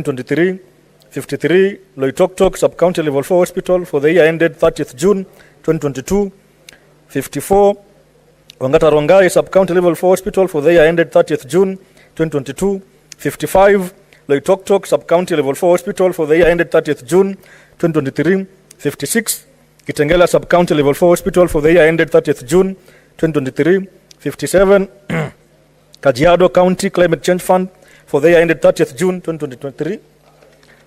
23, 53, Loitoktok Sub-County Level 4 Hospital for the year ended 30th June 2022. 54, Wangata Rongai Sub-County Level 4 Hospital for the year ended 30th June 2022. 55, Loitoktok Sub-County Level 4 Hospital for the year ended 30th June 2023. 56, Kitengela Sub-County Level 4 Hospital for the year ended 30th June 2023. 57, Kajiado County Climate Change Fund for the year ended 30th June 2023.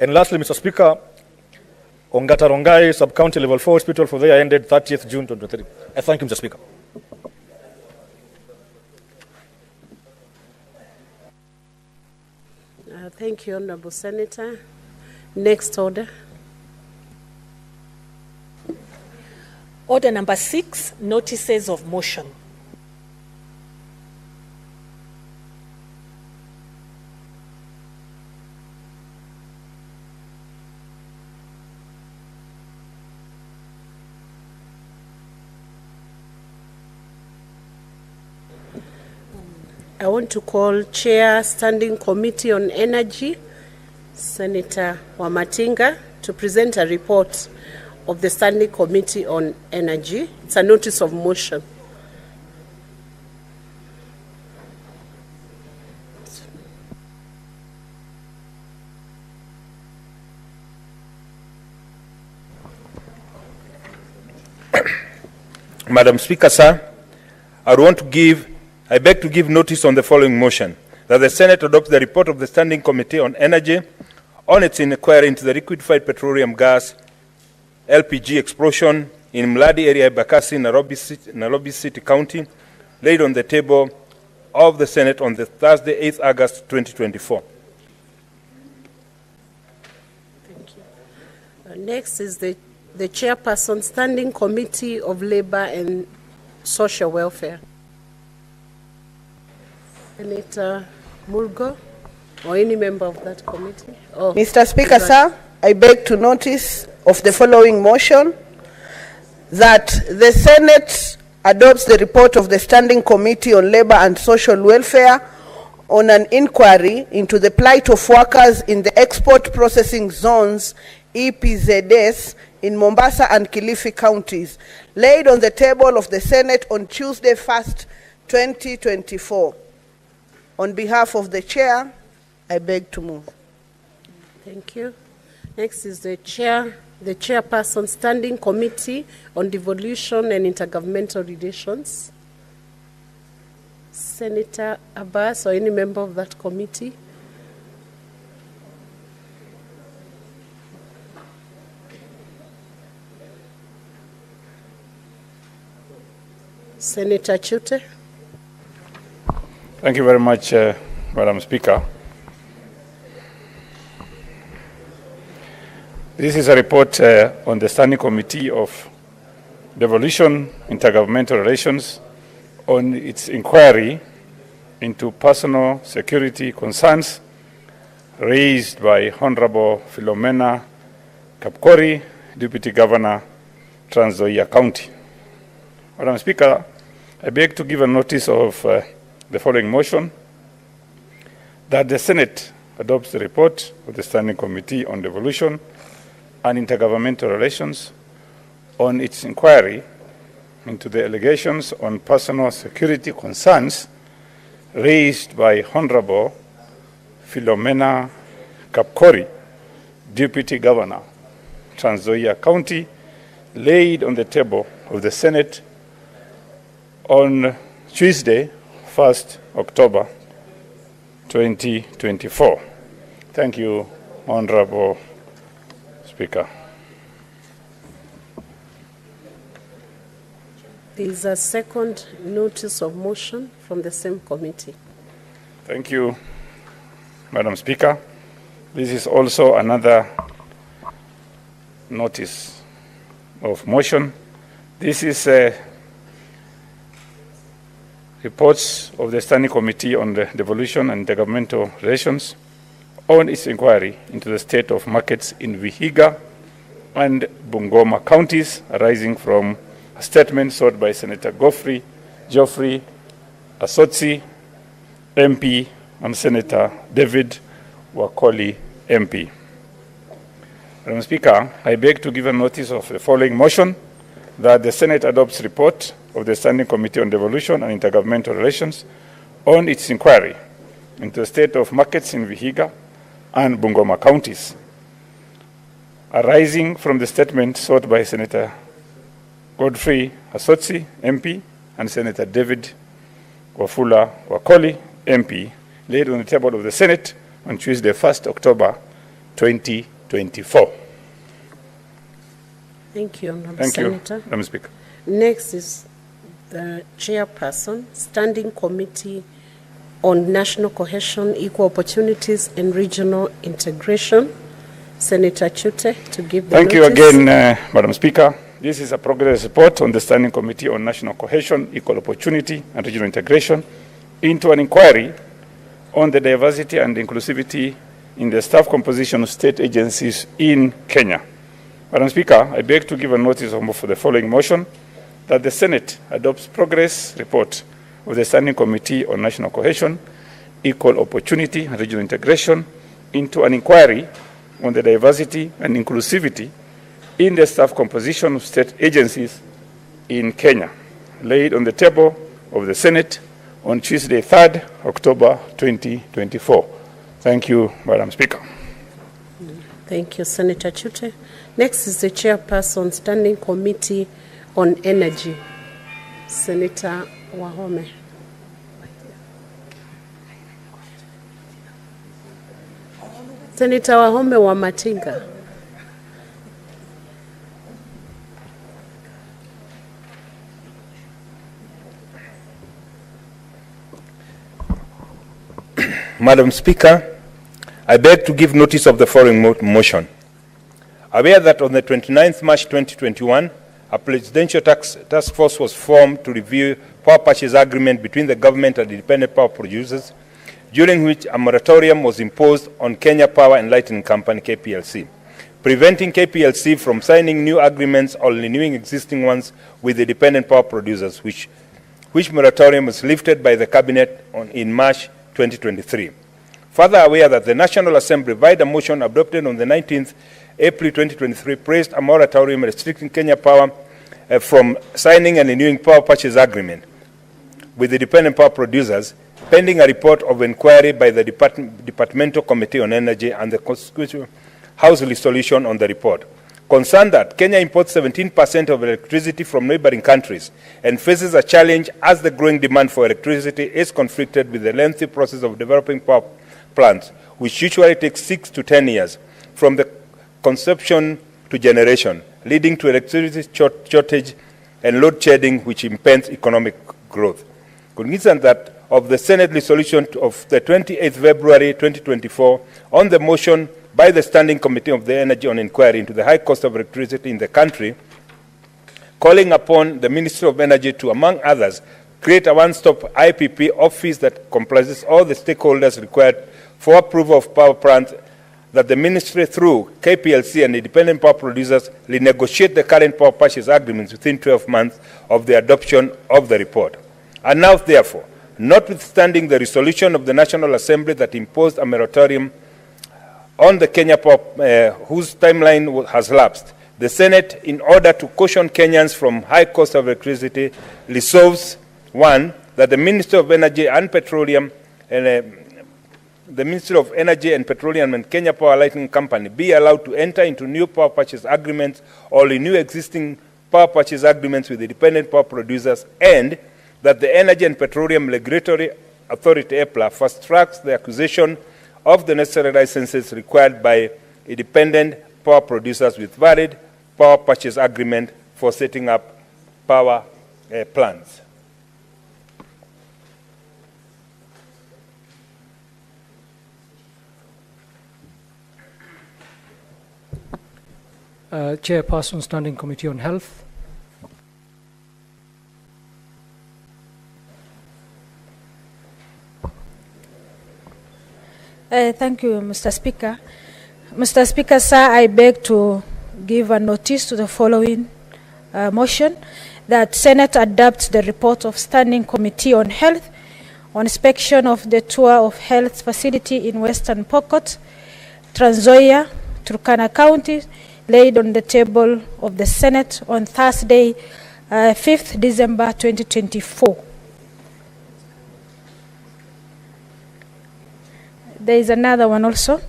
And lastly, Mr. Speaker, Ongata Rongai Sub-County Level 4 Hospital for the year ended 30th June 2023. I thank you, Mr. Speaker. Thank you, Honorable Senator. Next order. Order number 6, notices of motion. I want to call Chair Standing Committee on Energy, Senator Wamatinga, to present a report of the Standing Committee on Energy. It's a notice of motion. Madam Speaker, sir, I beg to give notice on the following motion, that the Senate adopts the report of the Standing Committee on Energy on its inquiry into the liquefied petroleum gas LPG explosion in Mladi area, Bakassi, Nairobi City County, laid on the table of the Senate on the Thursday, 8th August 2024. Thank you. Next is the Chairperson, Standing Committee of Labor and Social Welfare. Senator Mulgo, or any member of that committee. Oh, Mr. Speaker, sir, I beg to notice of the following motion, that the Senate adopts the report of the Standing Committee on Labor and Social Welfare on an inquiry into the plight of workers in the export processing zones, EPZS, in Mombasa and Kilifi counties, laid on the table of the Senate on Tuesday, 1st, 2024. On behalf of the Chair, I beg to move. Thank you. Next is the Chairperson, Standing Committee on Devolution and Intergovernmental Relations. Senator Abbas, or any member of that committee. Senator Chute. Thank you very much, Madam Speaker. This is a report on the Standing Committee of Devolution, Intergovernmental Relations, on its inquiry into personal security concerns raised by Honorable Philomena Kapkori, Deputy Governor, Trans Nzoia County. Madam Speaker, I beg to give a notice of the following motion, that the Senate adopts the report of the Standing Committee on Devolution and Intergovernmental Relations on its inquiry into the allegations on personal security concerns raised by Honorable Philomena Kapkori, Deputy Governor, Trans Nzoia County, laid on the table of the Senate on Tuesday, 1st October 2024. Thank you, Honorable Speaker. There is a second notice of motion from the same committee. Thank you, Madam Speaker. This is also another notice of motion. This is reports of the Standing Committee on the Devolution and Intergovernmental Relations on its inquiry into the state of markets in Vihiga and Bungoma counties, arising from a statement sought by Senator Geoffrey Asotsi, MP, and Senator David Wakoli, MP. Madam Speaker, I beg to give a notice of the following motion, that the Senate adopts report of the Standing Committee on Devolution and Intergovernmental Relations on its inquiry into the state of markets in Vihiga and Bungoma counties, arising from the statement sought by Senator Godfrey Asotsi, MP, and Senator David Wafula Wakoli, MP, laid on the table of the Senate on Tuesday, 1st October 2024. Thank you, Honourable Thank Senator. you, Madam Speaker. Next is the Chairperson, Standing Committee on National Cohesion, Equal Opportunities and Regional Integration, Senator Chute, to give the Thank notice. you again, Madam Speaker. This is a progress report on the Standing Committee on National Cohesion, Equal Opportunity and Regional Integration into an inquiry on the diversity and inclusivity in the staff composition of state agencies in Kenya. Madam Speaker, I beg to give a notice for the following motion, that the Senate adopts progress report of the Standing Committee on National Cohesion, Equal Opportunity and Regional Integration into an inquiry on the diversity and inclusivity in the staff composition of state agencies in Kenya, laid on the table of the Senate on Tuesday, 3rd October 2024. Thank you, Madam Speaker. Thank you, Senator Chute. Next is the Chairperson, Standing Committee on Energy, Senator Wahome. Senator Wahome wa Matinga. Madam Speaker, I beg to give notice of the following motion. Aware that on the 29th March 2021, a presidential task force was formed to review power purchase agreement between the government and independent power producers, during which a moratorium was imposed on Kenya Power and Lighting Company, KPLC, preventing KPLC from signing new agreements or renewing existing ones with the independent power producers, which moratorium was lifted by the Cabinet in March 2023. Further aware that the National Assembly, via a motion adopted on the 19th April 2023, placed a moratorium restricting Kenya Power from signing and renewing power purchase agreement with the independent power producers, pending a report of inquiry by the Departmental Committee on Energy and the Constitutional House resolution on the report. Concerned that Kenya imports 17% of electricity from neighboring countries and faces a challenge as the growing demand for electricity is conflicted with the lengthy process of developing power plants, which usually takes 6 to 10 years from the conception to generation, leading to electricity shortage and load shedding, which impends economic growth. Cognizant that of the Senate resolution of the 28th February 2024 on the motion by the Standing Committee of the Energy on inquiry into the high cost of electricity in the country, calling upon the Ministry of Energy to, among others, create a one-stop IPP office that comprises all the stakeholders required for approval of power plants, that the Ministry, through KPLC and independent power producers, renegotiate the current power purchase agreements within 12 months of the adoption of the report. And now, therefore, notwithstanding the resolution of the National Assembly that imposed a moratorium on the Kenya Power, whose timeline has lapsed, the Senate, in order to caution Kenyans from high cost of electricity, resolves, 1, that the Ministry of Energy and Petroleum the Ministry of Energy and Petroleum and Kenya Power Lighting Company be allowed to enter into new power purchase agreements or renew existing power purchase agreements with independent power producers, and that the Energy and Petroleum Regulatory Authority, EPLA, fast-tracks the acquisition of the necessary licenses required by independent power producers with valid power purchase agreement for setting up power plants. Chairperson, Standing Committee on Health. Thank you, Mr. Speaker. Mr. Speaker, sir, I beg to give a notice to the following motion, that Senate adopts the report of Standing Committee on Health on inspection of the tour of health facility in Western Pokot, Trans Nzoia, Turkana County, laid on the table of the Senate on Thursday, 5th December 2024. There is another one also.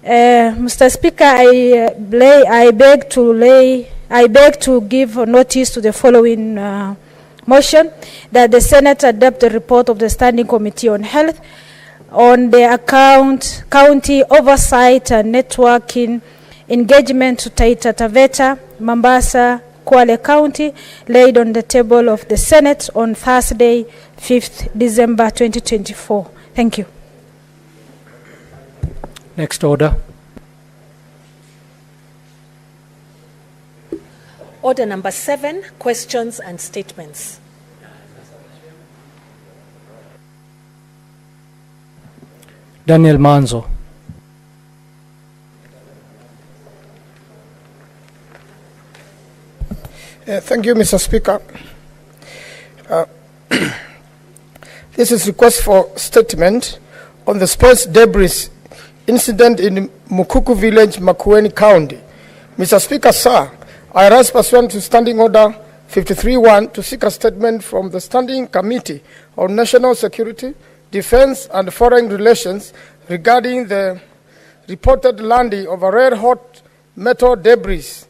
Mr. Speaker, I beg to give notice to the following motion, that the Senate adopt the report of the Standing Committee on Health on the county oversight and networking engagement to Taita Taveta, Mombasa, Kwale County, laid on the table of the Senate on Thursday, 5th December 2024. Thank you. Next order. Order number 7, questions and statements. Daniel Manzo. Thank you, Mr. Speaker. This is request for statement on the space debris incident in Mukuku Village, Makueni County. Mr. Speaker, sir, I rise pursuant to Standing Order 53-1 to seek a statement from the Standing Committee on National Security, Defense and Foreign Relations regarding the reported landing of a red-hot metal debris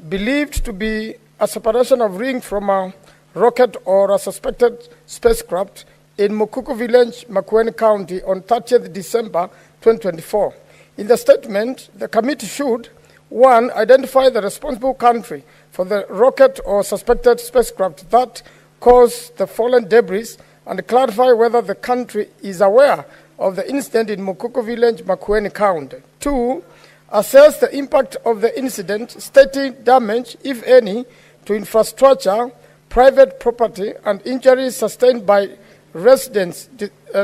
believed to be a separation of ring from a rocket or a suspected spacecraft in Mukuku Village, Makueni County on 30th December 2024. In the statement, the committee should 1. Identify the responsible country for the rocket or suspected spacecraft that caused the fallen debris and clarify whether the country is aware of the incident in Mukuku Village, Makueni County. 2. Assess the impact of the incident, stating damage, if any, to infrastructure, private property, and injuries sustained by residents,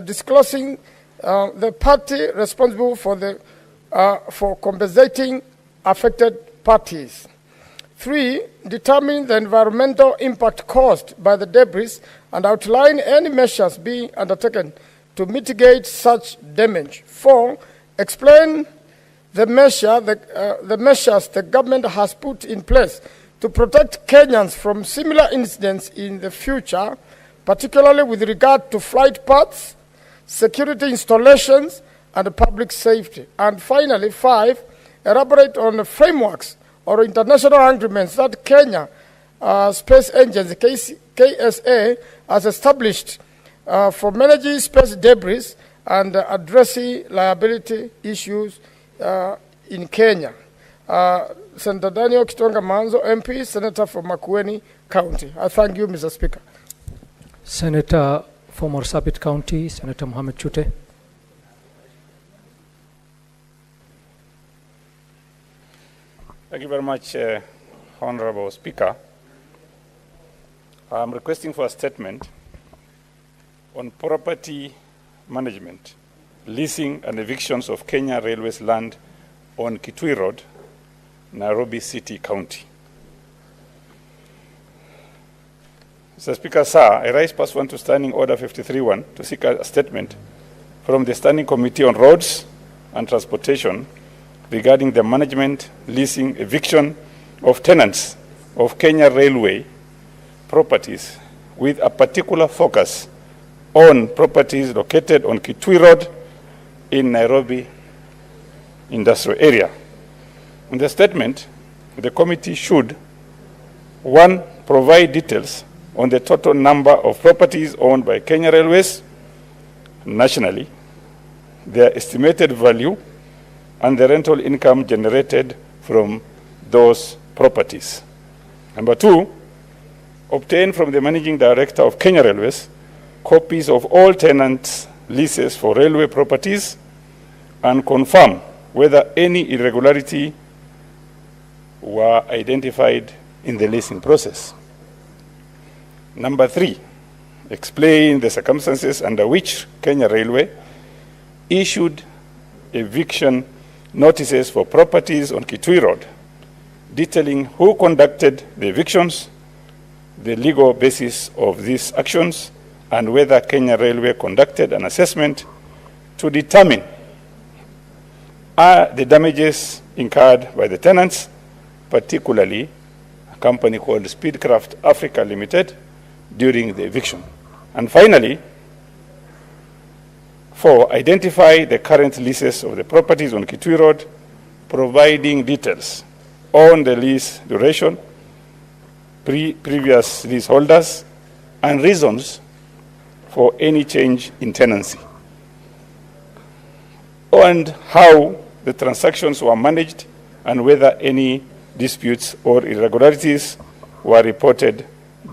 disclosing the party responsible for compensating affected parties. 3. Determine the environmental impact caused by the debris and outline any measures being undertaken to mitigate such damage. 4. Explain the measures the government has put in place to protect Kenyans from similar incidents in the future, particularly with regard to flight paths, security installations, and public safety. And finally, 5. Elaborate on the frameworks or international agreements that Kenya Space Agency, KSA, has established for managing space debris and addressing liability issues in Kenya. Senator Daniel Kitonga Manzo, MP, Senator for Makueni County. I thank you, Mr. Speaker. Senator for Marsabit County, Senator Mohamed Chute. Thank you very much, Honorable Speaker. I'm requesting for a statement on property management, leasing and evictions of Kenya Railways land on Kitui Road, Nairobi City County. Mr. Speaker, sir, I rise pursuant to Standing Order 53-1 to seek a statement from the Standing Committee on Roads and Transportation regarding the management, leasing, eviction of tenants of Kenya Railway properties, with a particular focus on properties located on Kitui Road in Nairobi industrial area. In the statement, the committee should 1. Provide details on the total number of properties owned by Kenya Railways nationally, their estimated value, and the rental income generated from those properties. Number 2, obtain from the Managing Director of Kenya Railways copies of all tenants' leases for railway properties and confirm whether any irregularity were identified in the leasing process. Number 3, explain the circumstances under which Kenya Railway issued eviction notices for properties on Kitui Road, detailing who conducted the evictions, the legal basis of these actions, and whether Kenya Railway conducted an assessment to determine are the damages incurred by the tenants, particularly a company called Speedcraft Africa Limited, during the eviction. And finally, 4, identify the current leases of the properties on Kitui Road, providing details on the lease duration, previous leaseholders, and reasons for any change in tenancy, and how the transactions were managed and whether any disputes or irregularities were reported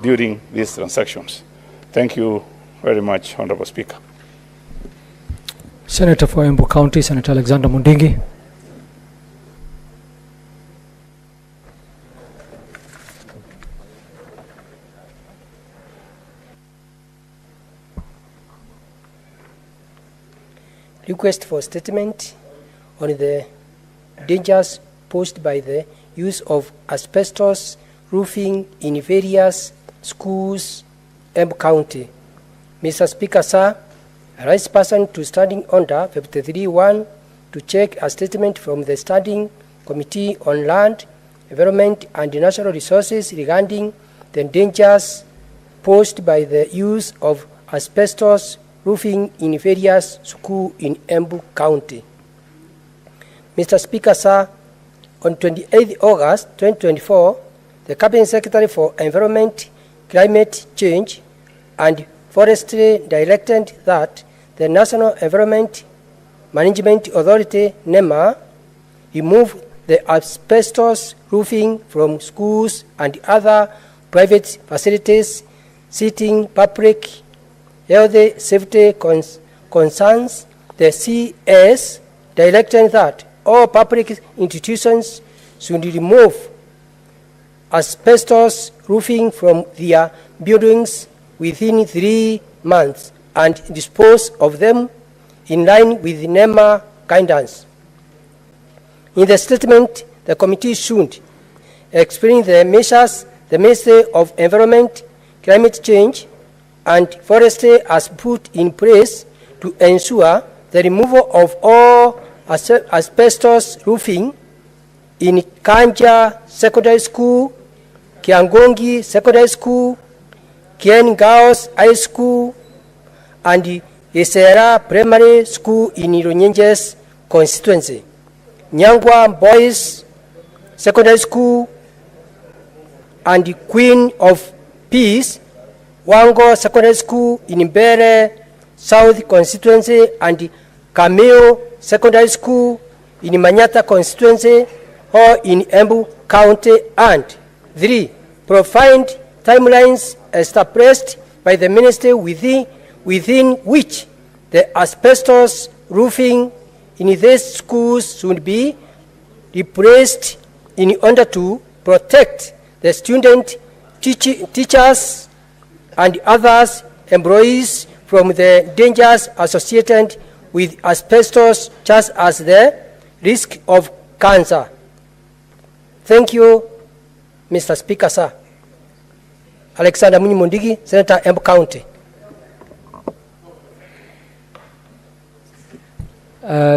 during these transactions. Thank you very much, Honorable Speaker. Senator for Embu County, Senator Alexander Mundingi. Request for statement on the dangers posed by the use of asbestos roofing in various schools, Embu County. Mr. Speaker, sir, I rise person to Standing Order 53-1 to check a statement from the Standing Committee on Land, Environment and Natural Resources regarding the dangers posed by the use of asbestos roofing in various schools in Embu County. Mr. Speaker, sir, on 28 August 2024, the Cabinet Secretary for Environment, Climate Change and Forestry directed that the National Environment Management Authority, NEMA, remove the asbestos roofing from schools and other private facilities, citing public health safety concerns. The CS directed that all public institutions should remove asbestos roofing from their buildings within 3 months and dispose of them in line with NEMA guidance. In the statement, the committee should explain the measures the Ministry of Environment, Climate Change and Forestry has put in place to ensure the removal of all asbestos roofing in Kanja Secondary School, Kiangongi Secondary School, Kien Girls High School, and Isera Primary School in Runyenjes constituency, Nyangwa Boys Secondary School, and Queen of Peace, Wango Secondary School in Mbere South constituency, and Cameo Secondary School in Manyata constituency, or in Embu County. And 3, provide timelines established by the ministry within which the asbestos roofing in these schools should be replaced in order to protect the student, teachers, and others employees from the dangers associated with asbestos, such as the risk of cancer. Thank you, Mr. Speaker, sir. Alexander Mundingi, Senator, Embu County.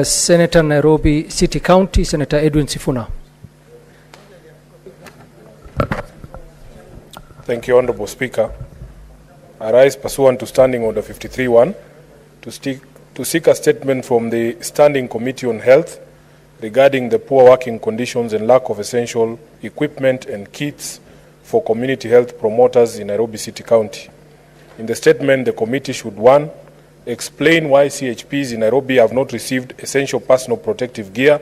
Senator Nairobi City County, Senator Edwin Sifuna. Thank you, Honorable Speaker. I rise pursuant to Standing Order 53-1 to seek a statement from the Standing Committee on Health regarding the poor working conditions and lack of essential equipment and kits for community health promoters in Nairobi City County. In the statement, the committee should 1, explain why CHPs in Nairobi have not received essential personal protective gear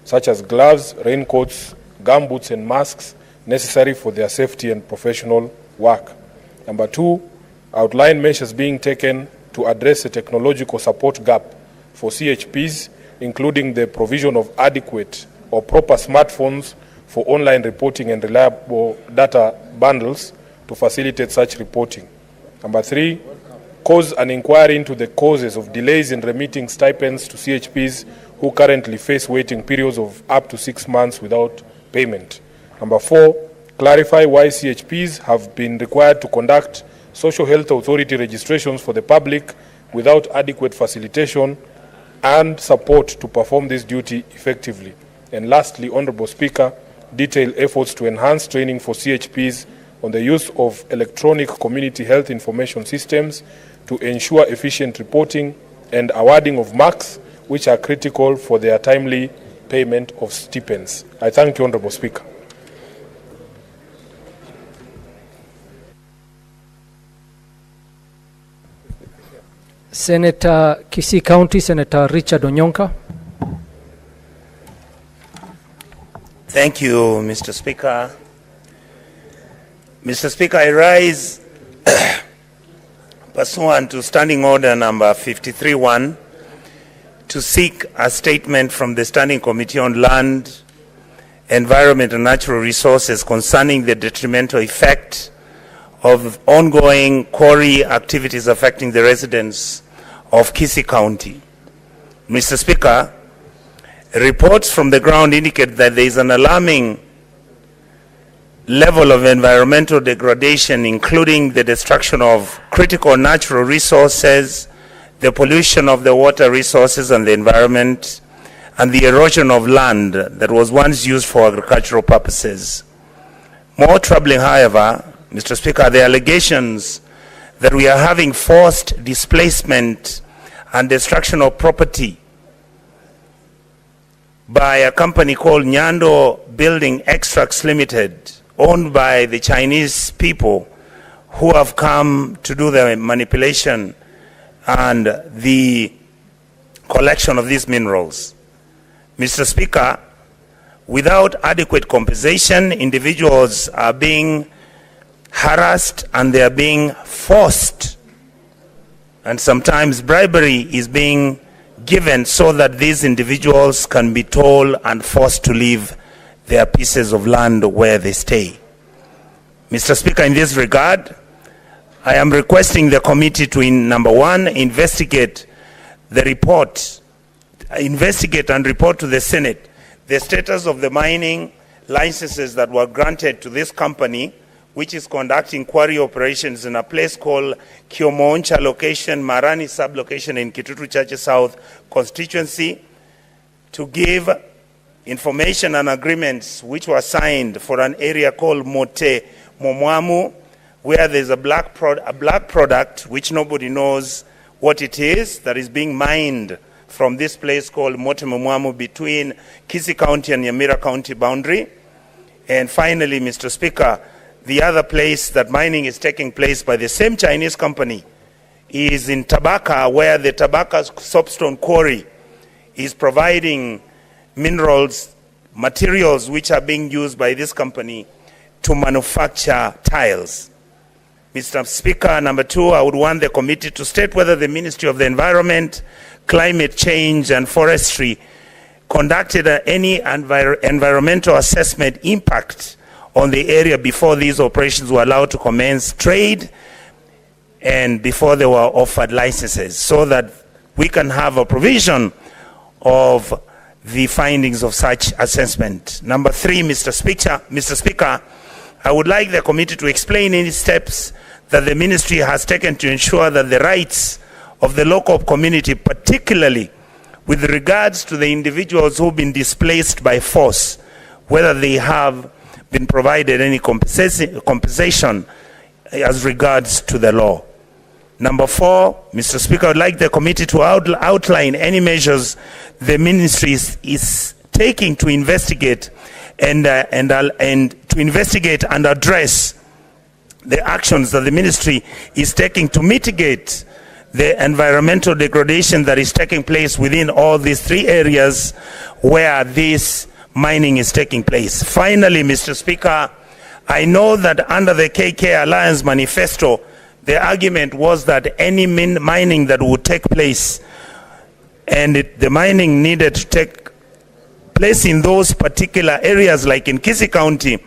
such as gloves, raincoats, gumboots and masks necessary for their safety and professional work. Number 2, outline measures being taken to address the technological support gap for CHPs, including the provision of adequate or proper smartphones for online reporting and reliable data bundles to facilitate such reporting. Number 3, cause an inquiry into the causes of delays in remitting stipends to CHPs who currently face waiting periods of up to 6 months without payment. Number 4, clarify why CHPs have been required to conduct social health authority registrations for the public without adequate facilitation and support to perform this duty effectively. And lastly, Honorable Speaker, detail efforts to enhance training for CHPs on the use of electronic community health information systems to ensure efficient reporting and awarding of marks, which are critical for their timely payment of stipends. I thank you, Honorable Speaker. Senator Kisii County, Senator Richard Onyonka. Thank you, Mr. Speaker. Mr. Speaker, I rise pursuant to Standing Order number 53-1 to seek a statement from the Standing Committee on Land, Environment and Natural Resources concerning the detrimental effect of ongoing quarry activities affecting the residents of Kisii County. Mr. Speaker, reports from the ground indicate that there is an alarming level of environmental degradation, including the destruction of critical natural resources, the pollution of the water resources and the environment, and the erosion of land that was once used for agricultural purposes. More troubling, however, Mr. Speaker, the allegations that we are having forced displacement and destruction of property by a company called Nyando Building Extracts Limited, owned by the Chinese people who have come to do the manipulation and the collection of these minerals. Mr. Speaker, without adequate compensation, individuals are being harassed and they are being forced, and sometimes bribery is being given so that these individuals can be told and forced to leave their pieces of land where they stay. Mr. Speaker, in this regard, I am requesting the committee to, number one, investigate and report to the Senate the status of the mining licenses that were granted to this company, which is conducting quarry operations in a place called Kiomoncha location, Marani sub-location in Kitutu Chache South constituency, to give information and agreements which were signed for an area called Mote Momwamu, where there's a black product which nobody knows what it is, that is being mined from this place called Mote Momwamu between Kisii County and Nyamira County boundary. And finally, Mr. Speaker, the other place that mining is taking place by the same Chinese company is in Tabaka, where the Tabaka soapstone quarry is providing minerals, materials which are being used by this company to manufacture tiles. Mr. Speaker, number two, I would want the committee to state whether the Ministry of the Environment, Climate Change and Forestry conducted any environmental assessment impact on the area before these operations were allowed to commence trade and before they were offered licenses, so that we can have a provision of the findings of such assessment. Number three, Mr. Speaker, I would like the committee to explain any steps that the ministry has taken to ensure that the rights of the local community, particularly with regards to the individuals who've been displaced by force, whether they have been provided any compensation as regards to the law. Number four, Mr. Speaker, I would like the committee to outline any measures the ministry is taking to investigate and to investigate and address the actions that the ministry is taking to mitigate the environmental degradation that is taking place within all these three areas where this mining is taking place. Finally, Mr. Speaker, I know that under the KK Alliance manifesto, the argument was that any mining that would take place, and the mining needed to take place in those particular areas, like in Kisii County,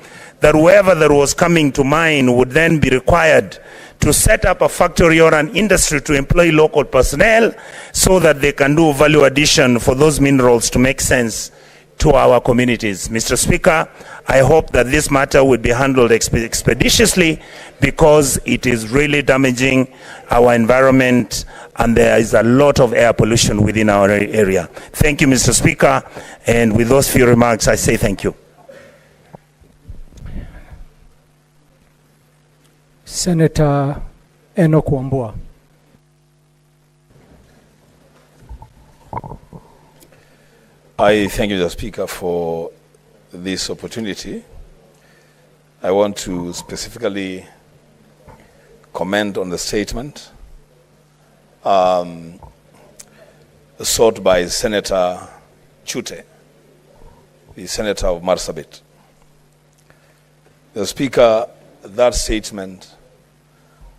that whoever that was coming to mine would then be required to set up a factory or an industry to employ local personnel so that they can do value addition for those minerals to make sense to our communities. Mr. Speaker, I hope that this matter will be handled expeditiously because it is really damaging our environment and there is a lot of air pollution within our area. Thank you, Mr. Speaker, and with those few remarks, I say thank you. Senator Enoch Wambua. I thank you, Mr. Speaker, for this opportunity. I want to specifically comment on the statement sought by Senator Chute, the Senator of Marsabit. The Speaker, that statement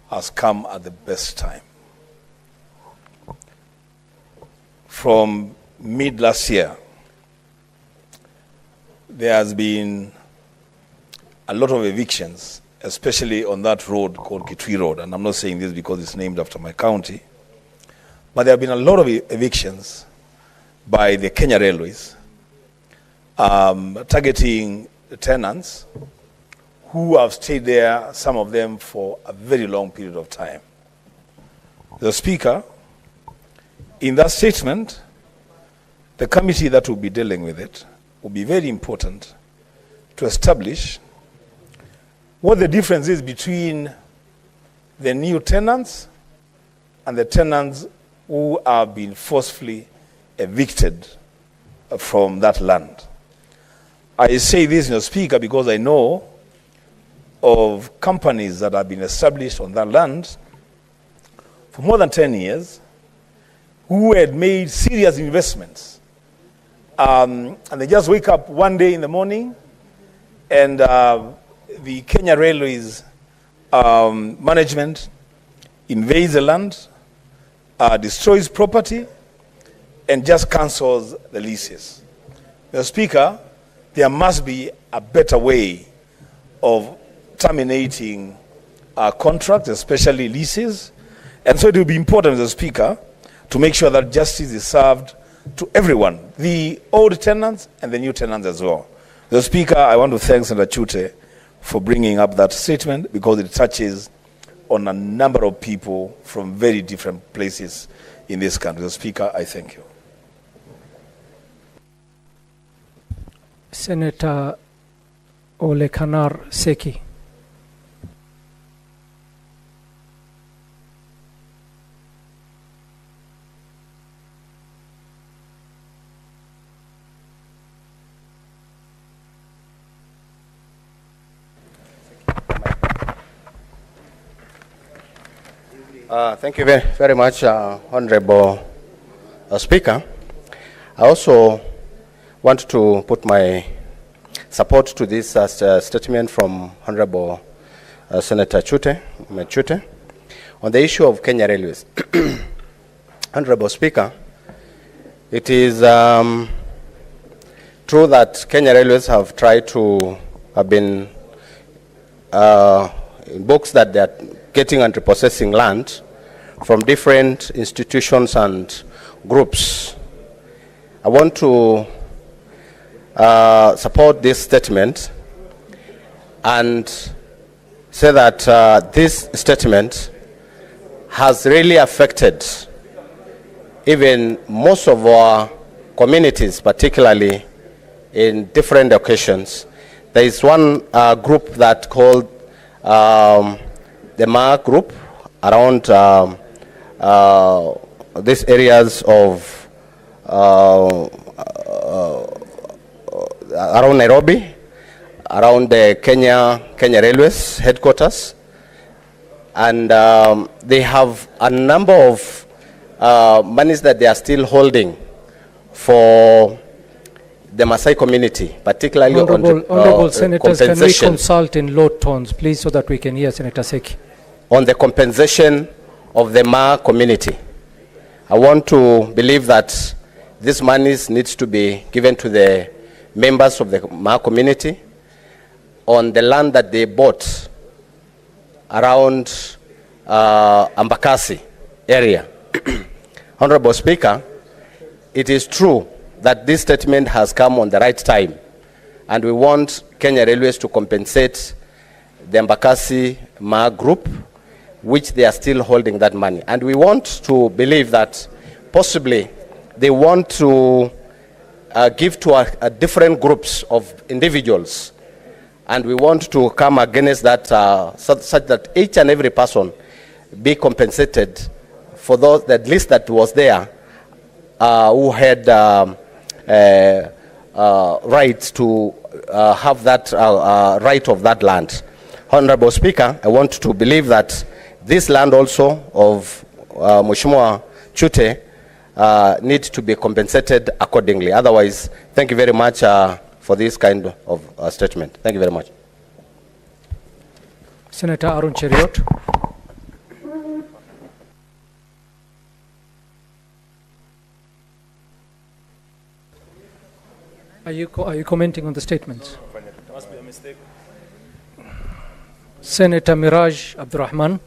has come at the best time. From mid last year, there has been a lot of evictions, especially on that road called Kitui Road. And I'm not saying this because it's named after my county. But there have been a lot of evictions by the Kenya Railways targeting the tenants who have stayed there, some of them for a very long period of time. The Speaker, in that statement, the committee that will be dealing with it will be very important to establish what the difference is between the new tenants and the tenants who have been forcefully evicted from that land. I say this, Mr. Speaker, because I know of companies that have been established on that land for more than 10 years who had made serious investments. And they just wake up one day in the morning and the Kenya Railways management invades the land, destroys property, and just cancels the leases. Mr. Speaker, there must be a better way of terminating contracts, especially leases. And so it will be important, Mr. Speaker, to make sure that justice is served to everyone, the old tenants and the new tenants as well. Mr. Speaker, I want to thank Senator Chute for bringing up that statement because it touches on a number of people from very different places in this country. Mr. Speaker, I thank you. Senator Olekanar Seki. Thank you very much, Honorable Speaker. I also want to put my support to this statement from Honorable Senator Chute on the issue of Kenya Railways. Honorable Speaker, it is true that Kenya Railways have been in books that they are getting and repossessing land from different institutions and groups. I want to support this statement and say that this statement has really affected even most of our communities, particularly in different occasions. There is one group that called the Ma group around these areas of around Nairobi, around the Kenya Railways headquarters, and they have a number of monies that they are still holding for the Maasai community, particularly Honorable Senators, can we compensation. consult in low tones, please, so that we can hear Senator Seki? On the compensation of the Ma community. I want to believe that this money needs to be given to the members of the Ma community on the land that they bought around Ambakasi area. Honorable Speaker, it is true that this statement has come on the right time, and we want Kenya Railways to compensate the Embakasi Ma Group, which they are still holding that money. And we want to believe that possibly they want to give to different groups of individuals. And we want to come against that such that each and every person be compensated for those, that list that was there, who had rights to have that right of that land. Honorable Speaker, I want to believe that this land also of Mheshimiwa Chute needs to be compensated accordingly. Otherwise, thank you very much for this kind of statement. Thank you very much. Senator Arun Cheriot. Are you commenting on the statements? There must be a mistake. Senator Miraj Abdurrahman.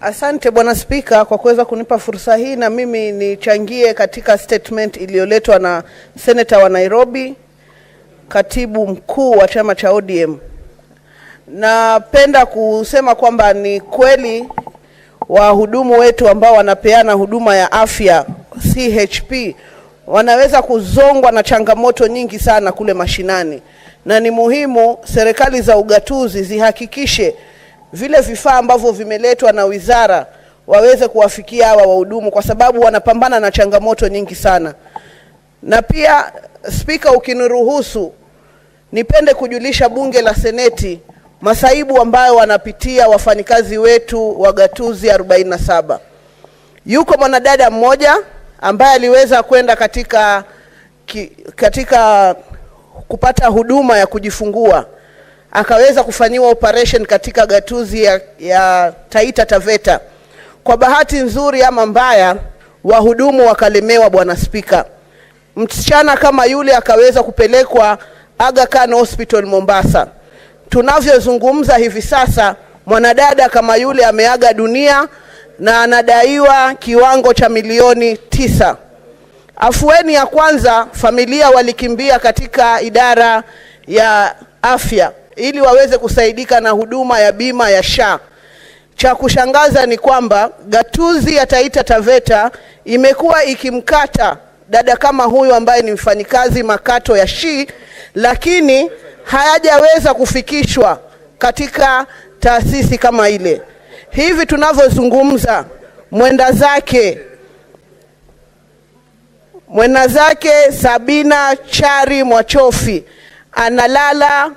Asante Bwana Spika kwa kuweza kunipa fursa hii na mimi nichangie katika statement iliyoletwa na Senator wa Nairobi, katibu mkuu wa chama cha ODM. Napenda kusema kwamba ni kweli wahudumu wetu ambao wanapeana huduma ya afya CHP wanaweza kuzongwa na changamoto nyingi sana kule mashinani, na ni muhimu serikali za ugatuzi zihakikishe vile vifaa ambavyo vimeletwa na wizara waweze kuwafikia hawa wahudumu, kwa sababu wanapambana na changamoto nyingi sana. Na pia Spika, ukiniruhusu nipende kujulisha bunge la Seneti masaibu ambayo wanapitia wafanyikazi wetu wa gatuzi 47. Yuko mwanadada mmoja ambaye aliweza kwenda katika kupata huduma ya kujifungua, akaweza kufanyiwa operation katika gatuzi ya Taita Taveta. Kwa bahati nzuri ama mbaya, wahudumu wakalemewa Bwana Spika. Msichana kama yule akaweza kupelekwa Aga Khan Hospital Mombasa. Tunavyozungumza hivi sasa, mwanadada kama yule ameaga dunia na anadaiwa kiwango cha milioni 9. Afueni ya kwanza, familia walikimbia katika idara ya afya ili waweze kusaidika na huduma ya bima ya SHA. Cha kushangaza ni kwamba gatuzi ya Taita Taveta imekuwa ikimkata dada kama huyu ambaye ni mfanyikazi makato ya SHI, lakini hayajaweza kufikishwa katika taasisi kama ile. Hivi tunavyozungumza, mwenda zake Sabina Chari Mwachofi analala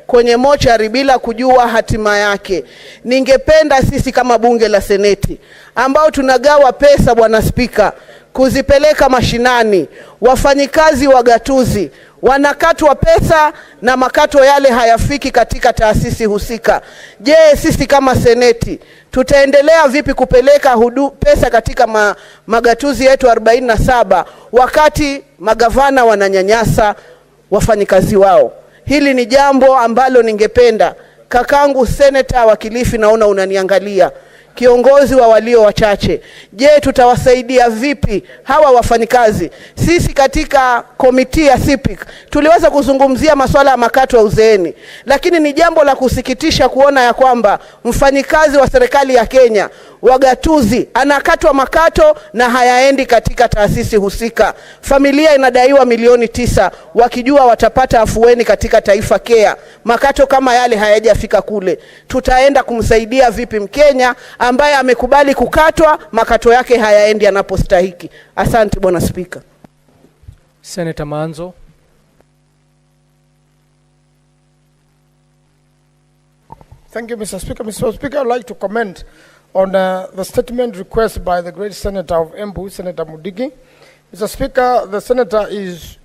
kwenye mochari bila kujua hatima yake. Ningependa sisi kama bunge la Seneti ambao tunagawa pesa Bwana Spika kuzipeleka mashinani, wafanyikazi wa gatuzi wanakatwa pesa na makato yale hayafiki katika taasisi husika. Je, sisi kama Seneti tutaendelea vipi kupeleka pesa katika magatuzi yetu 47 wakati magavana wananyanyasa wafanyikazi wao? Hili ni jambo ambalo ningependa kakangu Senator wa Kilifi, naona unaniangalia, kiongozi wa walio wachache. Je, tutawasaidia vipi hawa wafanyikazi? Sisi katika komiti ya civic tuliweza kuzungumzia masuala ya makato ya uzeeni, lakini ni jambo la kusikitisha kuona ya kwamba mfanyikazi wa serikali ya Kenya wa gatuzi anakatwa makato na hayaendi katika taasisi husika. Familia inadaiwa milioni 9 wakijua watapata afueni katika Taifa Care. Makato kama yale hayajafika kule. Tutaenda kumsaidia vipi Mkenya ambaye amekubali kukatwa, makato yake hayaendi anapostahiki? Asante Bwana Spika. Senator Manzo. Thank you, Mr. Speaker. Mr. Speaker, I'd like to comment on the statement requested by the great Senator of Embu, Senator Mudigi. Mr. Speaker, the Senator is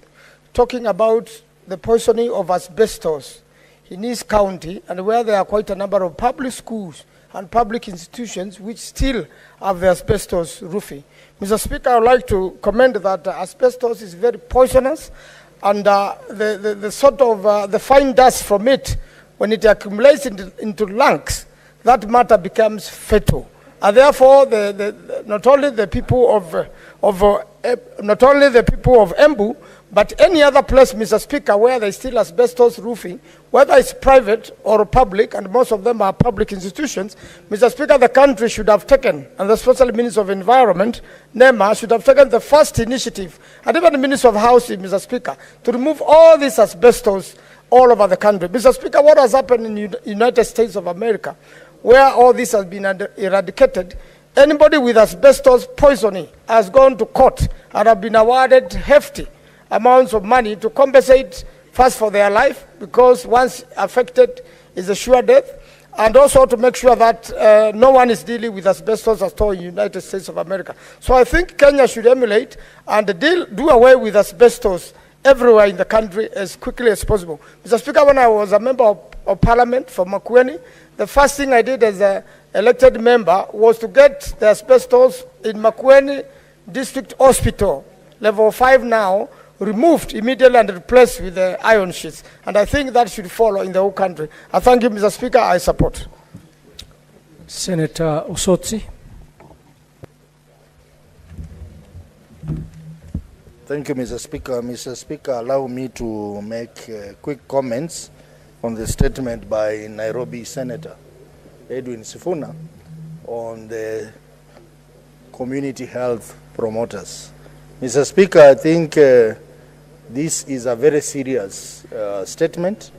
talking about the poisoning of asbestos in his county, and where there are quite a number of public schools and public institutions which still have the asbestos roofing. Mr. Speaker, I would like to comment that asbestos is very poisonous, and the sort of the fine dust from it, when it accumulates into lungs, that matter becomes fatal. And therefore, not only the people of Embu, but any other place, Mr. Speaker, where there is still asbestos roofing, whether it's private or public, and most of them are public institutions, Mr. Speaker, the country should have taken, and the Special Minister of Environment, NEMA, should have taken the first initiative, and even the Minister of Housing, Mr. Speaker, to remove all this asbestos all over the country. Mr. Speaker, what has happened in the United States of America, where all this has been eradicated, anybody with asbestos poisoning has gone to court and have been awarded hefty amounts of money to compensate first for their life, because once affected is a sure death, and also to make sure that no one is dealing with asbestos at all in the United States of America. So I think Kenya should emulate and do away with asbestos everywhere in the country as quickly as possible. Mr. Speaker, when I was a member of Parliament for Makueni, the first thing I did as an elected member was to get the asbestos in Makueni District Hospital, level 5 now, removed immediately and replaced with the iron sheets. And I think that should follow in the whole country. I thank you, Mr. Speaker. I support. Senator Osotsi. Thank you, Mr. Speaker. Mr. Speaker, allow me to make quick comments on the statement by Nairobi Senator Edwin Sifuna on the community health promoters. Mr. Speaker, I think this is a very serious statement,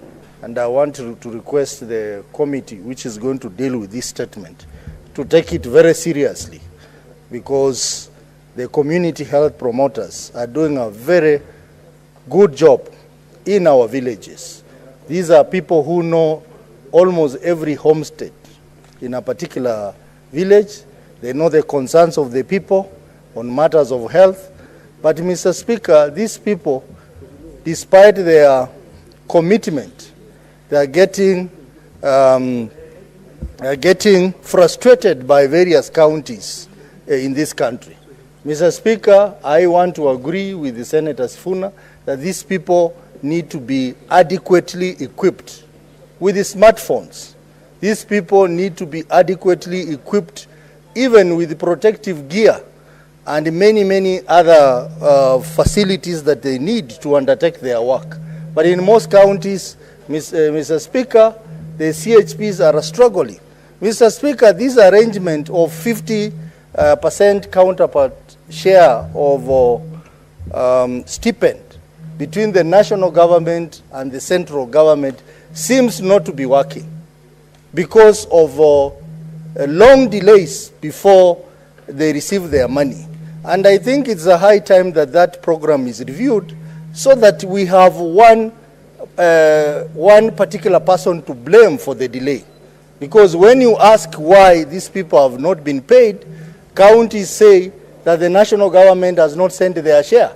and I want to request the committee which is going to deal with this statement to take it very seriously, because the community health promoters are doing a very good job in our villages. These are people who know almost every homestead in a particular village. They know the concerns of the people on matters of health. But, Mr. Speaker, these people, despite their commitment, they are getting frustrated by various counties in this country. Mr. Speaker, I want to agree with the Senator Sifuna that these people need to be adequately equipped with the smartphones. These people need to be adequately equipped even with protective gear and many, many other facilities that they need to undertake their work. But in most counties, Mr. Speaker, the CHPs are struggling. Mr. Speaker, this arrangement of 50% counterpart share of stipend between the national government and the central government seems not to be working because of long delays before they receive their money. And I think it's a high time that that program is reviewed so that we have one particular person to blame for the delay. Because when you ask why these people have not been paid, counties say that the national government has not sent their share.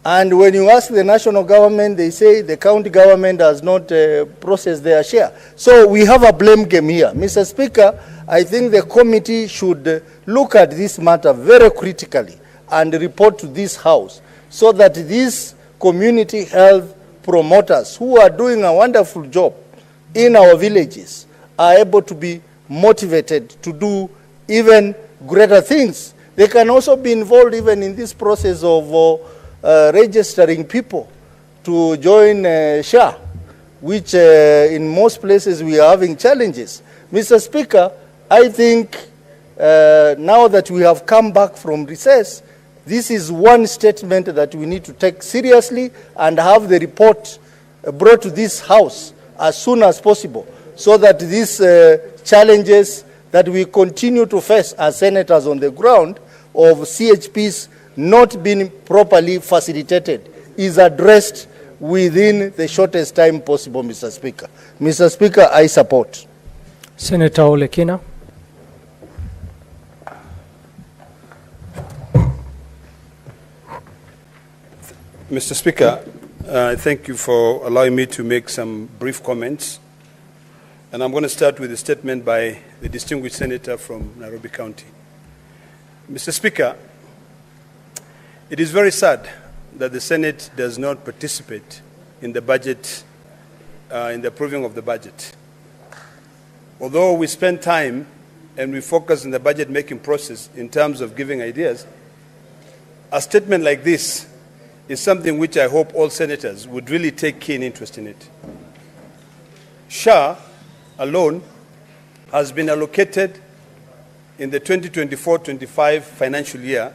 And when you ask the national government, they say the county government has not processed their share. So we have a blame game here. Mr. Speaker, I think the committee should look at this matter very critically and report to this House so that these community health promoters who are doing a wonderful job in our villages are able to be motivated to do even greater things. They can also be involved even in this process of registering people to join SHA, which in most places we are having challenges. Mr. Speaker, I think now that we have come back from recess, this is one statement that we need to take seriously and have the report brought to this House as soon as possible so that these challenges that we continue to face as senators on the ground of CHPs not being properly facilitated is addressed within the shortest time possible, Mr. Speaker. Mr. Speaker, I support. Senator Olekina. Mr. Speaker, thank you for allowing me to make some brief comments. And I'm going to start with a statement by the distinguished senator from Nairobi County. Mr. Speaker, it is very sad that the Senate does not participate in the budget, in the approving of the budget. Although we spend time and we focus on the budget making process in terms of giving ideas, a statement like this is something which I hope all senators would really take keen interest in it. SHA alone has been allocated in the 2024-25 financial year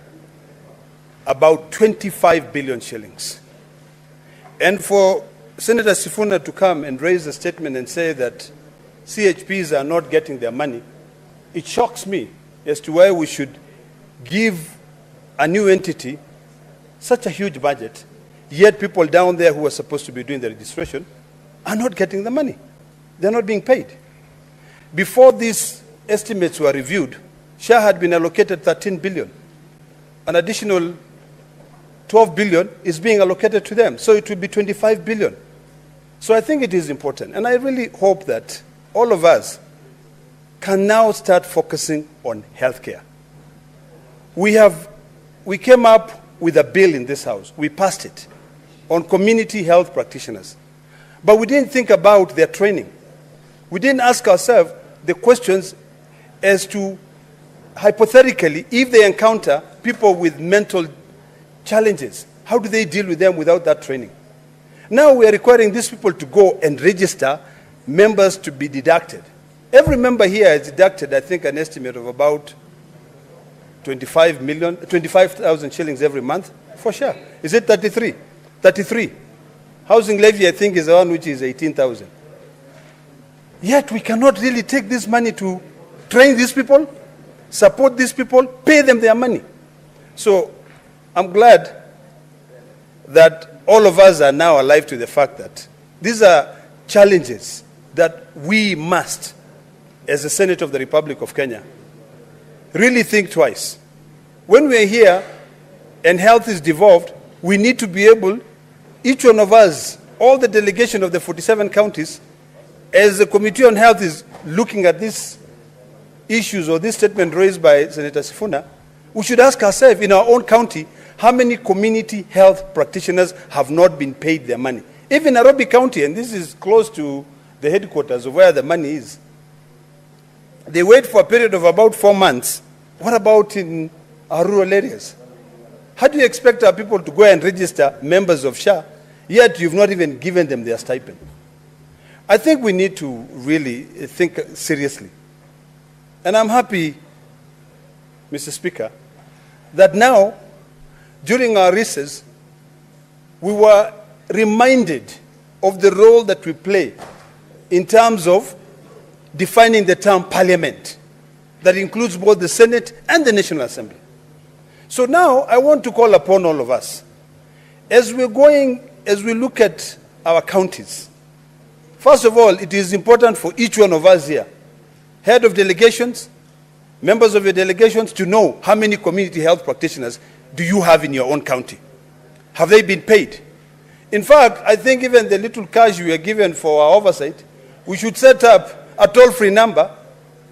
about 25 billion shillings. And for Senator Sifuna to come and raise a statement and say that CHPs are not getting their money, it shocks me as to why we should give a new entity such a huge budget, yet people down there who are supposed to be doing the registration are not getting the money. They're not being paid. Before these estimates were reviewed, SHA had been allocated 13 billion. An additional 12 billion is being allocated to them, so it will be 25 billion. So I think it is important, and I really hope that all of us can now start focusing on healthcare. We came up with a bill in this House. We passed it on community health practitioners. But we didn't think about their training. We didn't ask ourselves the questions as to, hypothetically, if they encounter people with mental challenges, how do they deal with them without that training? Now we are requiring these people to go and register members to be deducted. Every member here is deducted, I think, an estimate of about 25,000 shillings every month for sure. Is it 33? 33. Housing levy, I think, is the one which is 18,000. Yet we cannot really take this money to train these people, support these people, pay them their money. So I'm glad that all of us are now alive to the fact that these are challenges that we must, as the Senate of the Republic of Kenya, really think twice. When we are here and health is devolved, we need to be able, each one of us, all the delegation of the 47 counties, as the Committee on Health is looking at these issues or this statement raised by Senator Sifuna, we should ask ourselves in our own county, how many community health practitioners have not been paid their money? Even Nairobi County, and this is close to the headquarters of where the money is, they wait for a period of about 4 months. What about in our rural areas? How do you expect our people to go and register members of SHA, yet you've not even given them their stipend? I think we need to really think seriously. And I'm happy, Mr. Speaker, that now, during our recess, we were reminded of the role that we play in terms of defining the term parliament that includes both the Senate and the National Assembly. So now I want to call upon all of us, as we look at our counties. First of all, it is important for each one of us here, head of delegations, members of your delegations, to know how many community health practitioners do you have in your own county. Have they been paid? In fact, I think even the little cash we are given for our oversight, we should set up a toll-free number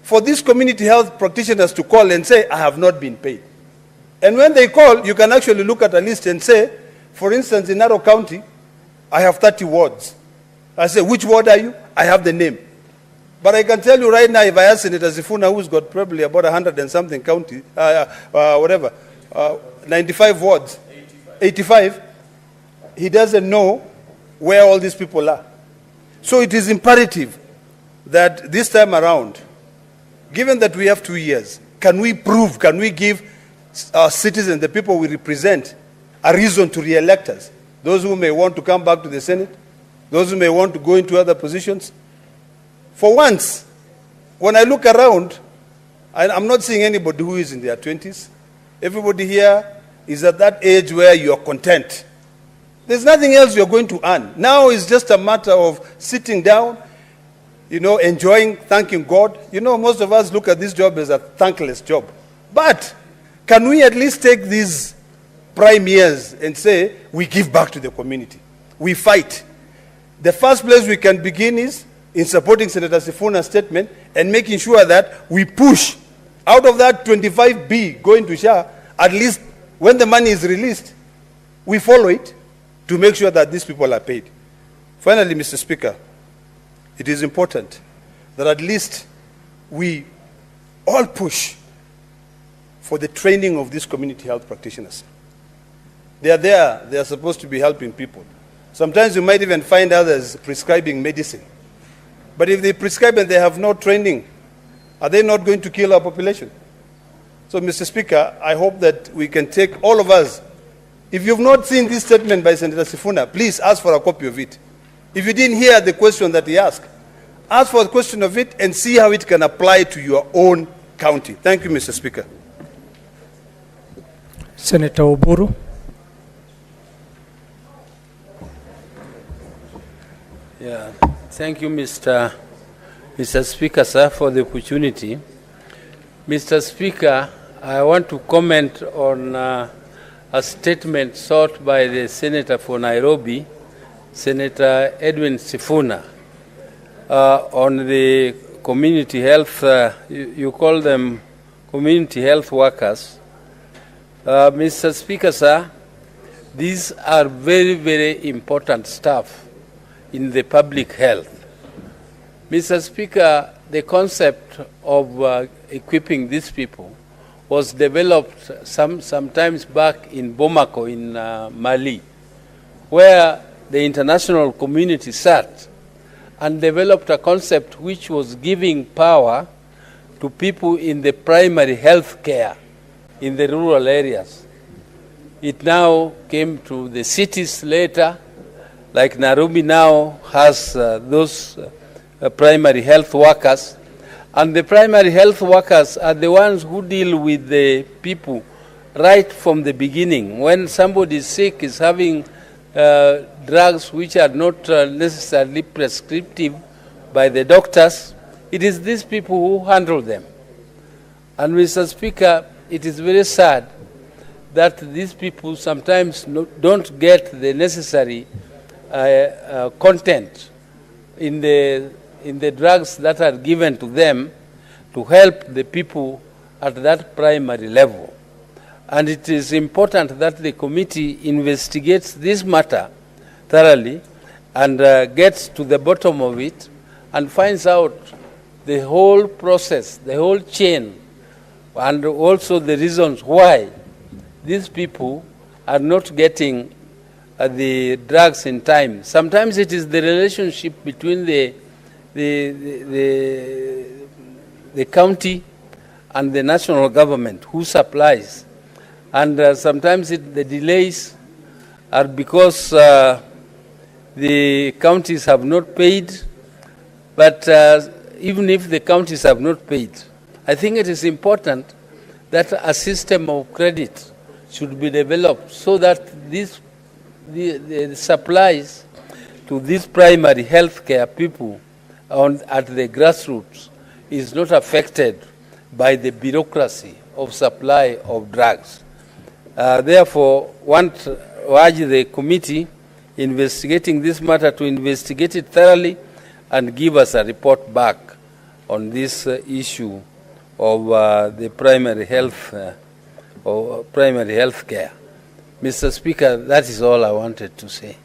for these community health practitioners to call and say, I have not been paid. And when they call, you can actually look at a list and say, for instance, in Narok County, I have 30 wards. I say, which ward are you? I have the name. But I can tell you right now, if I ask Senator Sifuna, who's got probably about 100 and something county, 95 wards, 85, he doesn't know where all these people are. So it is imperative that this time around, given that we have 2 years, can we give our citizens, the people we represent, a reason to re-elect us? Those who may want to come back to the Senate, those who may want to go into other positions. For once, when I look around, I'm not seeing anybody who is in their 20s. Everybody here is at that age where you're content. There's nothing else you're going to earn. Now it's just a matter of sitting down, enjoying, thanking God. Most of us look at this job as a thankless job. But can we at least take these prime years and say, we give back to the community? We fight. The first place we can begin is in supporting Senator Sifuna's statement and making sure that we push out of that 25B going to SHA, at least when the money is released, we follow it to make sure that these people are paid. Finally, Mr. Speaker, it is important that at least we all push for the training of these community health practitioners. They are there, they are supposed to be helping people. Sometimes you might even find others prescribing medicine. But if they prescribe and they have no training, are they not going to kill our population? So, Mr. Speaker, I hope that we can take all of us. If you've not seen this statement by Senator Sifuna, please ask for a copy of it. If you didn't hear the question that he asked, ask for a question of it and see how it can apply to your own county. Thank you, Mr. Speaker. Senator Oburu. Yeah, thank you, Mr. Speaker, sir, for the opportunity. Mr. Speaker, I want to comment on a statement sought by the Senator for Nairobi, Senator Edwin Sifuna, on the community health, you call them community health workers. Mr. Speaker, sir, these are very, very important stuff in the public health. Mr. Speaker, the concept of equipping these people was developed sometimes back in Bamako in Mali, where the international community sat and developed a concept which was giving power to people in the primary health care in the rural areas. It now came to the cities later, like Nairobi now has those primary health workers, and the primary health workers are the ones who deal with the people right from the beginning. When somebody is sick, is having drugs which are not necessarily prescriptive by the doctors, it is these people who handle them. And Mr. Speaker, it is very sad that these people sometimes don't get the necessary content in the drugs that are given to them to help the people at that primary level. And it is important that the committee investigates this matter thoroughly and gets to the bottom of it and finds out the whole process, the whole chain, and also the reasons why these people are not getting the drugs in time. Sometimes it is the relationship between the county and the national government who supplies. And sometimes the delays are because the counties have not paid. But even if the counties have not paid, I think it is important that a system of credit should be developed so that the supplies to these primary health care people at the grassroots is not affected by the bureaucracy of supply of drugs. Therefore, want to urge the committee investigating this matter to investigate it thoroughly and give us a report back on this issue of the primary health care. Mr. Speaker, that is all I wanted to say.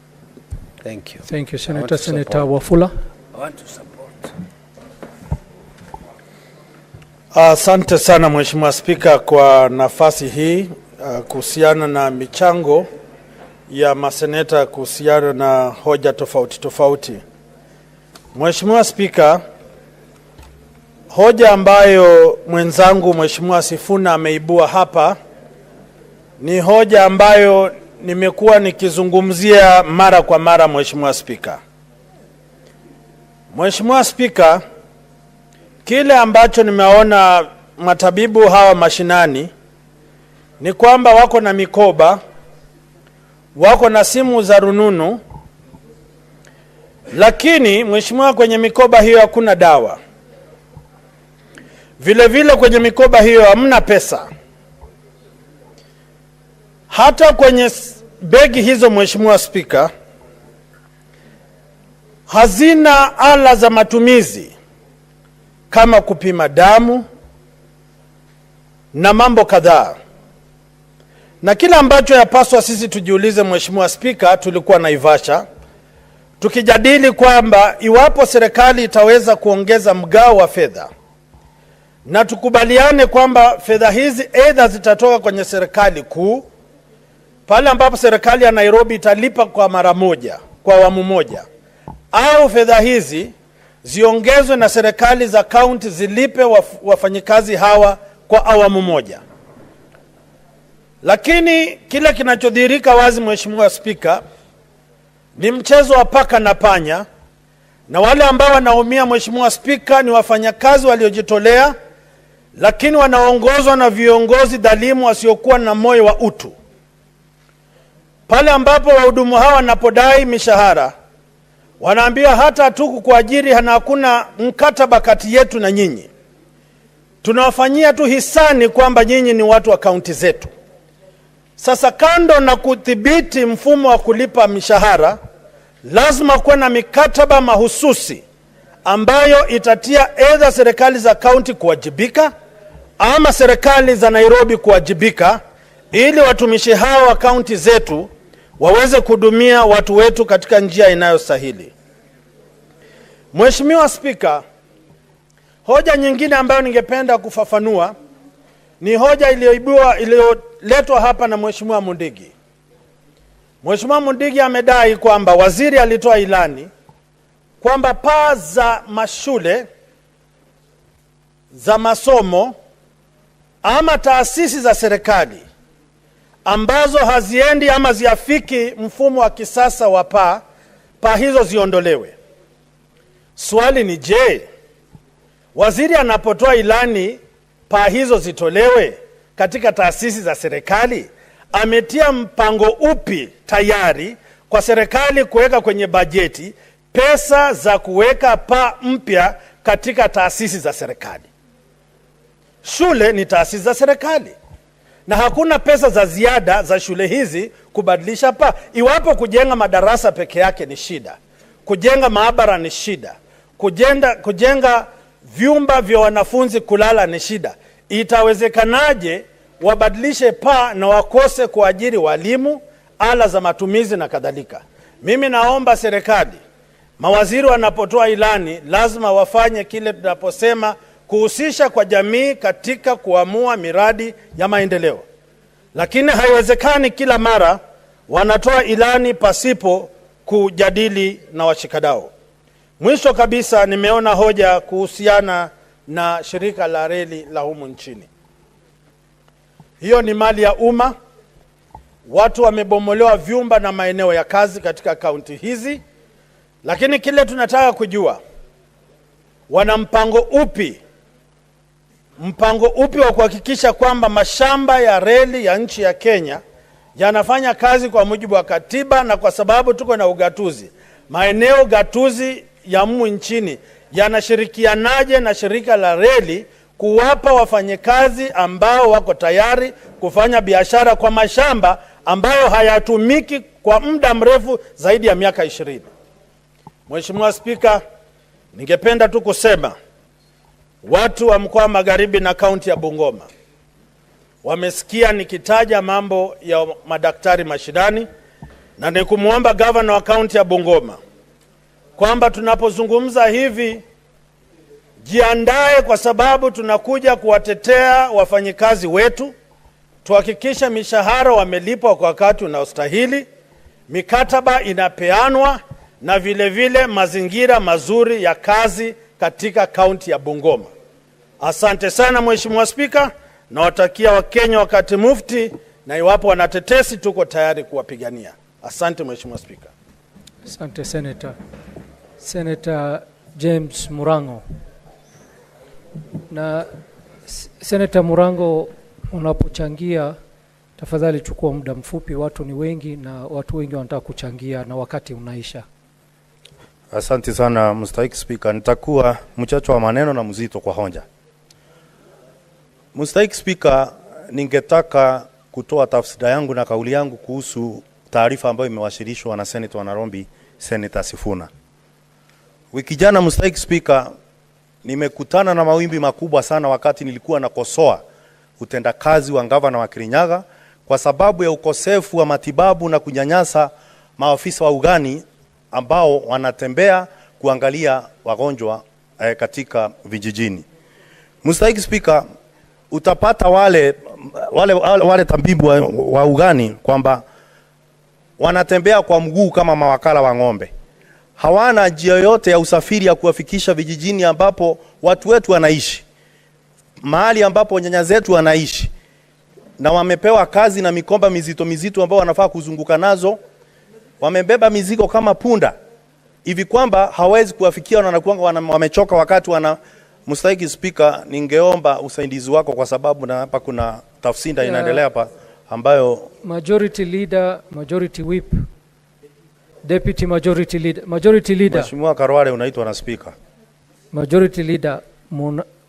Thank you. Thank you, Senator. Senator Wafula. I want to support. Asante sana Mheshimiwa Spika kwa nafasi hii kuhusiana na michango ya maseneta kuhusiana na hoja tofauti tofauti. Mheshimiwa Spika, hoja ambayo mwenzangu Mheshimiwa Sifuna ameibua hapa ni hoja ambayo nimekuwa nikizungumzia mara kwa mara Mheshimiwa Spika. Mheshimiwa Spika, kile ambacho nimeona matabibu hawa mashinani ni kwamba wako na mikoba, wako na simu za rununu, lakini Mheshimiwa, kwenye mikoba hiyo hakuna dawa. Vile vile kwenye mikoba hiyo hamna pesa. Hata kwenye begi hizo Mheshimiwa Spika hazina ala za matumizi kama kupima damu na mambo kadhaa. Na kila ambacho yapaswa sisi tujiulize Mheshimiwa Spika, tulikuwa Naivasha tukijadili kwamba iwapo serikali itaweza kuongeza mgao wa fedha na tukubaliane kwamba fedha hizi either zitatoka kwenye serikali kuu, pale ambapo serikali ya Nairobi italipa kwa mara moja, kwa awamu moja, au fedha hizi ziongezwe na serikali za kaunti zilipe wafanyikazi hawa kwa awamu moja. Lakini kile kinachodhihirika wazi, Mheshimiwa Spika, ni mchezo wa paka na panya, na wale ambao wanaumia, Mheshimiwa Spika, ni wafanyakazi waliojitolea, lakini wanaongozwa na viongozi dhalimu wasiokuwa na moyo wa utu. Pale ambapo wahudumu hawa wanapodai mishahara, wanaambia hata hatukukuajiri, hakuna mkataba kati yetu na nyinyi, tunawafanyia tu hisani kwamba nyinyi ni watu wa kaunti zetu. Sasa kando na kudhibiti mfumo wa kulipa mishahara, lazima kuwe na mikataba mahususi ambayo itatia either serikali za kaunti kuwajibika ama serikali za Nairobi kuwajibika, ili watumishi hao wa kaunti zetu waweze kudumia watu wetu katika njia inayostahili. Mheshimiwa Spika, hoja nyingine ambayo ningependa kufafanua ni hoja iliyoletwa hapa na Mheshimiwa Mundigi. Mheshimiwa Mundigi amedai kwamba waziri alitoa ilani kwamba paa za mashule za masomo ama taasisi za serikali ambazo haziendi ama ziafiki mfumo wa kisasa wa paa hizo ziondolewe. Swali ni je, waziri anapotoa ilani paa hizo zitolewe katika taasisi za serikali, ametia mpango upi tayari kwa serikali kuweka kwenye bajeti pesa za kuweka paa mpya katika taasisi za serikali? Shule ni taasisi za serikali, na hakuna pesa za ziada za shule hizi kubadilisha paa. Iwapo kujenga madarasa peke yake ni shida, kujenga maabara ni shida, kujenga vyumba vya wanafunzi kulala ni shida, itawezekanaje wabadilishe paa na wakose kuajiri walimu, ala za matumizi na kadhalika? Mimi naomba serikali, mawaziri wanapotoa ilani, lazima wafanye kile tunaposema kuhusisha kwa jamii katika kuamua miradi ya maendeleo. Lakini haiwezekani kila mara wanatoa ilani pasipo kujadili na washikadau. Mwisho kabisa, nimeona hoja kuhusiana na shirika la reli la humu nchini. Hiyo ni mali ya umma. Watu wamebomolewa vyumba na maeneo ya kazi katika kaunti hizi, lakini kile tunataka kujua, wana mpango upi wa kuhakikisha kwamba mashamba ya reli ya nchi ya Kenya yanafanya kazi kwa mujibu wa katiba? Na kwa sababu tuko na ugatuzi, maeneo gatuzi ya humu nchini yanashirikianaje na shirika la reli kuwapa wafanyakazi ambao wako tayari kufanya biashara kwa mashamba ambayo hayatumiki kwa muda mrefu zaidi ya miaka 20? Mheshimiwa Spika, ningependa tu kusema watu wa mkoa Magharibi na kaunti ya Bungoma wamesikia nikitaja mambo ya madaktari mashinani, na nikumuomba gavana wa kaunti ya Bungoma kwamba tunapozungumza hivi jiandae, kwa sababu tunakuja kuwatetea wafanyikazi wetu. Tuhakikisha mishahara wamelipwa kwa wakati unaostahili, mikataba inapeanwa, na vile vile mazingira mazuri ya kazi katika kaunti ya Bungoma. Asante sana Mheshimiwa Spika, na watakia Wakenya wakati mufti, na iwapo wanatetesi tuko tayari kuwapigania. Asante Mheshimiwa Spika. Asante Senator James Murango. Na Senator Murango, unapochangia tafadhali chukua muda mfupi, watu ni wengi na watu wengi wanataka kuchangia na wakati unaisha. Asante sana Mstahiki Speaker, nitakuwa mchacho wa maneno na mzito kwa hoja. Mstahiki Speaker, ningetaka kutoa tafsiri yangu na kauli yangu kuhusu taarifa ambayo imewasilishwa na Senator wa Nairobi, Senator Sifuna. Wiki jana Mstahiki Speaker, nimekutana na mawimbi makubwa sana wakati nilikuwa nakosoa utendakazi wa gavana wa Kirinyaga kwa sababu ya ukosefu wa matibabu na kunyanyasa maafisa wa ugani ambao wanatembea kuangalia wagonjwa katika vijijini. Mstahiki Spika, utapata wale tambibu wa ugani kwamba wanatembea kwa mguu kama mawakala wa ng'ombe. Hawana njia yoyote ya usafiri ya kuwafikisha vijijini ambapo watu wetu wanaishi, mahali ambapo nyanya zetu wanaishi, na wamepewa kazi na mikomba mizito ambao wanafaa kuzunguka nazo. Wamebeba mizigo kama punda hivi kwamba hawezi kuwafikia, na wanakuwa wamechoka wakati wana. Mstahiki Spika, ningeomba usaidizi wako kwa sababu na hapa kuna tafsiri inaendelea hapa ambayo Majority Leader, Majority Whip, Deputy Majority Leader. Mheshimiwa Karwale unaitwa na Speaker. Majority Leader,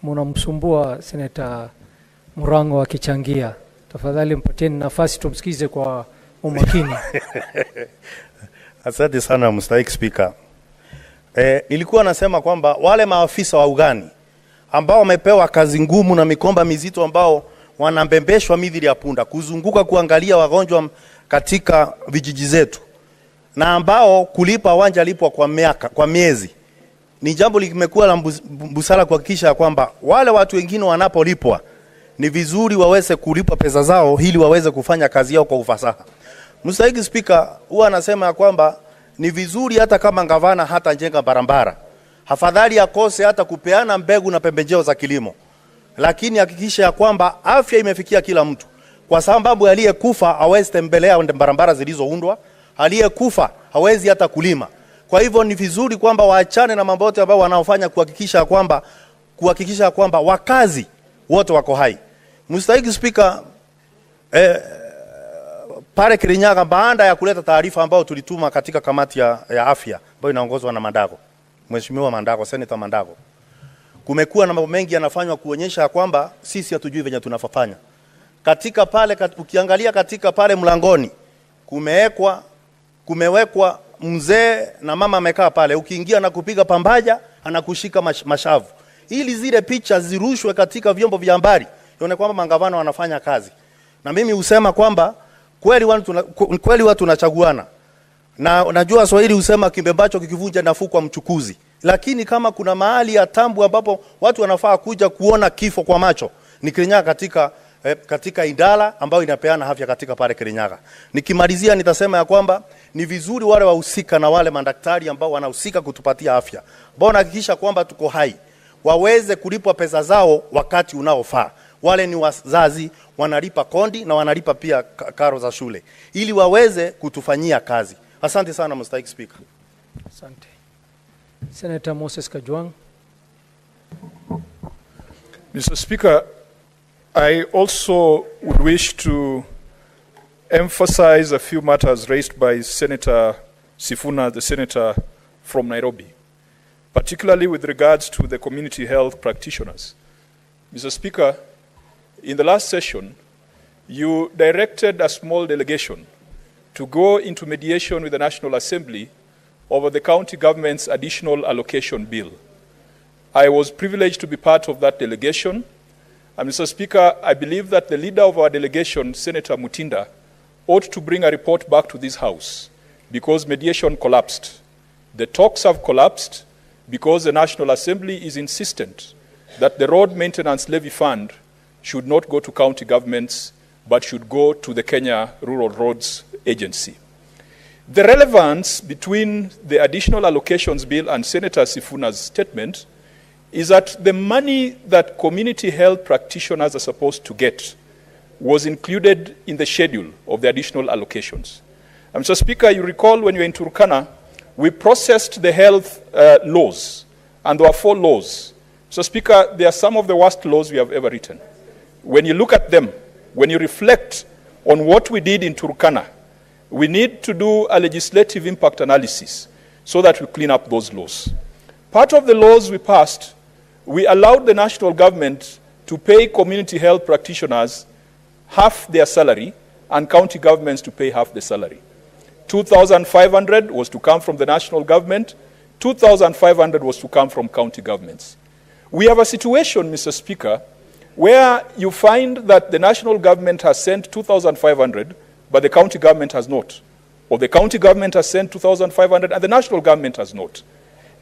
mnamsumbua Senator Murango akichangia. Tafadhali mpatieni nafasi tumsikize kwa umakini. Asante sana Mstahiki Spika. Nilikuwa nasema kwamba wale maafisa wa ugani ambao wamepewa kazi ngumu na mikomba mizito ambao wanambembeshwa midhili ya punda kuzunguka kuangalia wagonjwa katika vijiji zetu, na ambao kulipa wanja lipwa kwa miezi, ni jambo limekuwa la busara kuhakikisha kwamba wale watu wengine wanapolipwa ni vizuri waweze kulipwa pesa zao ili waweze kufanya kazi yao kwa ufasaha. Mstahiki Spika, huwa anasema kwamba ni vizuri hata kama gavana hata jenga barabara, afadhali akose hata kupeana mbegu na pembejeo za kilimo, lakini hakikisha kwamba afya imefikia kila mtu, kwa sababu aliyekufa hawezi tembelea barabara zilizoundwa, aliyekufa hawezi hata kulima. Kwa hivyo ni vizuri kwamba waachane na mambo yote ambao wanaofanya kuhakikisha kwamba wakazi wote wako hai. Mstahiki Spika, pale Kirinyaga, baada ya kuleta taarifa ambayo tulituma katika kamati ya afya ambayo inaongozwa na Mandago, Mheshimiwa Mandago, Senator Mandago, kumekuwa na mambo mengi yanafanywa kuonyesha kwamba sisi hatujui venye tunafanya. Katika pale ukiangalia katika pale mlangoni kumewekwa mzee na mama amekaa pale, ukiingia na kupiga pambaja anakushika mashavu, ili zile picha zirushwe katika vyombo vya habari ione kwamba mangavana wanafanya kazi. Na mimi husema kwamba kweli watu tunachaguana, na najua Swahili husema kimbembacho kikivunja nafuu kwa mchukuzi, lakini kama kuna mahali ya tambu ambapo watu wanafaa kuja kuona kifo kwa macho ni Kirinyaga, katika idara ambayo inapeana afya katika pale Kirinyaga. Nikimalizia nitasema ya kwamba ni vizuri wale wahusika na wale madaktari ambao wanahusika kutupatia afya, ambao wanahakikisha kwamba tuko hai, waweze kulipwa pesa zao wakati unaofaa. Wale ni wazazi, wanalipa kondi na wanalipa pia karo za shule, ili waweze kutufanyia kazi. Asante sana Mstahiki Speaker. Asante. Senator Moses Kajwang. Mr. Speaker, I also would wish to emphasize a few matters raised by Senator Sifuna, the senator from Nairobi, particularly with regards to the community health practitioners. Mr. Speaker, in the last session, you directed a small delegation to go into mediation with the National Assembly over the county government's additional allocation bill. I was privileged to be part of that delegation. And Mr. Speaker, I believe that the leader of our delegation, Senator Mutinda, ought to bring a report back to this House because mediation collapsed. The talks have collapsed because the National Assembly is insistent that the road maintenance levy fund should not go to county governments, but should go to the Kenya Rural Roads Agency. The relevance between the additional allocations bill and Senator Sifuna's statement is that the money that community health practitioners are supposed to get was included in the schedule of the additional allocations. Mr. Speaker, you recall when you were in Turkana, we processed the health laws, and there were 4 laws. Mr. Speaker, they are some of the worst laws we have ever written. When you look at them, when you reflect on what we did in Turkana, we need to do a legislative impact analysis so that we clean up those laws. Part of the laws we passed, we allowed the national government to pay community health practitioners half their salary and county governments to pay half the salary. 2,500 was to come from the national government, 2,500 was to come from county governments. We have a situation, Mr. Speaker, where you find that the national government has sent 2,500, but the county government has not. Or the county government has sent 2,500 and the national government has not.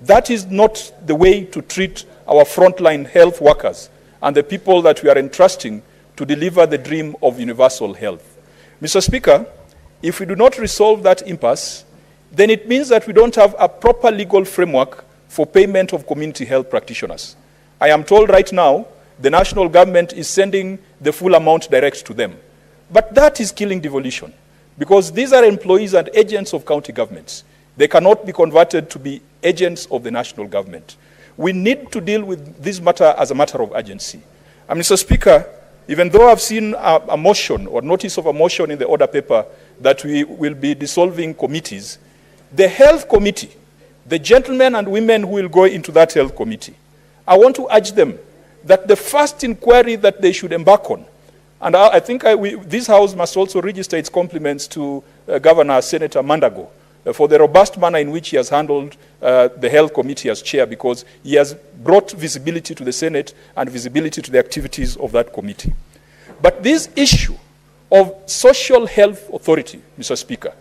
That is not the way to treat our frontline health workers and the people that we are entrusting to deliver the dream of universal health. Mr. Speaker, if we do not resolve that impasse, then it means that we don't have a proper legal framework for payment of community health practitioners. I am told right now the national government is sending the full amount direct to them. But that is killing devolution, because these are employees and agents of county governments. They cannot be converted to be agents of the national government. We need to deal with this matter as a matter of urgency. And Mr. Speaker, even though I've seen a motion or notice of a motion in the order paper that we will be dissolving committees, the health committee, the gentlemen and women who will go into that health committee, I want to urge them that the first inquiry that they should embark on, and I think this House must also register its compliments to Governor Senator Mandago for the robust manner in which he has handled the Health Committee as chair, because he has brought visibility to the Senate and visibility to the activities of that committee. But this issue of social health authority, Mr. Speaker,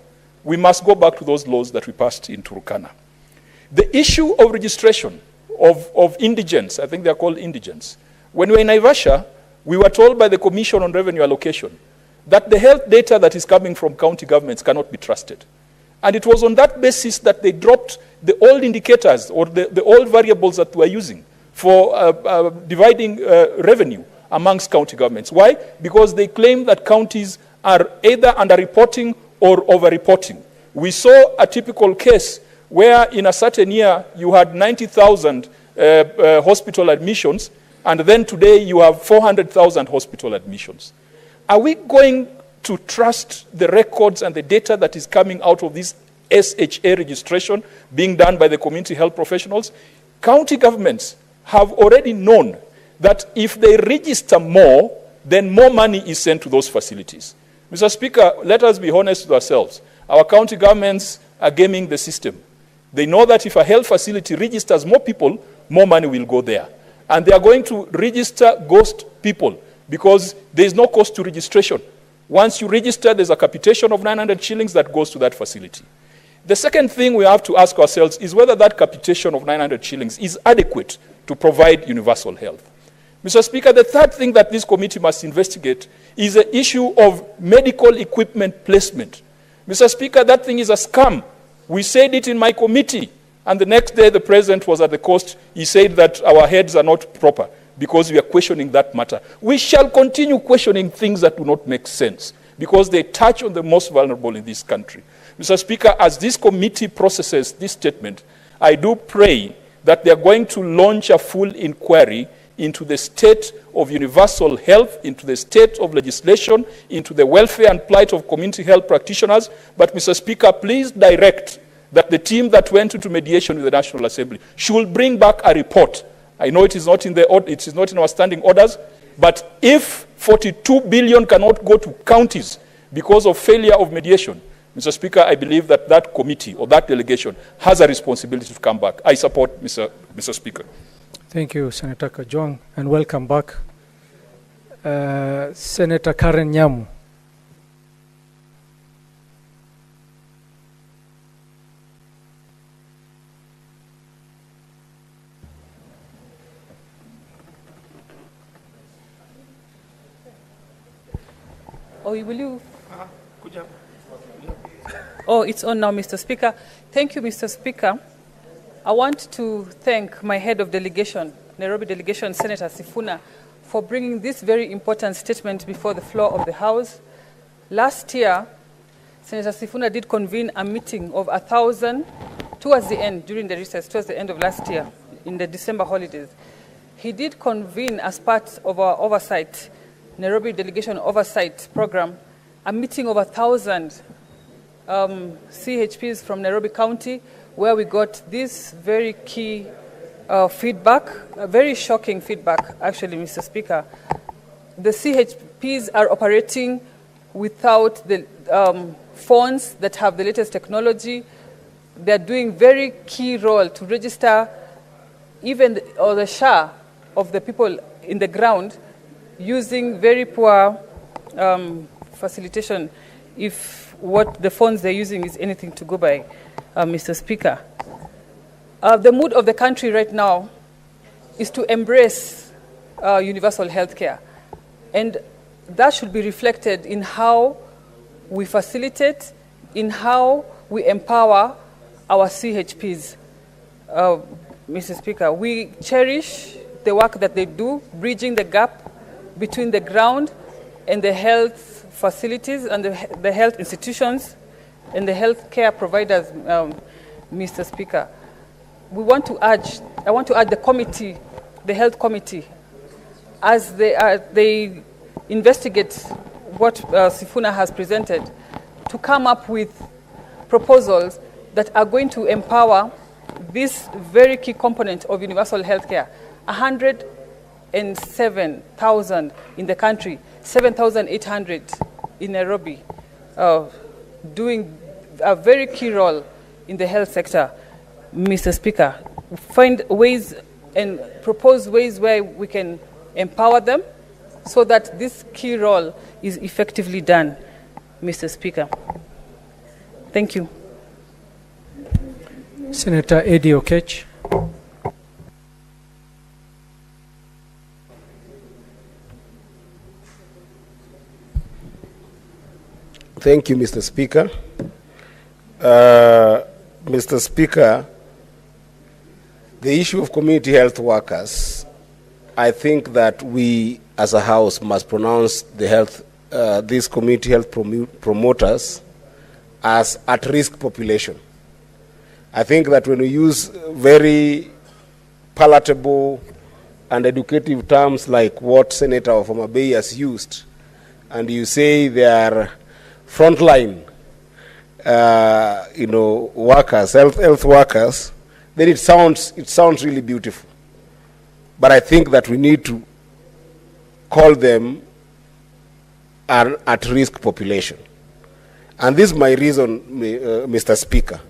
we must go back to those laws that we passed in Turkana. The issue of registration of indigents, I think they are called indigents. When we were in Naivasha, we were told by the Commission on Revenue Allocation that the health data that is coming from county governments cannot be trusted. And it was on that basis that they dropped the old indicators or the old variables that we were using for dividing revenue amongst county governments. Why? Because they claim that counties are either underreporting or overreporting. We saw a typical case where in a certain year you had 90,000 hospital admissions, and then today you have 400,000 hospital admissions. Are we going to trust the records and the data that is coming out of this SHA registration being done by the community health professionals? County governments have already known that if they register more, then more money is sent to those facilities. Mr. Speaker, let us be honest with ourselves. Our county governments are gaming the system. They know that if a health facility registers more people, more money will go there. And they are going to register ghost people because there is no cost to registration. Once you register, there's a capitation of 900 shillings that goes to that facility. The second thing we have to ask ourselves is whether that capitation of 900 shillings is adequate to provide universal health. Mr. Speaker, the third thing that this committee must investigate is the issue of medical equipment placement. Mr. Speaker, that thing is a scam. We said it in my committee, and the next day the president was at the coast. He said that our heads are not proper because we are questioning that matter. We shall continue questioning things that do not make sense because they touch on the most vulnerable in this country. Mr. Speaker, as this committee processes this statement, I do pray that they are going to launch a full inquiry into the state of universal health, into the state of legislation, into the welfare and plight of community health practitioners. But, Mr. Speaker, please direct that the team that went into mediation with the National Assembly should bring back a report. I know it is not in our standing orders, but if 42 billion cannot go to counties because of failure of mediation, Mr. Speaker, I believe that that committee or that delegation has a responsibility to come back. I support Mr. Speaker. Thank you, Senator Kajwang, and welcome back. Senator Karen Nyamu. Oh, will you? Oh, it's on now, Mr. Speaker. Thank you, Mr. Speaker. I want to thank my head of delegation, Nairobi delegation, Senator Sifuna, for bringing this very important statement before the floor of the House. Last year, Senator Sifuna did convene a meeting of 1,000 towards the end, during the recess, towards the end of last year, in the December holidays. He did convene as part of our oversight, Nairobi delegation oversight program, a meeting of 1,000 CHPs from Nairobi County, where we got this very key feedback, very shocking feedback, actually, Mr. Speaker. The CHPs are operating without the phones that have the latest technology. They're doing very key role to register even the share of the people in the ground using very poor facilitation if what the phones they're using is anything to go by, Mr. Speaker. The mood of the country right now is to embrace universal health care. And that should be reflected in how we facilitate, in how we empower our CHPs. Mr. Speaker, we cherish the work that they do, bridging the gap between the ground and the health facilities and the health institutions and the health care providers, Mr. Speaker. I want to urge the committee, the health committee, as they investigate what Sifuna has presented, to come up with proposals that are going to empower this very key component of universal health care. 107,000 in the country, 7,800 in Nairobi, doing a very key role in the health sector. Mr. Speaker, find ways and propose ways where we can empower them so that this key role is effectively done, Mr. Speaker. Thank you. Senator Eddie Okech. Thank you, Mr. Speaker. Mr. Speaker, the issue of community health workers, I think that we as a House must pronounce these community health promoters as at-risk population. I think that when we use very palatable and educative terms like what Senator of Homa Bay has used, and you say they are frontline workers, health workers, then it sounds really beautiful. But I think that we need to call them an at-risk population. And this is my reason, Mr. Speaker.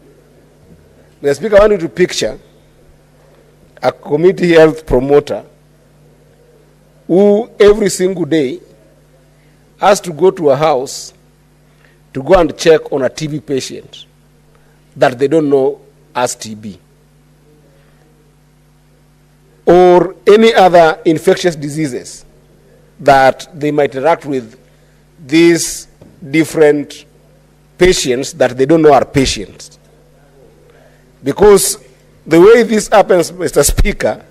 Mr. Speaker, I want you to picture a community health promoter who every single day has to go to a house to go and check on a TB patient that they don't know as TB, or any other infectious diseases that they might interact with these different patients that they don't know are patients. Because the way this happens, Mr. Speaker,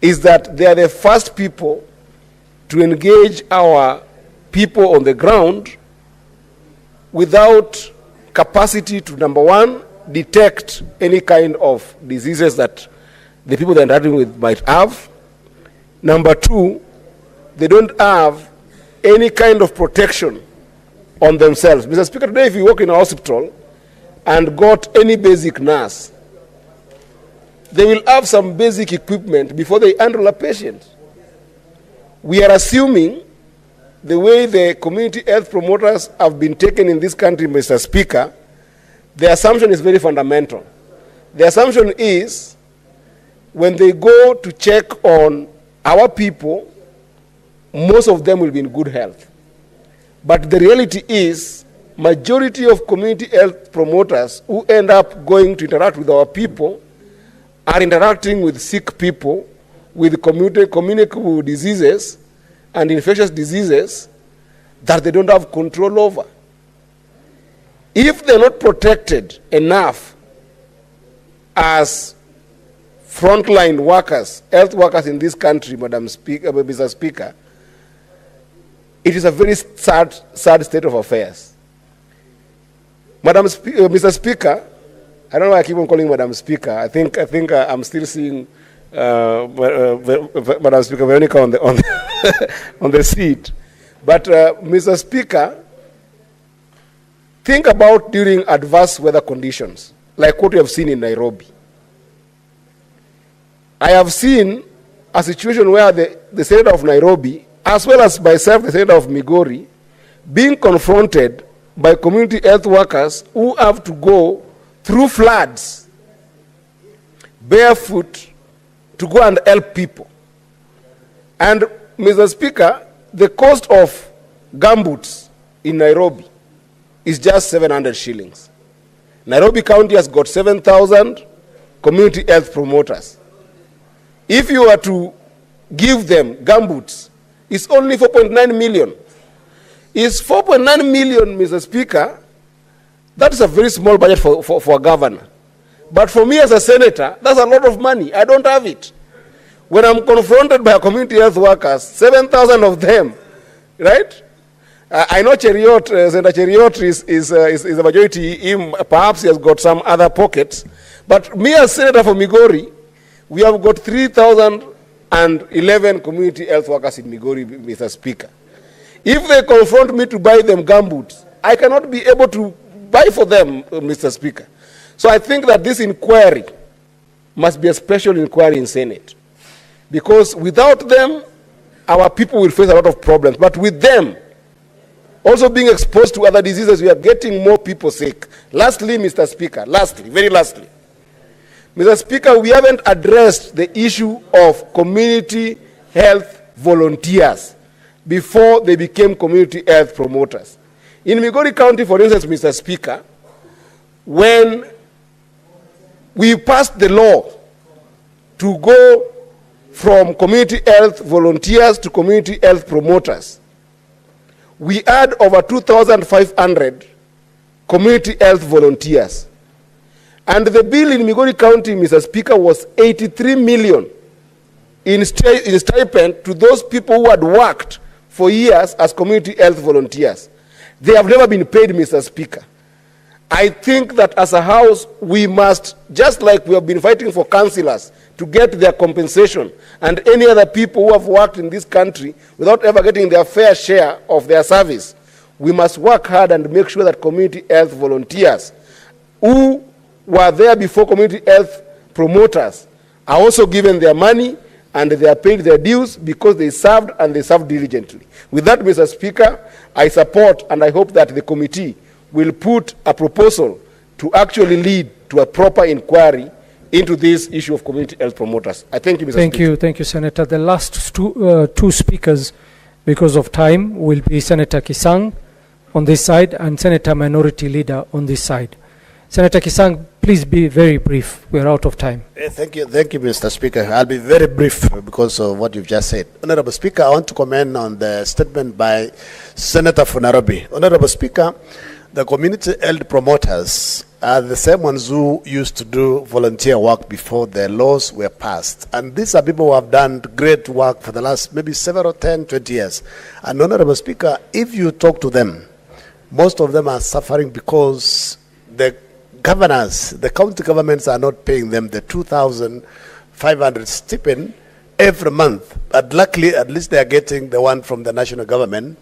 is that they are the first people to engage our people on the ground without capacity to, number one, detect any kind of diseases that the people they're interacting with might have. Number two, they don't have any kind of protection on themselves. Mr. Speaker, today if you walk in a hospital and got any basic nurse, they will have some basic equipment before they handle a patient. We are assuming the way the community health promoters have been taken in this country, Mr. Speaker, the assumption is very fundamental. The assumption is when they go to check on our people, most of them will be in good health. But the reality is, majority of community health promoters who end up going to interact with our people are interacting with sick people, with communicable diseases and infectious diseases that they don't have control over. If they're not protected enough as frontline workers, health workers in this country, Mr. Speaker, it is a very sad state of affairs. Mr. Speaker, I don't know why I keep on calling Madam Speaker. I think I'm still seeing Madam Speaker Veronica on the seat. But Mr. Speaker, think about during adverse weather conditions, like what we have seen in Nairobi. I have seen a situation where the Senator of Nairobi, as well as myself, the Senator of Migori, being confronted by community health workers who have to go through floods, barefoot, to go and help people. And, Mr. Speaker, the cost of gumboots in Nairobi is just 700 shillings. Nairobi County has got 7,000 community health promoters. If you were to give them gumboots is only 4.9 million. Is 4.9 million, Mr. Speaker, that is a very small budget for a governor. But for me as a senator, that's a lot of money. I don't have it. When I'm confronted by community health workers, 7,000 of them, right? I know Cheriot, Senator Cheriot is a majority. Perhaps he has got some other pockets. But me as senator for Migori, we have got 3,011 community health workers in Migori, Mr. Speaker. If they confront me to buy them gumboots, I cannot be able to buy for them, Mr. Speaker. So I think that this inquiry must be a special inquiry in Senate. Because without them, our people will face a lot of problems. But with them, also being exposed to other diseases, we are getting more people sick. Lastly, Mr. Speaker, very lastly, Mr. Speaker, we haven't addressed the issue of community health volunteers before they became community health promoters. In Migori County, for instance, Mr. Speaker, when we passed the law to go from community health volunteers to community health promoters, we had over 2,500 community health volunteers. And the bill in Migori County, Mr. Speaker, was 83 million in stipend to those people who had worked for years as community health volunteers. They have never been paid, Mr. Speaker. I think that as a House, we must, just like we have been fighting for councillors to get their compensation and any other people who have worked in this country without ever getting their fair share of their service, we must work hard and make sure that community health volunteers who were there before community health promoters are also given their money and they are paid their dues because they served and they served diligently. With that, Mr. Speaker, I support and I hope that the committee will put a proposal to actually lead to a proper inquiry into this issue of community health promoters. I thank you, Mr. Speaker. Thank you, Senator. The last two speakers, because of time, will be Senator Kisang on this side and Senator Minority Leader on this side. Senator Kisang, please be very brief. We are out of time. Thank you, Mr. Speaker. I'll be very brief because of what you've just said. Honorable Speaker, I want to comment on the statement by Senator for Nairobi. Honorable Speaker, the community health promoters are the same ones who used to do volunteer work before the laws were passed. And these are people who have done great work for the last maybe 10, 20 years. And Honorable Speaker, if you talk to them, most of them are suffering because the governors, the county governments are not paying them the 2,500 stipend every month. But luckily, at least they are getting the one from the national government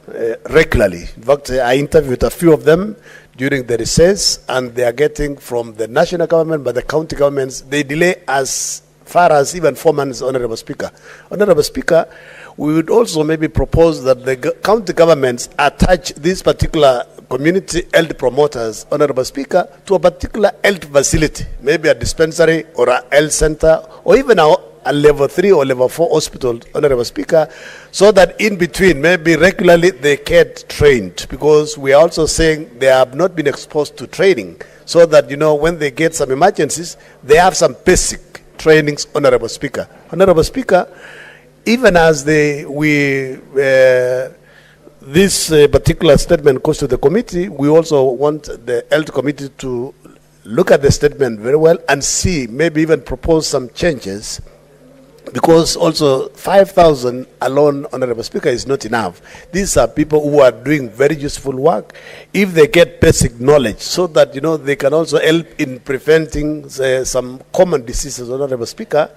regularly. In fact, I interviewed a few of them during the recess, and they are getting from the national government, but the county governments, they delay as far as even 4 months, Honorable Speaker. Honorable Speaker, we would also maybe propose that the county governments attach these particular community health promoters, Honorable Speaker, to a particular health facility, maybe a dispensary or a health center, or even a level 3 or level 4 hospital, Honorable Speaker, so that in between, maybe regularly they get trained, because we are also saying they have not been exposed to training, so that, you know, when they get some emergencies, they have some basic trainings, Honorable Speaker. Honorable Speaker, even as this particular statement goes to the committee, we also want the health committee to look at the statement very well and see, maybe even propose some changes, because also 5,000 alone, Honorable Speaker, is not enough. These are people who are doing very useful work. If they get basic knowledge, so that, you know, they can also help in preventing some common diseases, Honorable Speaker,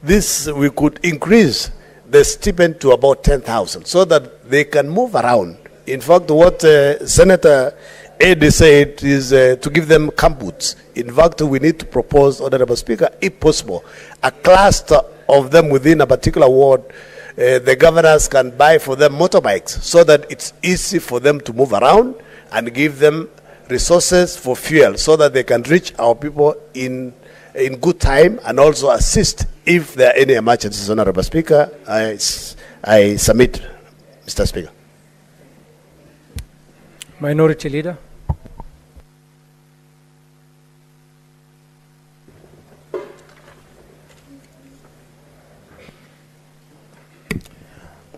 this we could increase the stipend to about 10,000 so that they can move around. In fact, what Senator Edi said is to give them gumboots. In fact, we need to propose, Honorable Speaker, if possible, a cluster of them within a particular ward. The governors can buy for them motorbikes so that it's easy for them to move around, and give them resources for fuel so that they can reach our people in good time, and also assist if there are any emergencies. Honorable Speaker, I submit, Mr. Speaker. Minority Leader.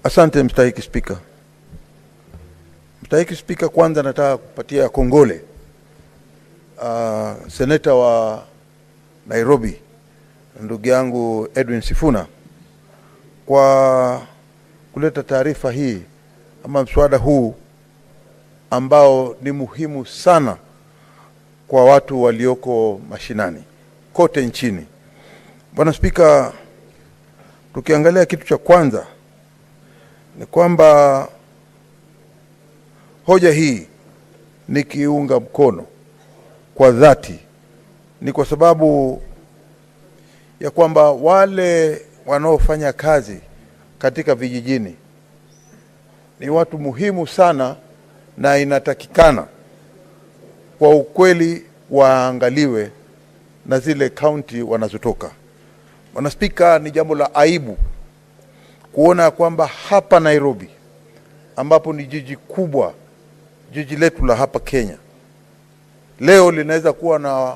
Asante mstahiki Spika. Mstahiki Spika, kwanza nataka kupatia kongole seneta wa Nairobi ndugu yangu Edwin Sifuna kwa kuleta taarifa hii ama mswada huu ambao ni muhimu sana kwa watu walioko mashinani kote nchini. Bwana Spika, tukiangalia kitu cha kwanza ni kwamba hoja hii nikiunga mkono kwa dhati ni kwa sababu ya kwamba wale wanaofanya kazi katika vijijini ni watu muhimu sana, na inatakikana kwa ukweli waangaliwe na zile kaunti wanazotoka. Bwana Spika, ni jambo la aibu kuona kwamba hapa Nairobi ambapo ni jiji kubwa, jiji letu la hapa Kenya, leo linaweza kuwa na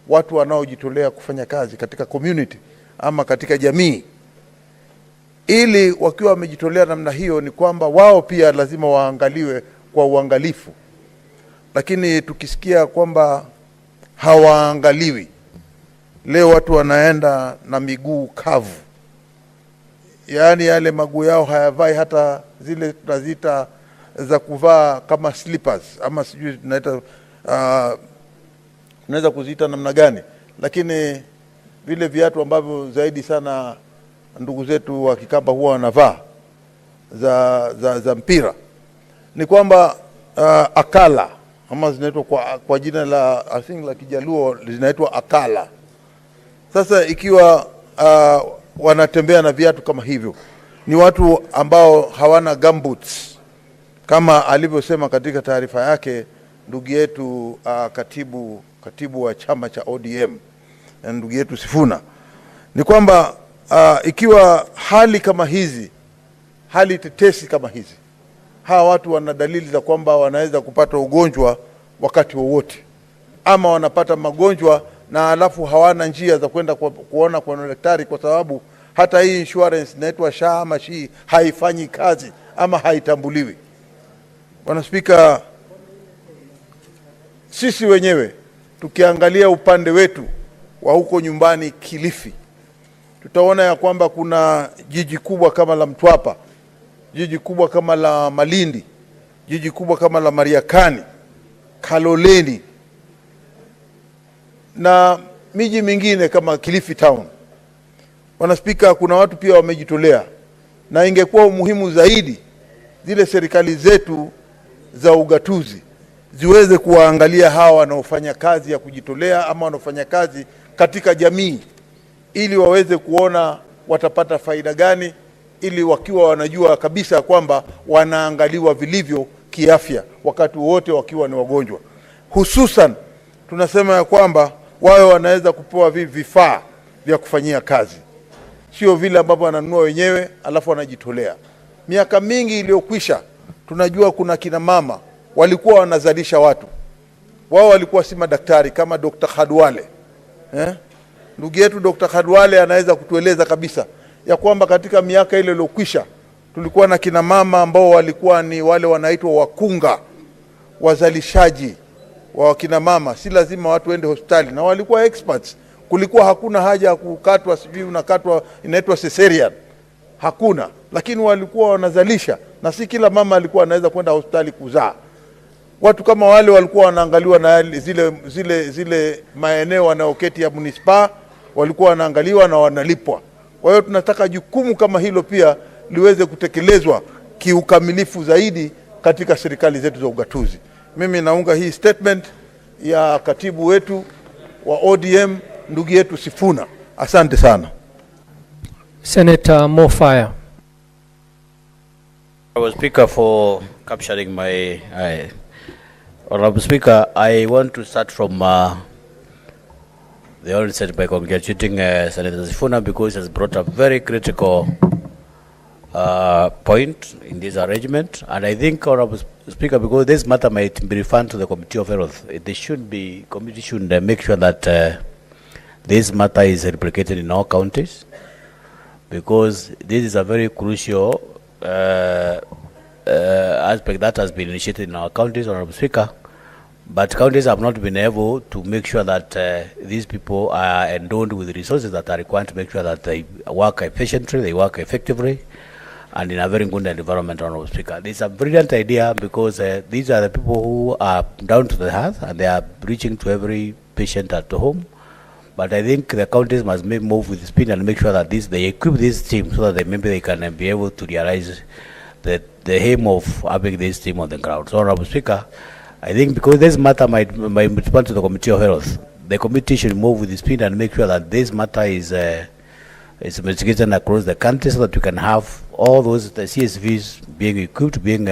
watu wanaojitolea kufanya kazi katika community ama katika jamii, ili wakiwa wamejitolea namna hiyo ni kwamba wao pia lazima waangaliwe kwa uangalifu. Lakini tukisikia kwamba hawaangaliwi, leo watu wanaenda na miguu kavu, yaani yale maguu yao hayavai hata zile tunazita za kuvaa kama slippers ama sijui tunaita tunaweza kuziita namna gani, lakini vile viatu ambavyo zaidi sana ndugu zetu wa Kikamba huwa wanavaa za mpira, ni kwamba akala ama zinaitwa kwa jina la I think la Kijaluo zinaitwa akala. Sasa ikiwa wanatembea na viatu kama hivyo, ni watu ambao hawana gumboots kama alivyosema katika taarifa yake ndugu yetu katibu wa chama cha ODM na ndugu yetu Sifuna, ni kwamba ikiwa hali kama hizi, hali tetesi kama hizi, hawa watu wana dalili za kwamba wanaweza kupata ugonjwa wakati wowote, ama wanapata magonjwa na alafu hawana njia za kwenda kuona kwa daktari, kwa sababu hata hii insurance inaitwa SHA ama SHI haifanyi kazi ama haitambuliwi. Bwana Spika, sisi wenyewe tukiangalia upande wetu wa huko nyumbani Kilifi, tutaona ya kwamba kuna jiji kubwa kama la Mtwapa, jiji kubwa kama la Malindi, jiji kubwa kama la Mariakani, Kaloleni na miji mingine kama Kilifi Town. Bwana Spika, kuna watu pia wamejitolea, na ingekuwa muhimu zaidi zile serikali zetu za ugatuzi ziweze kuwaangalia hawa wanaofanya kazi ya kujitolea ama wanaofanya kazi katika jamii, ili waweze kuona watapata faida gani, ili wakiwa wanajua kabisa kwamba wanaangaliwa vilivyo kiafya wakati wote wakiwa ni wagonjwa. Hususan tunasema ya kwamba wao wanaweza kupewa vifaa vya kufanyia kazi, sio vile ambavyo wananunua wenyewe alafu wanajitolea. Miaka mingi iliyokwisha tunajua kuna kina mama walikuwa wanazalisha watu, wao walikuwa si madaktari kama Dr. Khadwale. Ndugu yetu Dr. Khadwale anaweza kutueleza kabisa ya kwamba katika miaka ile iliyokwisha tulikuwa na kina mama ambao walikuwa ni wale wanaitwa wakunga, wazalishaji wa kina mama. Si lazima watu waende hospitali, na walikuwa experts. Kulikuwa hakuna haja ya kukatwa, sijui unakatwa inaitwa cesarean, hakuna, lakini walikuwa wanazalisha, na si kila mama alikuwa anaweza kwenda hospitali kuzaa. Watu kama wale walikuwa wanaangaliwa na zile maeneo wanaoketi ya munispa, walikuwa wanaangaliwa na wanalipwa. Kwa hiyo tunataka jukumu kama hilo pia liweze kutekelezwa kiukamilifu zaidi katika serikali zetu za ugatuzi. Mimi naunga hii statement ya katibu wetu wa ODM ndugu yetu Sifuna. Asante sana. Senator Mofire. Honorable Speaker, for capturing my Honorable Speaker, I want to start from the onset by congratulating Senator Sifuna, because he has brought a very critical point in this arrangement. And I think, Honorable Speaker, because this matter might be referred to the Committee of Health, committee should make sure that this matter is replicated in all counties, because this is a very crucial aspect that has been initiated in our counties, Honorable Speaker, but counties have not been able to make sure that these people are endowed with resources that are required to make sure that they work efficiently, they work effectively, and in a very good environment, Honorable Speaker. It's a brilliant idea because these are the people who are down to the earth and they are reaching to every patient at home. But I think the counties must move with speed and make sure that they equip this team so that maybe they can be able to realize the aim of having this team on the ground. So, Honorable Speaker, I think because this matter might respond to the Committee of Health, the committee should move with speed and make sure that this matter is investigated across the country so that we can have all those the CSVs being equipped, being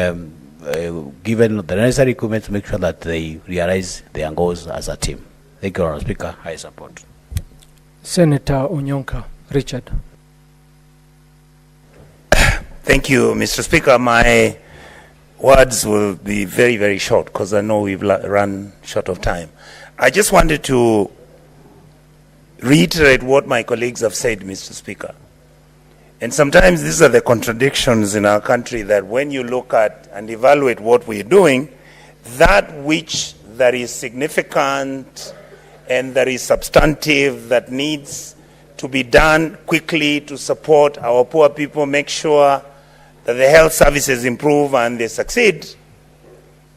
given the necessary equipment to make sure that they realize their goals as a team. Thank you, Honorable Speaker. I support. Senator Onyonka Richard. Thank you, Mr. Speaker. My words will be very, very short because I know we've run short of time. I just wanted to reiterate what my colleagues have said, Mr. Speaker. And sometimes these are the contradictions in our country that when you look at and evaluate what we're doing, that which that is significant and that is substantive, that needs to be done quickly to support our poor people, make sure that the health services improve and they succeed,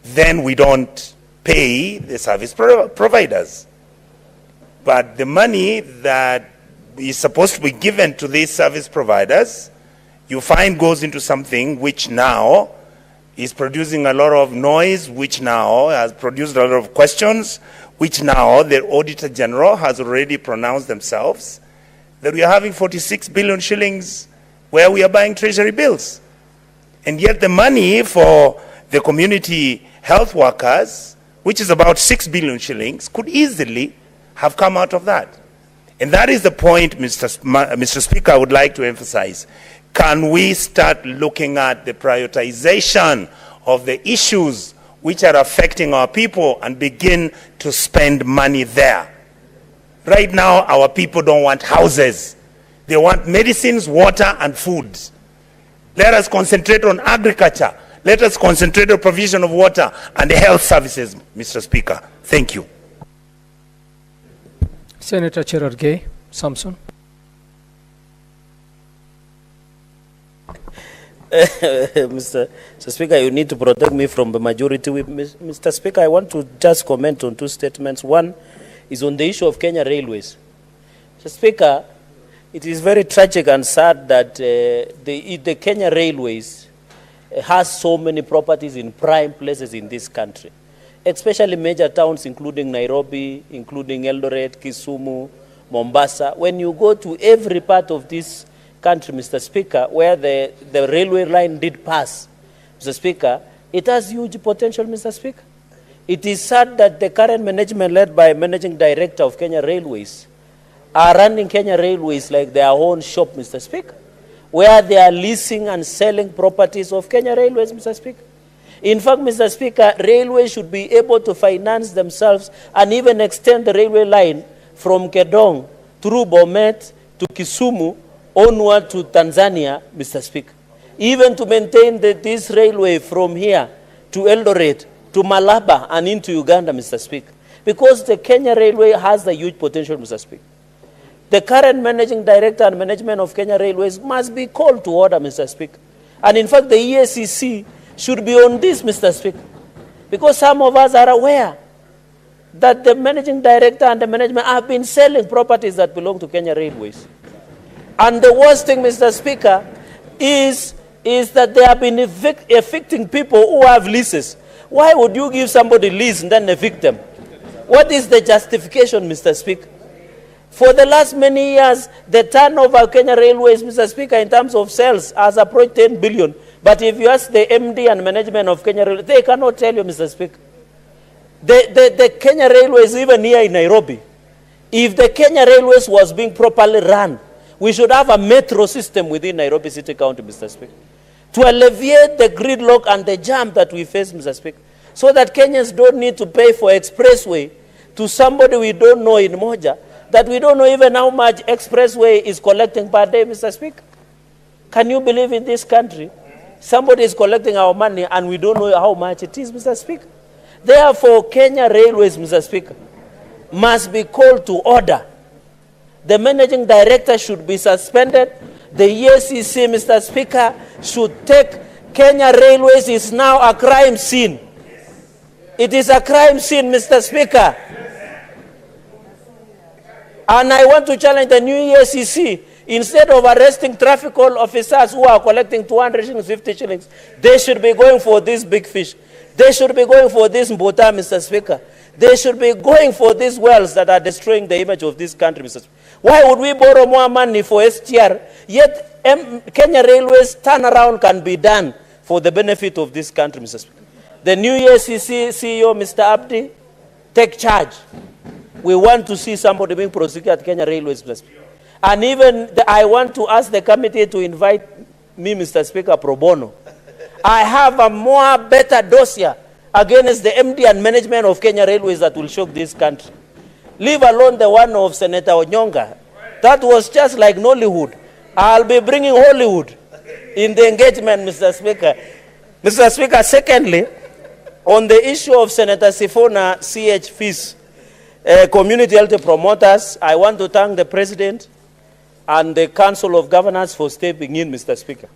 then we don't pay the service providers. But the money that is supposed to be given to these service providers, you find goes into something which now is producing a lot of noise, which now has produced a lot of questions, which now the Auditor General has already pronounced themselves that we are having 46 billion shillings where we are buying treasury bills. And yet the money for the community health workers, which is about 6 billion shillings, could easily have come out of that. And that is the point, Mr. Speaker, I would like to emphasize. Can we start looking at the prioritization of the issues which are affecting our people and begin to spend money there? Right now, our people don't want houses. They want medicines, water, and food. Let us concentrate on agriculture. Let us concentrate on provision of water and the health services, Mr. Speaker. Thank you. Senator Cherargei Samson. Mr. Speaker, you need to protect me from the majority whip. Mr. Speaker, I want to just comment on two statements. One is on the issue of Kenya Railways. Mr. Speaker, it is very tragic and sad that the Kenya Railways has so many properties in prime places in this country, especially major towns including Nairobi, including Eldoret, Kisumu, Mombasa. When you go to every part of this country, Mr. Speaker, where the railway line did pass, Mr. Speaker, it has huge potential, Mr. Speaker. It is sad that the current management led by Managing Director of Kenya Railways are running Kenya Railways like their own shop, Mr. Speaker, where they are leasing and selling properties of Kenya Railways, Mr. Speaker. In fact, Mr. Speaker, railways should be able to finance themselves and even extend the railway line from Kedong through Bomet to Kisumu onward to Tanzania, Mr. Speaker. Even to maintain this railway from here to Eldoret, to Malaba and into Uganda, Mr. Speaker. Because the Kenya Railway has the huge potential, Mr. Speaker. The current Managing Director and management of Kenya Railways must be called to order, Mr. Speaker. And in fact, the EACC should be on this, Mr. Speaker. Because some of us are aware that the Managing Director and the management have been selling properties that belong to Kenya Railways. And the worst thing, Mr. Speaker, is that they have been evicting people who have leases. Why would you give somebody lease and then evict them? What is the justification, Mr. Speaker? For the last many years, the turnover of Kenya Railways, Mr. Speaker, in terms of sales has approached 10 billion. But if you ask the MD and management of Kenya Railways, they cannot tell you, Mr. Speaker. The Kenya Railways, even here in Nairobi, if the Kenya Railways was being properly run, we should have a metro system within Nairobi City County, Mr. Speaker, to alleviate the gridlock and the jam that we face, Mr. Speaker, so that Kenyans don't need to pay for expressway to somebody we don't know in Moja, that we don't know even how much expressway is collecting per day, Mr. Speaker. Can you believe in this country somebody is collecting our money and we don't know how much it is, Mr. Speaker. Therefore, Kenya Railways, Mr. Speaker, must be called to order. The managing director should be suspended. The EACC, Mr. Speaker, should take Kenya Railways is now a crime scene. It is a crime scene, Mr. Speaker. And I want to challenge the new EACC. Instead of arresting traffic officers who are collecting 250 shillings, they should be going for this big fish. They should be going for this mbota, Mr. Speaker. They should be going for these wells that are destroying the image of this country, Mr. Speaker. Why would we borrow more money for STR, yet Kenya Railways turnaround can be done for the benefit of this country, Mr. Speaker? The new EACC CEO, Mr. Abdi, take charge. We want to see somebody being prosecuted at Kenya Railways, Mr. Speaker. And even I want to ask the committee to invite me, Mr. Speaker, pro bono. I have a more better dossier against the MD and management of Kenya Railways that will shock this country. Leave alone the one of Senator Onyonga. That was just like Nollywood. I'll be bringing Hollywood in the engagement, Mr. Speaker. Mr. Speaker, secondly, on the issue of Senator Sifuna CH fees, community health promoters, I want to thank the President and the Council of Governors for stepping in, Mr. Speaker.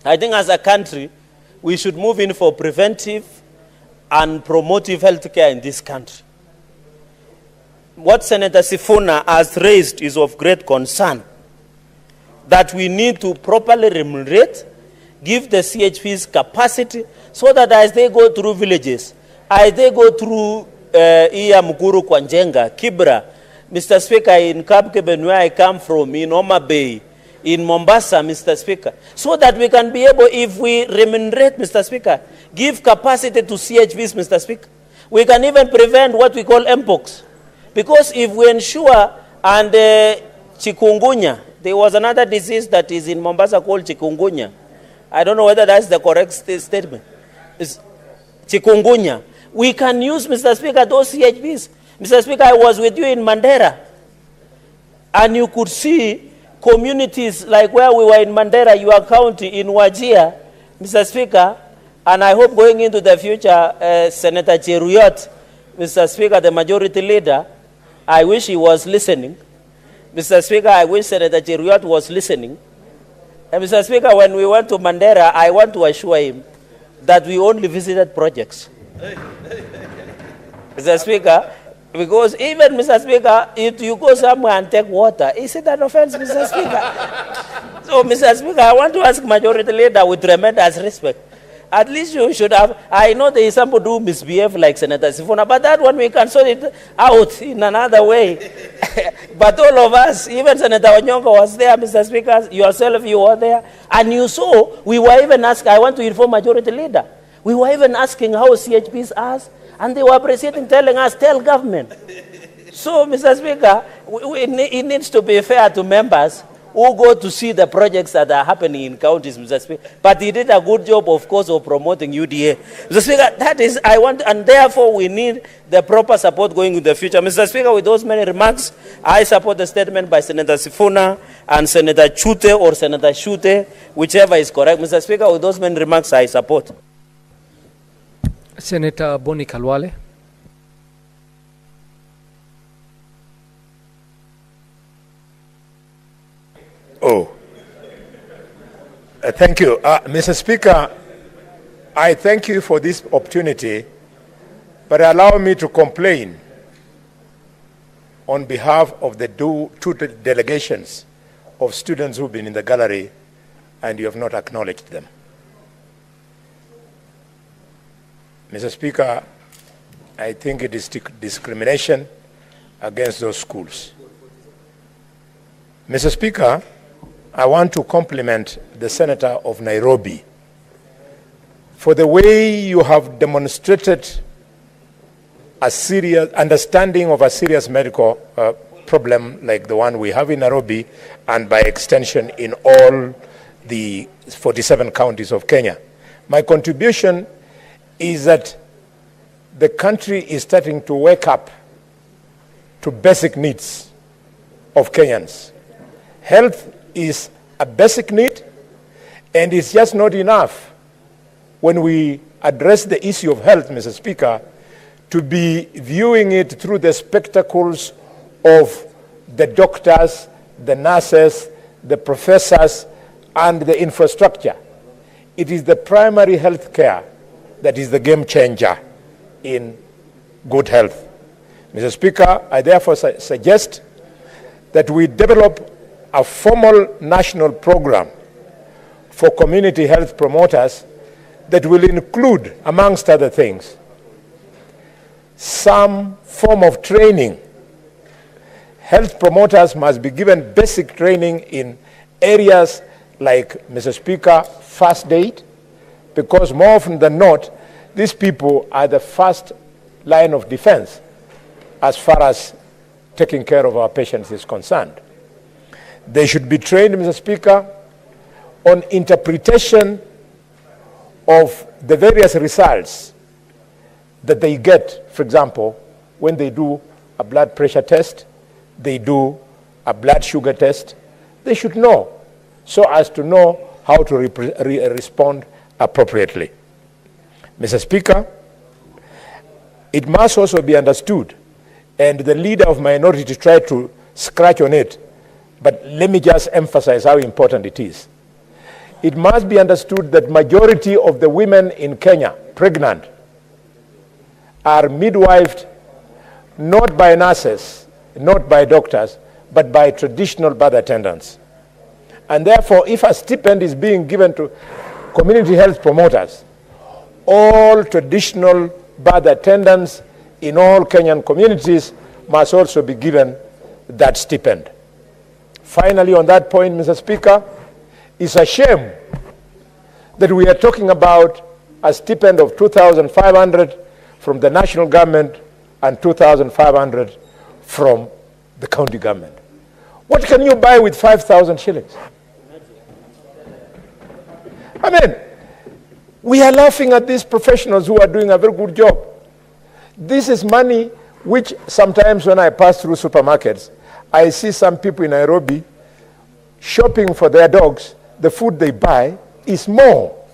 I think as a country, we should move in for preventive and promotive health care in this country. What Senator Sifuna has raised is of great concern, that we need to properly remunerate, give the CHPs capacity, so that as they go through villages, as they go through Iya Mukuru, Kwanjenga, Kibra, Mr. Speaker, in Kapkeben, where I come from, in Homa Bay, in Mombasa, Mr. Speaker, so that we can be able, if we remunerate, Mr. Speaker, give capacity to CHPs, Mr. Speaker, we can even prevent what we call mpox. Because if we ensure, and chikungunya, there was another disease that is in Mombasa called chikungunya. I don't know whether that's the correct statement. It's chikungunya. We can use, Mr. Speaker, those CHPs. Mr. Speaker, I was with you in Mandera, and you could see communities like where we were in Mandera, your county, in Wajir, Mr. Speaker, and I hope going into the future, Senator Cheruyot, Mr. Speaker, the majority leader, I wish he was listening. Mr. Speaker, I wish Senator Cheruyot was listening. And Mr. Speaker, when we went to Mandera, I want to assure him that we only visited projects. Mr. Speaker, because even, Mr. Speaker, if you go somewhere and take water, is it an offense, Mr. Speaker? So, Mr. Speaker, I want to ask Majority Leader with tremendous respect. At least you should have, I know there is somebody who misbehave like Senator Sifuna, but that one we can sort it out in another way. But all of us, even Senator Onyonga was there, Mr. Speaker, yourself, you were there, and you saw, we were even asking, I want to inform Majority Leader, we were even asking how CHPs asked, and they were appreciating, telling us, tell government. So, Mr. Speaker, it needs to be fair to members who go to see the projects that are happening in counties, Mr. Speaker. But he did a good job, of course, of promoting UDA. Mr. Speaker, that is, I want, and therefore we need the proper support going in the future. Mr. Speaker, with those many remarks, I support the statement by Senator Sifuna and Senator Chute or Senator Shute, whichever is correct. Mr. Speaker, with those many remarks, I support. Senator Boni Kalwale. Thank you. Mr. Speaker, I thank you for this opportunity, but allow me to complain on behalf of the two delegations of students who've been in the gallery and you have not acknowledged them. Mr. Speaker, I think it is discrimination against those schools. Mr. Speaker, I want to compliment the Senator of Nairobi for the way you have demonstrated a serious understanding of a serious medical problem like the one we have in Nairobi and by extension in all the 47 counties of Kenya. My contribution is that the country is starting to wake up to basic needs of Kenyans. Health is a basic need, And it's just not enough when we address the issue of health, Mr. Speaker, to be viewing it through the spectacles of the doctors, the nurses, the professors, and the infrastructure. It is the primary health care that is the game changer in good health. Mr. Speaker, I therefore suggest that we develop a formal national program for community health promoters that will include, amongst other things, some form of training. Health promoters must be given basic training in areas like, Mr. Speaker, first aid, because more often than not, these people are the first line of defense as far as taking care of our patients is concerned. They should be trained, Mr. Speaker, on interpretation of the various results that they get. For example, when they do a blood pressure test, they do a blood sugar test, they should know so as to know how to respond appropriately. Mr. Speaker, it must also be understood, and the leader of minority tried to scratch on it, but let me just emphasize how important it is. It must be understood that majority of the women in Kenya, pregnant, are midwifed not by nurses, not by doctors, but by traditional birth attendants. And therefore, if a stipend is being given to community health promoters, all traditional birth attendants in all Kenyan communities must also be given that stipend. Finally, on that point, Mr. Speaker, it's a shame that we are talking about a stipend of 2,500 from the national government and 2,500 from the county government. What can you buy with 5,000 shillings? I mean, we are laughing at these professionals who are doing a very good job. This is money which sometimes when I pass through supermarkets, I see some people in Nairobi shopping for their dogs. The food they buy is more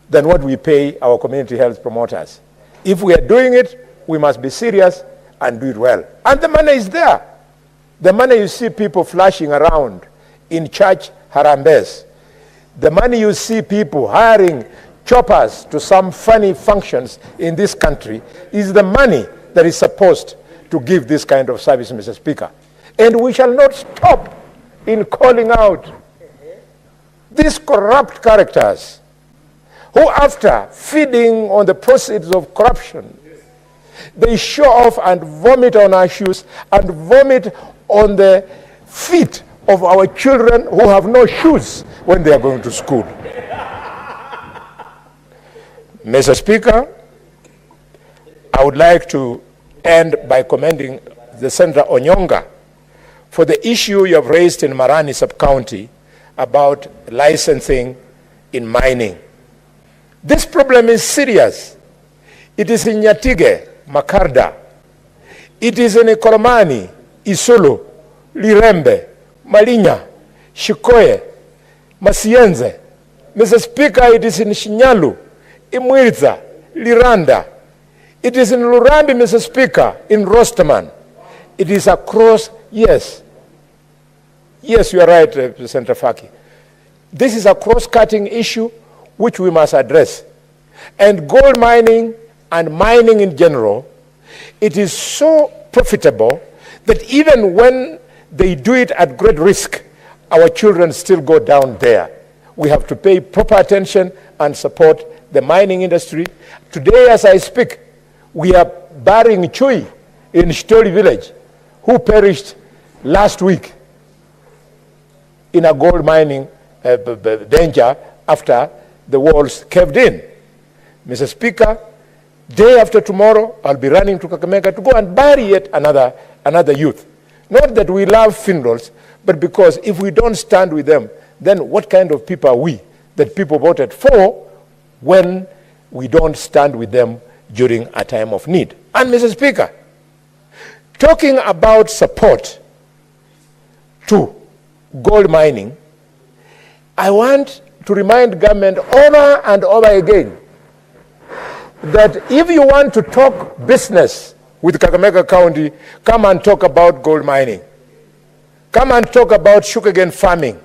than what we pay our community health promoters. If we are doing it, we must be serious and do it well. And the money is there. The money you see people flashing around in church harambes, the money you see people hiring choppers to some funny functions in this country is the money that is supposed to give this kind of service, Mr. Speaker. And we shall not stop in calling out these corrupt characters who, after feeding on the proceeds of corruption, they show off and vomit on our shoes and vomit on the feet of our children who have no shoes when they are going to school. Mr. Speaker, I would like to end by commending the Senator Onyonga for the issue you have raised in Marani sub-county about licensing in mining. This problem is serious. It is in Nyatige, Makarda. It is in Ikoromani, Isolo, Lirembe, Malinya, Shikoye, Masienze. Mr. Speaker, it is in Shinyalu, Imwiriza, Liranda. It is in Lurambi, Mr. Speaker, in Rosterman. It is across, yes. Yes, you are right, Senator Faki. This is a cross-cutting issue which we must address. And gold mining and mining in general, it is so profitable that even when they do it at great risk, our children still go down there. We have to pay proper attention and support the mining industry. Today, as I speak, we are burying Chui in Shtori village, who perished last week in a gold mining danger after the walls caved in. Mr. Speaker, day after tomorrow, I'll be running to Kakamega to go and bury yet another youth. Not that we love funerals, but because if we don't stand with them, then what kind of people are we that people voted for when we don't stand with them during a time of need? And Mr. Speaker, talking about support to gold mining, I want to remind government over and over again that if you want to talk business with Kakamega County, come and talk about gold mining. Come and talk about sugarcane farming.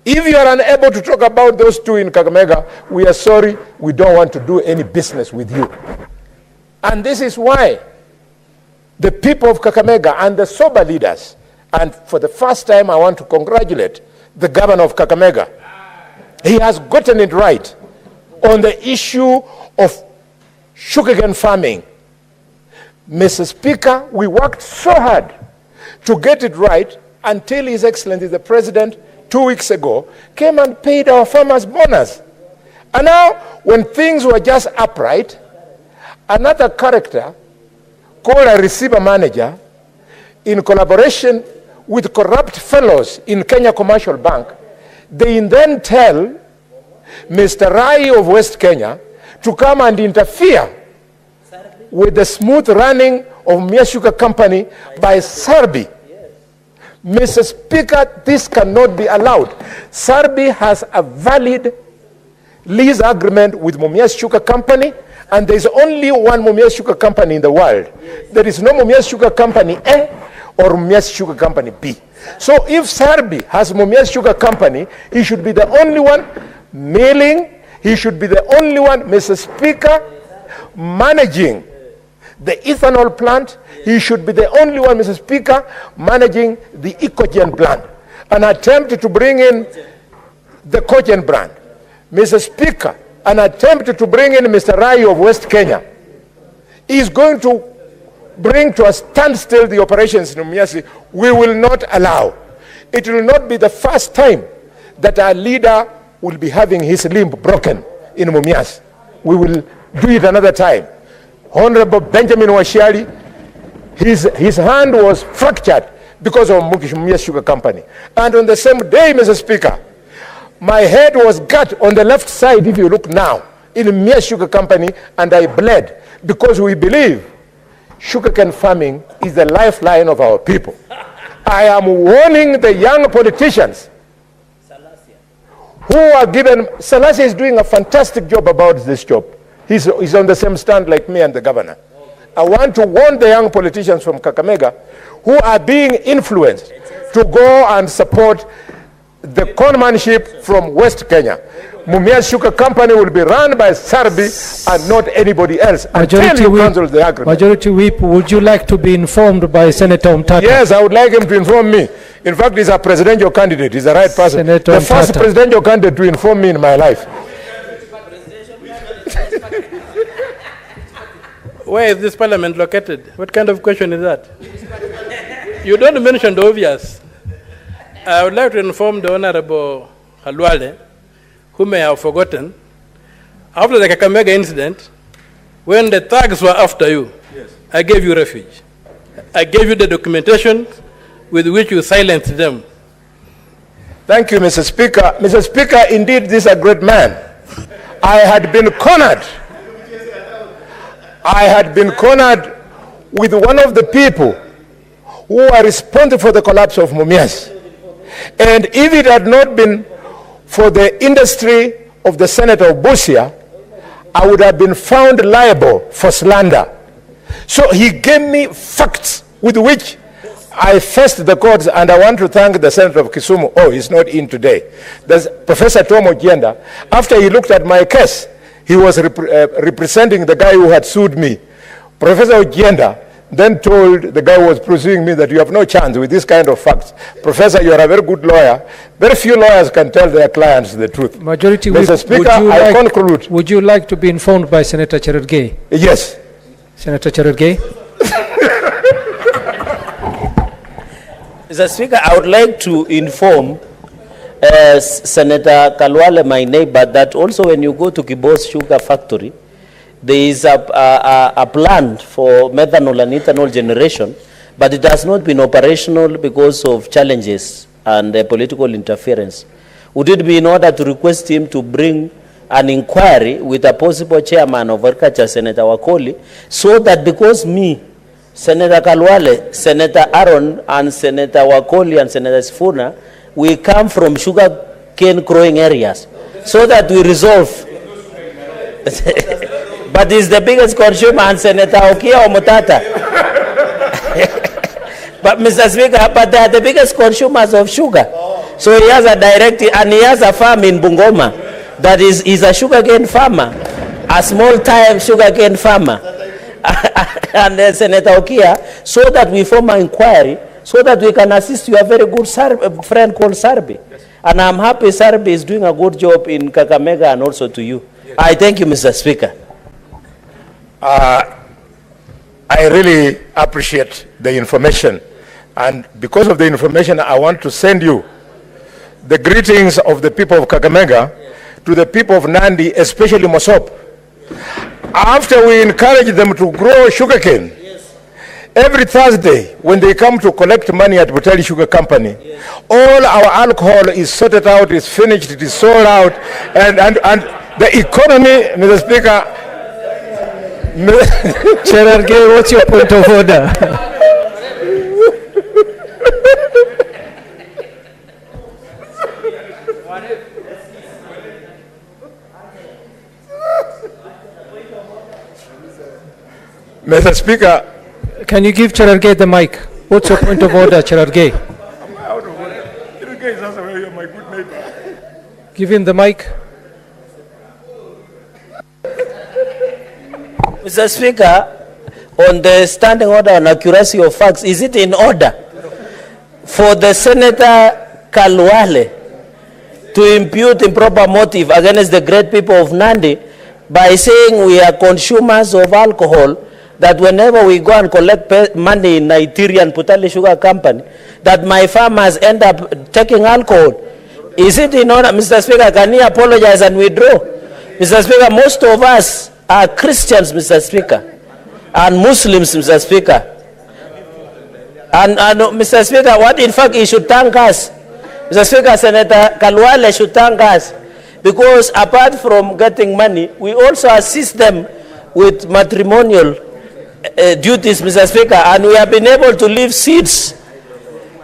If you are unable to talk about those two in Kakamega, we are sorry, we don't want to do any business with you. And this is why the people of Kakamega and the sober leaders, and for the first time I want to congratulate the governor of Kakamega. He has gotten it right on the issue of sugarcane farming. Mr. Speaker, we worked so hard to get it right until His Excellency the President 2 weeks ago came and paid our farmers bonus. And now, when things were just upright, another character called a receiver manager, in collaboration with corrupt fellows in Kenya Commercial Bank, they then tell Mr. Rai of West Kenya to come and interfere with the smooth running of Mumias Sugar Company by Sarbi. Mr. Speaker, this cannot be allowed. Sarbi has a valid lease agreement with Mumias Sugar Company, and there is only one Mumias Sugar Company in the world. There is no Mumias Sugar Company A or Mumias Sugar Company B. So if Sarbi has Mumias Sugar Company, he should be the only one milling, he should be the only one, Mr. Speaker, managing the ethanol plant. He should be the only one, Mr. Speaker, managing the Ecogen plant. An attempt to bring in the Cogen brand. Mr. Speaker, an attempt to bring in Mr. Rai of West Kenya is going to bring to a standstill the operations in Mumias. We will not allow. It will not be the first time that our leader will be having his limb broken in Mumias. We will do it another time. Honorable Benjamin Washiali, his hand was fractured because of Mumias Sugar Company. And on the same day, Mr. Speaker, my head was cut on the left side, if you look now, in Mumias Sugar Company, and I bled because we believe sugarcane farming is the lifeline of our people. I am warning the young politicians who are given, Salasia is doing a fantastic job about this job. He's on the same stand like me and the governor. I want to warn the young politicians from Kakamega who are being influenced to go and support the conmanship from West Kenya. Mumias Sugar Company will be run by Sarbi and not anybody else until you cancel the agreement. Majority Whip, would you like to be informed by Senator Umtata? Yes, I would like him to inform me. In fact, he's a presidential candidate. He's the right person. Senator the Umtata. First presidential candidate to inform me in my life. Where is this parliament located? What kind of question is that? You don't mention the obvious. I would like to inform the Honorable Halwale, who may have forgotten, after the Kakamega incident, when the thugs were after you, I gave you refuge. I gave you the documentation with which you silenced them. Thank you, Mr. Speaker. Mr. Speaker, indeed, this is a great man. I had been cornered. I had been cornered with one of the people who are responsible for the collapse of Mumias. And if it had not been for the industry of the Senator of Busia, I would have been found liable for slander. So he gave me facts with which I faced the courts, and I want to thank the Senator of Kisumu. Oh, he's not in today. There's Professor Tom Ogienda. After he looked at my case, he was representing the guy who had sued me. Professor Ogienda then told the guy who was pursuing me that you have no chance with this kind of facts. Professor, you are a very good lawyer. Very few lawyers can tell their clients the truth. Majority Mr. Whip, Speaker, I conclude. Would you like to be informed by Senator Cherargei? Yes. Senator Cherargei? Mr. Speaker, I would like to inform Senator Kalwale, my neighbor, that also when you go to Kibos Sugar Factory, there is a plan for methanol and ethanol generation, but it has not been operational because of challenges and political interference. Would it be in order to request him to bring an inquiry with a possible chairman of Agriculture, Senator Wakoli, so that because me, Senator Kalwale, Senator Aaron, and Senator Wakoli and Senator Sifuna, we come from sugar cane growing areas. so that we resolve. But he's the biggest consumer, and Senator Okia or Mutata. But Mr. Speaker, but they are the biggest consumers of sugar. So he has a direct, and he has a farm in Bungoma that is a sugarcane farmer, a small-time sugarcane farmer. And Senator Okia, so that we form an inquiry, so that we can assist you, a very good friend called Sarbi. And I'm happy Sarbi is doing a good job in Kakamega and also to you. I thank you, Mr. Speaker. I really appreciate the information. And because of the information, I want to send you the greetings of the people of Kakamega to the people of Nandi, especially Mosop. After we encourage them to grow sugarcane, every Thursday when they come to collect money at Butali Sugar Company, all our alcohol is sorted out, is finished, it is sold out, and the economy, Mr. Speaker. Chair Arge, what's your point of order? Mr. Speaker. Can you give Chair Arge the mic? What's your point of order, Chair Arge? Give him the mic. Mr. Speaker, on the standing order on accuracy of facts, is it in order for the Senator Kalwale to impute improper motive against the great people of Nandi by saying we are consumers of alcohol, that whenever we go and collect money in Nigerian Putali Sugar Company, that my farmers end up taking alcohol? Is it in order? Mr. Speaker, can he apologize and withdraw? Mr. Speaker, most of us are Christians, Mr. Speaker, and Muslims, Mr. Speaker. And Mr. Speaker, what in fact he should thank us, Mr. Speaker, Senator Kalwale should thank us, because apart from getting money, we also assist them with matrimonial duties, Mr. Speaker, and we have been able to leave seeds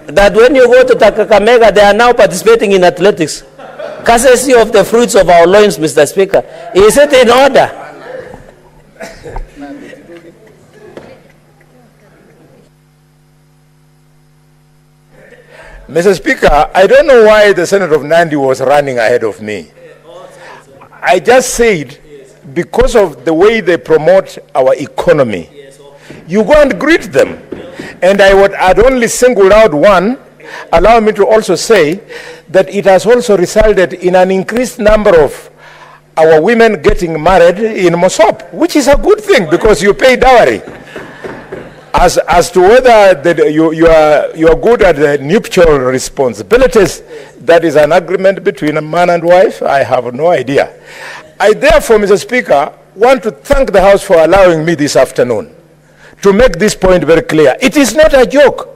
that when you go to Kakamega, they are now participating in athletics, courtesy of the fruits of our loins, Mr. Speaker. Is it in order? Mr. Speaker, I don't know why the Senator of Nandi was running ahead of me. I just said, because of the way they promote our economy, you go and greet them. And I'd only singled out one. Allow me to also say that it has also resulted in an increased number of our women getting married in Mosop, which is a good thing because you pay dowry. As to whether you are good at the nuptial responsibilities, that is an agreement between a man and wife, I have no idea. I therefore, Mr. Speaker, want to thank the House for allowing me this afternoon to make this point very clear. It is not a joke.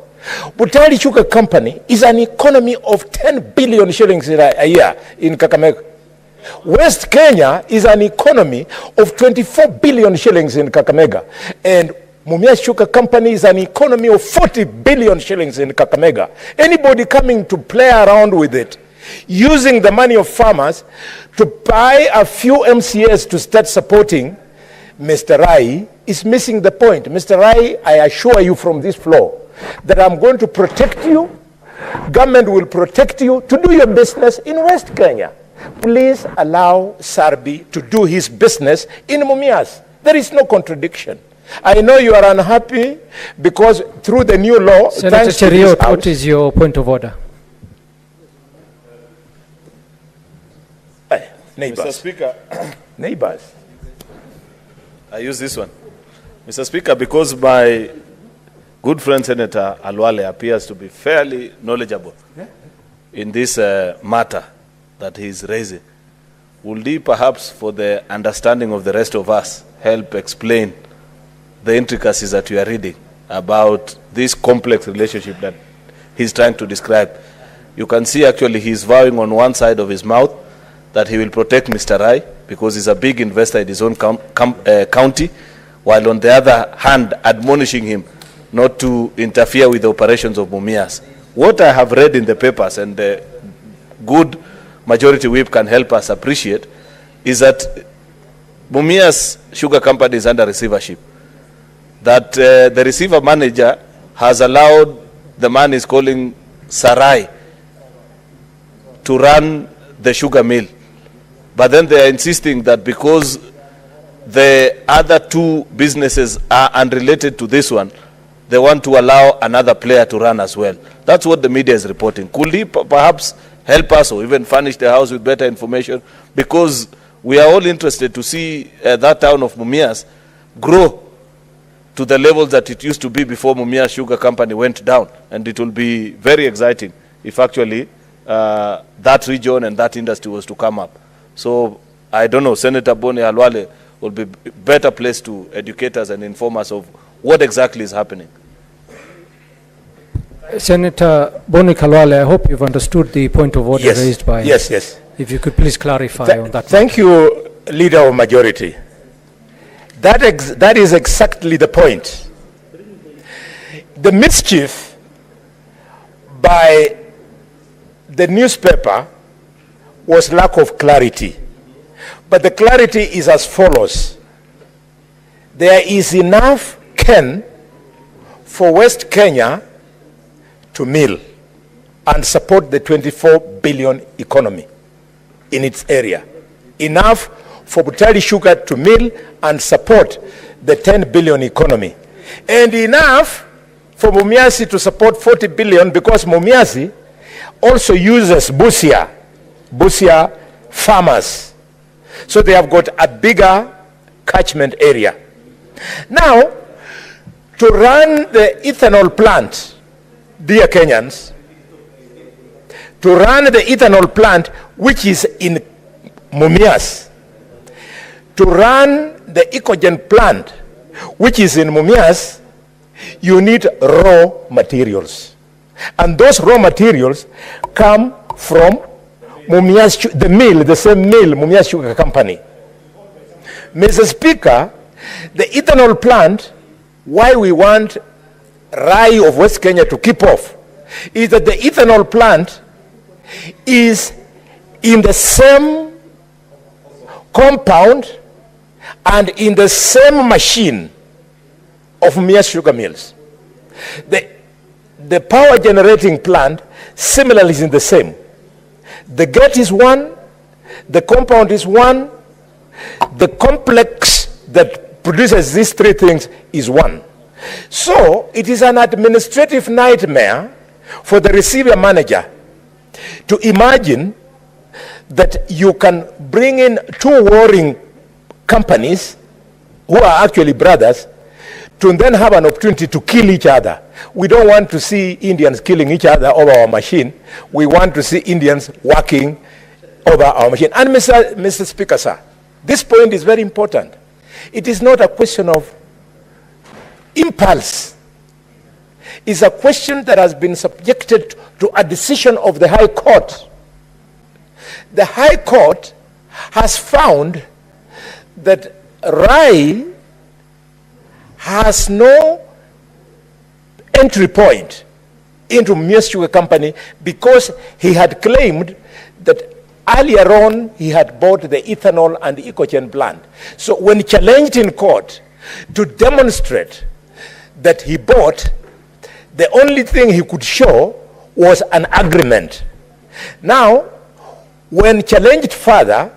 Butali Sugar Company is an economy of 10 billion shillings a year in Kakamega. West Kenya is an economy of 24 billion shillings in Kakamega. And Mumias Sugar Company is an economy of 40 billion shillings in Kakamega. Anybody coming to play around with it, using the money of farmers to buy a few MCAs to start supporting Mr. Rai is missing the point. Mr. Rai, I assure you from this floor that I'm going to protect you. Government will protect you to do your business in West Kenya. Please allow Sarbi to do his business in Mumias. There is no contradiction. I know you are unhappy because through the new law... Senator Cheriot, what is your point of order? Neighbors. Mr. Speaker. Neighbors. I use this one. Mr. Speaker, because my good friend Senator Alwale appears to be fairly knowledgeable in this matter that he is raising, will he perhaps, for the understanding of the rest of us, help explain the intricacies that you are reading about this complex relationship that he's trying to describe? You can see actually he's vowing on one side of his mouth that he will protect Mr. Rai because he's a big investor in his own county, while on the other hand admonishing him not to interfere with the operations of Mumias. What I have read in the papers and the good Majority Whip can help us appreciate, is that Mumias Sugar Company is under receivership. That the receiver manager has allowed the man is calling Sarai to run the sugar mill. But then they are insisting that because the other two businesses are unrelated to this one, they want to allow another player to run as well. That's what the media is reporting. Could he perhaps help us or even furnish the house with better information? Because we are all interested to see that town of Mumias grow to the levels that it used to be before Mumias Sugar Company went down. And it will be very exciting if actually that region and that industry was to come up. So I don't know, Senator Boni Halwale will be better placed to educate us and inform us of what exactly is happening. Senator Boni Halwale, I hope you've understood the point of order raised by... Yes. If you could please clarify on that. Thank you, Leader of Majority. That is exactly the point. The mischief by the newspaper was lack of clarity. But the clarity is as follows. There is enough cane for West Kenya to mill and support the 24 billion economy in its area. Enough for Butali Sugar to mill and support the 10 billion economy. And enough for Mumias to support 40 billion because Mumias also uses Busia farmers. So they have got a bigger catchment area. Now, to run the ethanol plant, dear Kenyans, to run the ethanol plant, which is in Mumias, to run the Ecogen plant, which is in Mumias, you need raw materials. And those raw materials come from Mumias, the mill, the same mill, Mumias Sugar Company. Mr. Speaker, the ethanol plant, why we want Rai of West Kenya to keep off, is that the ethanol plant is in the same compound and in the same machine of Mumias Sugar Mills. The power generating plant similarly is in the same. The gate is one, the compound is one, the complex that produces these three things is one. So it is an administrative nightmare for the receiver manager to imagine that you can bring in two warring companies who are actually brothers to then have an opportunity to kill each other. We don't want to see Indians killing each other over our machine. We want to see Indians working over our machine. And Mr. Speaker, sir, this point is very important. It is not a question of impulse. It's a question that has been subjected to a decision of the High Court. The High Court has found that Rai has no entry point into Mumias Sugar Company because he had claimed that earlier on he had bought the ethanol and the Ecogen plant. So when challenged in court to demonstrate that he bought, the only thing he could show was an agreement. Now, when challenged further,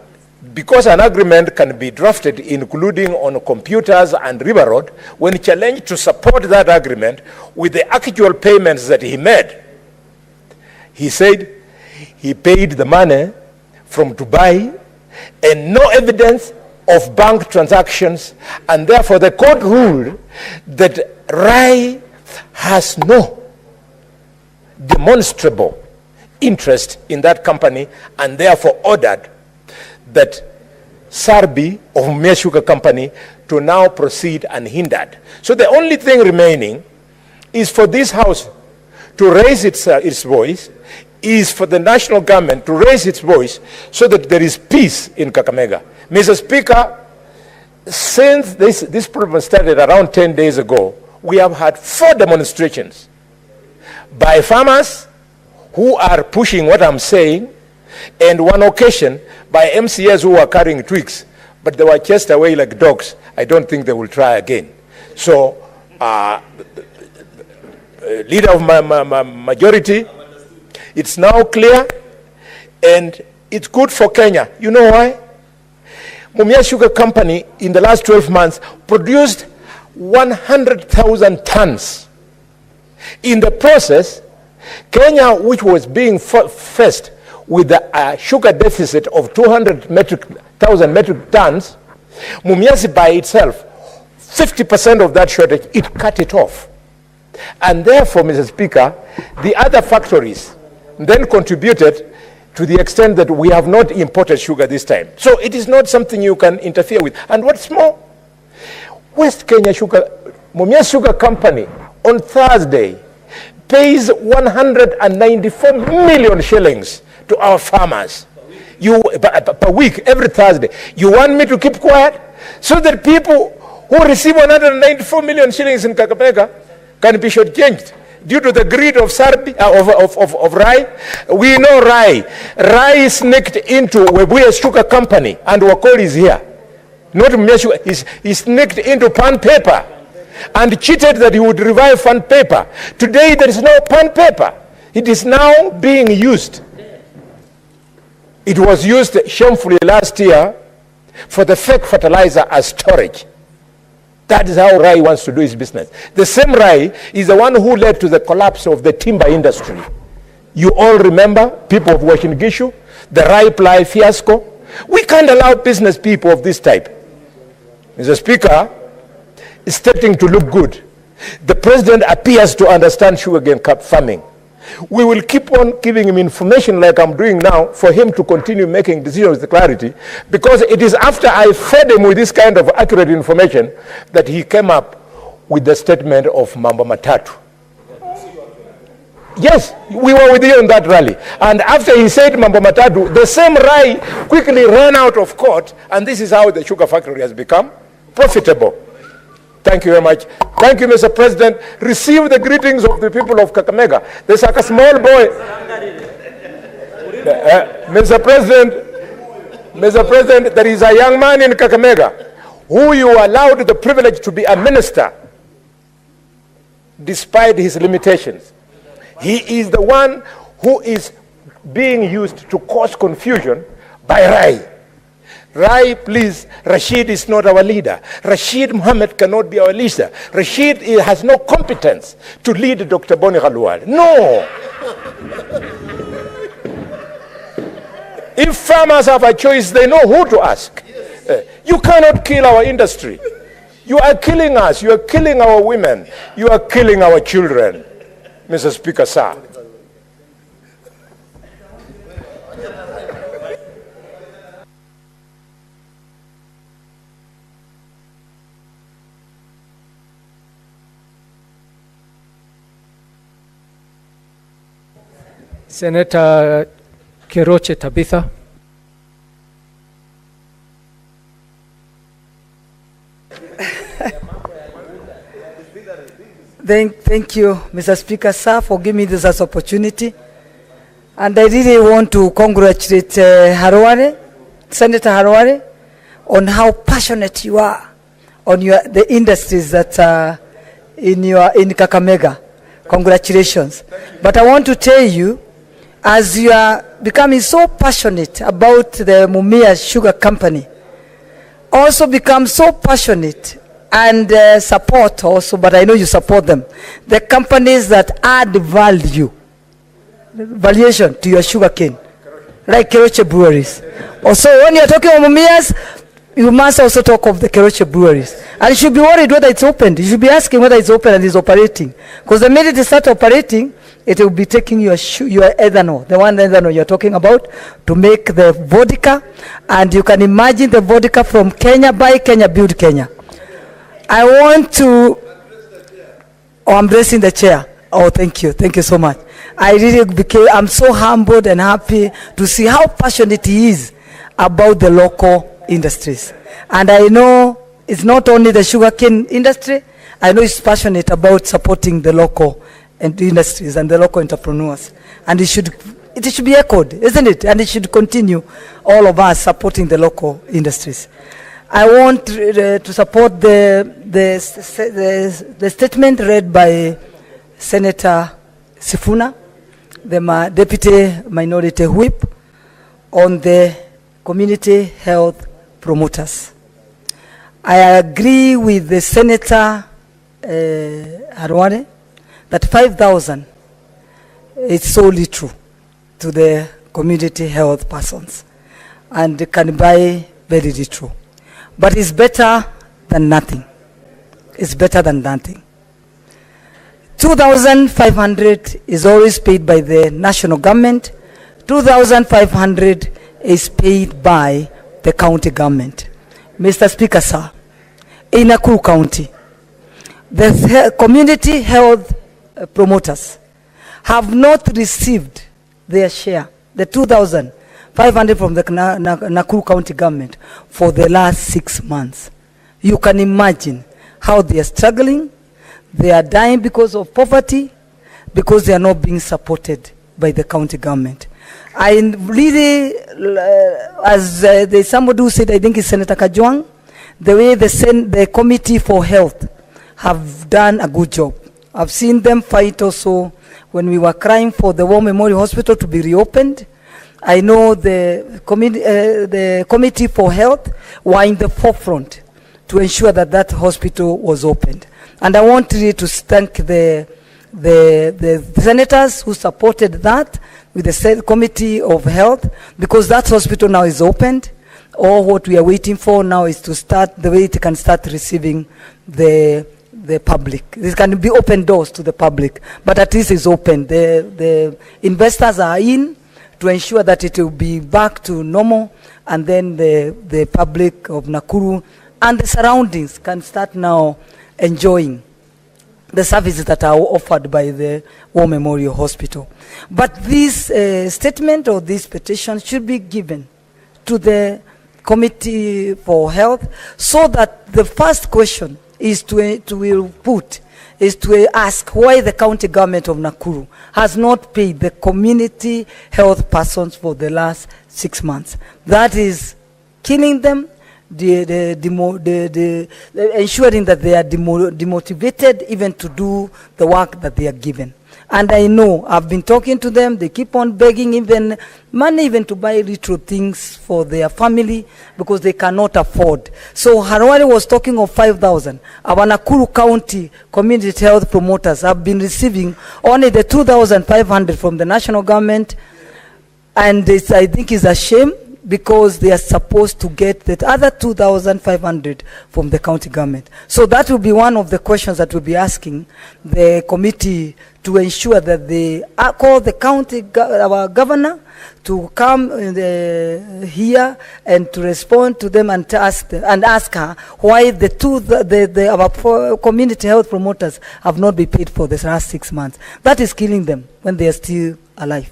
because an agreement can be drafted including on computers and river road, when challenged to support that agreement with the actual payments that he made, he said he paid the money from Dubai and no evidence of bank transactions, and therefore the court ruled that Rai has no demonstrable interest in that company and therefore ordered that Sarbi of Mumias Sugar Company to now proceed unhindered. So the only thing remaining is for this House to raise its voice, is for the national government to raise its voice so that there is peace in Kakamega. Mr. Speaker, since this problem started around 10 days ago, we have had 4 demonstrations by farmers who are pushing what I'm saying, and one occasion by MCAs who were carrying twigs, but they were chased away like dogs. I don't think they will try again. So, leader of majority, it's now clear, and it's good for Kenya. You know why? Mumia Sugar Company in the last 12 months produced 100,000 tons. In the process, Kenya, which was being faced with a sugar deficit of 200,000 metric tons, Mumias by itself, 50% of that shortage, it cut it off. And therefore, Mr. Speaker, the other factories then contributed to the extent that we have not imported sugar this time. So it is not something you can interfere with. And what's more, West Kenya Sugar, Mumia Sugar Company, on Thursday, pays 194 million shillings to our farmers per week, every Thursday. You want me to keep quiet? So that people who receive 194 million shillings in Kakamega can be shortchanged due to the greed of rye. We know rye. Rye sneaked into Webuye Sugar Company, and Wakoli is here. Not Mumia Sugar. He sneaked into pan paper and cheated that he would revive pan paper. Today there is no pan paper. It is now being used. It was used shamefully last year for the fake fertilizer as storage. That is how Rai wants to do his business. The same Rai is the one who led to the collapse of the timber industry. You all remember, people of Washington Gishu, the Rai ply fiasco. We can't allow business people of this type. Mr. Speaker, it's starting to look good. The president appears to understand sugarcane farming. We will keep on giving him information like I'm doing now for him to continue making decisions with clarity, because it is after I fed him with this kind of accurate information that he came up with the statement of Mambo Matatu. Yes, we were with you on that rally. And after he said Mambo Matatu, the same Rai quickly ran out of court, and this is how the sugar factory has become profitable. Thank you very much. Thank you, Mr. President. Receive the greetings of the people of Kakamega. There's like a small boy. Mr. President, there is a young man in Kakamega who you allowed the privilege to be a minister despite his limitations. He is the one who is being used to cause confusion by Rai. Rai, please, Rashid is not our leader. Rashid Mohammed cannot be our leader. Rashid has no competence to lead Dr. Boni Khalwal. No. If farmers have a choice, they know who to ask. You cannot kill our industry. You are killing us. You are killing our women. You are killing our children. Mr. Speaker, sir. Senator Keroche Tabitha. Thank you, Mr. Speaker, sir, for giving me this opportunity. And I really want to congratulate Senator Harware, on how passionate you are on the industries that are in Kakamega. Congratulations. But I want to tell you, as you are becoming so passionate about the Mumia Sugar Company, also become so passionate and support also, but I know you support them, the companies that add valuation to your sugar cane, like Keroche breweries. Also, when you're talking about Mumias, you must also talk of the Keroche breweries. And you should be worried whether it's opened. You should be asking whether it's open and it's operating. Because the minute it starts operating, it will be taking your ethanol, the one ethanol you're talking about, to make the vodka. And you can imagine the vodka from Kenya, buy Kenya, build Kenya. I want to... Oh, I'm blessing the chair. Oh, thank you. Thank you so much. I'm so humbled and happy to see how passionate he is about the local industries. And I know it's not only the sugarcane industry, I know he's passionate about supporting the local industries and the local entrepreneurs. And he should it should be echoed, isn't it? And it should continue, all of us supporting the local industries. I want to support the statement read by Senator Sifuna, the Deputy Minority Whip, on the community health promoters. I agree with the Senator Harware that 5,000 is solely true to the community health persons and can be very true. But it's better than nothing. It's better than nothing. 2,500 is always paid by the national government. 2,500 is paid by the county government. Mr. Speaker, sir, in Nakuru County, the community health promoters have not received their share, the 2,500 from the Nakuru County government for the last 6 months. You can imagine how they are struggling. They are dying because of poverty, because they are not being supported by the county government. I really, as somebody who said, I think it's Senator Kajwang, the way the Committee for Health have done a good job. I've seen them fight also when we were crying for the War Memorial Hospital to be reopened. I know the Committee for Health were in the forefront to ensure that that hospital was opened. And I want really to thank the senators who supported that with the Committee of Health, because that hospital now is opened. All what we are waiting for now is to start the way it can start receiving the public. This can be open doors to the public, but at least it's open. The investors are in to ensure that it will be back to normal, and then the public of Nakuru and the surroundings can start now enjoying the services that are offered by the War Memorial Hospital. But this statement or this petition should be given to the Committee for Health, so that the first question is to ask why the county government of Nakuru has not paid the community health persons for the last 6 months. That is killing them, ensuring that they are demotivated even to do the work that they are given. And I know, I've been talking to them, they keep on begging even money even to buy little things for their family because they cannot afford. So Harwari was talking of 5,000. Our Nakuru County community health promoters have been receiving only the 2,500 from the national government, and I think it's a shame, because they are supposed to get the other 2,500 from the county government. So that will be one of the questions that we'll be asking the committee, to ensure that they call the county, our governor, to come here and to respond to them and to ask her why our community health promoters have not been paid for the last 6 months. That is killing them when they are still alive.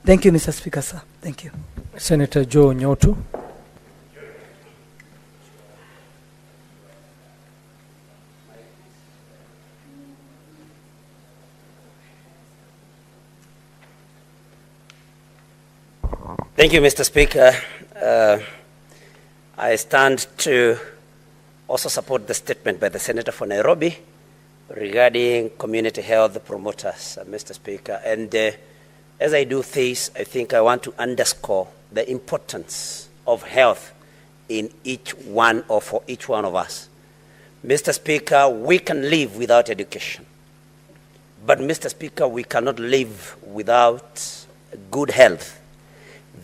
Thank you, Mr. Speaker, sir. Thank you. Senator Joe Nyotu. Thank you, Mr. Speaker. I stand to also support the statement by the Senator for Nairobi regarding community health promoters, Mr. Speaker. And as I do this, I think I want to underscore the importance of health in each one or for each one of us. Mr. Speaker, we can live without education. But, Mr. Speaker, we cannot live without good health.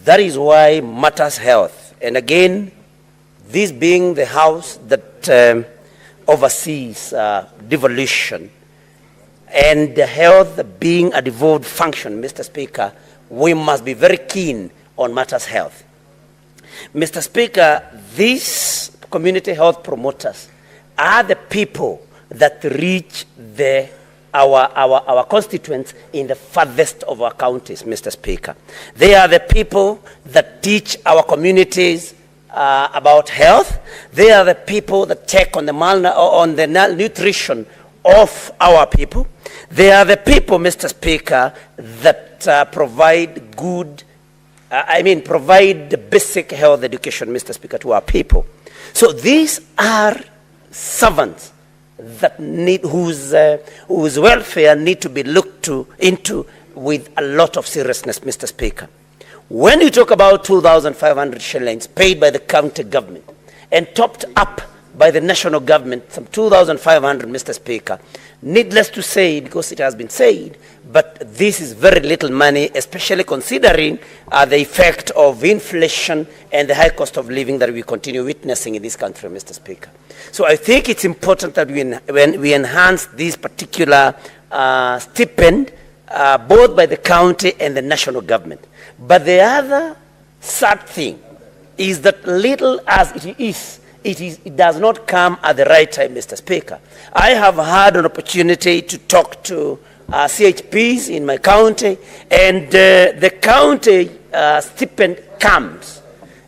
That is why matters health. And again, this being the house that oversees devolution, and the health being a devolved function, Mr. Speaker, we must be very keen on matters health. Mr. Speaker, these community health promoters are the people that reach our constituents in the farthest of our counties, Mr. Speaker. They are the people that teach our communities about health. They are the people that check on the nutrition of our people. They are the people, Mr. Speaker, that provide provide the basic health education, Mr. Speaker, to our people. So these are servants that need, whose welfare need to be looked into with a lot of seriousness, Mr. Speaker. When you talk about 2,500 shillings paid by the county government and topped up by the national government, some 2,500, Mr. Speaker, needless to say, because it has been said, but this is very little money, especially considering the effect of inflation and the high cost of living that we continue witnessing in this country, Mr. Speaker. So I think it's important that when we enhance this particular stipend, both by the county and the national government. But the other sad thing is that little as it is, it does not come at the right time, Mr. Speaker. I have had an opportunity to talk to CHPs in my county, and the county stipend comes.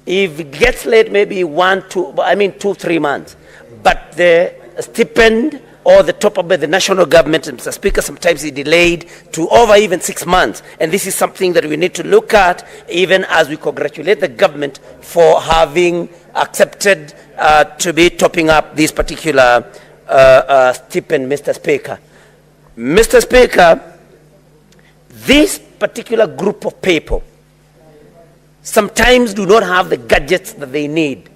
If it gets late, maybe 2-3 months. But the stipend or the top up by the national government, Mr. Speaker, sometimes is delayed to over even 6 months. And this is something that we need to look at, even as we congratulate the government for having accepted to be topping up this particular stipend, Mr. Speaker. Mr. Speaker, this particular group of people sometimes do not have the gadgets that they need.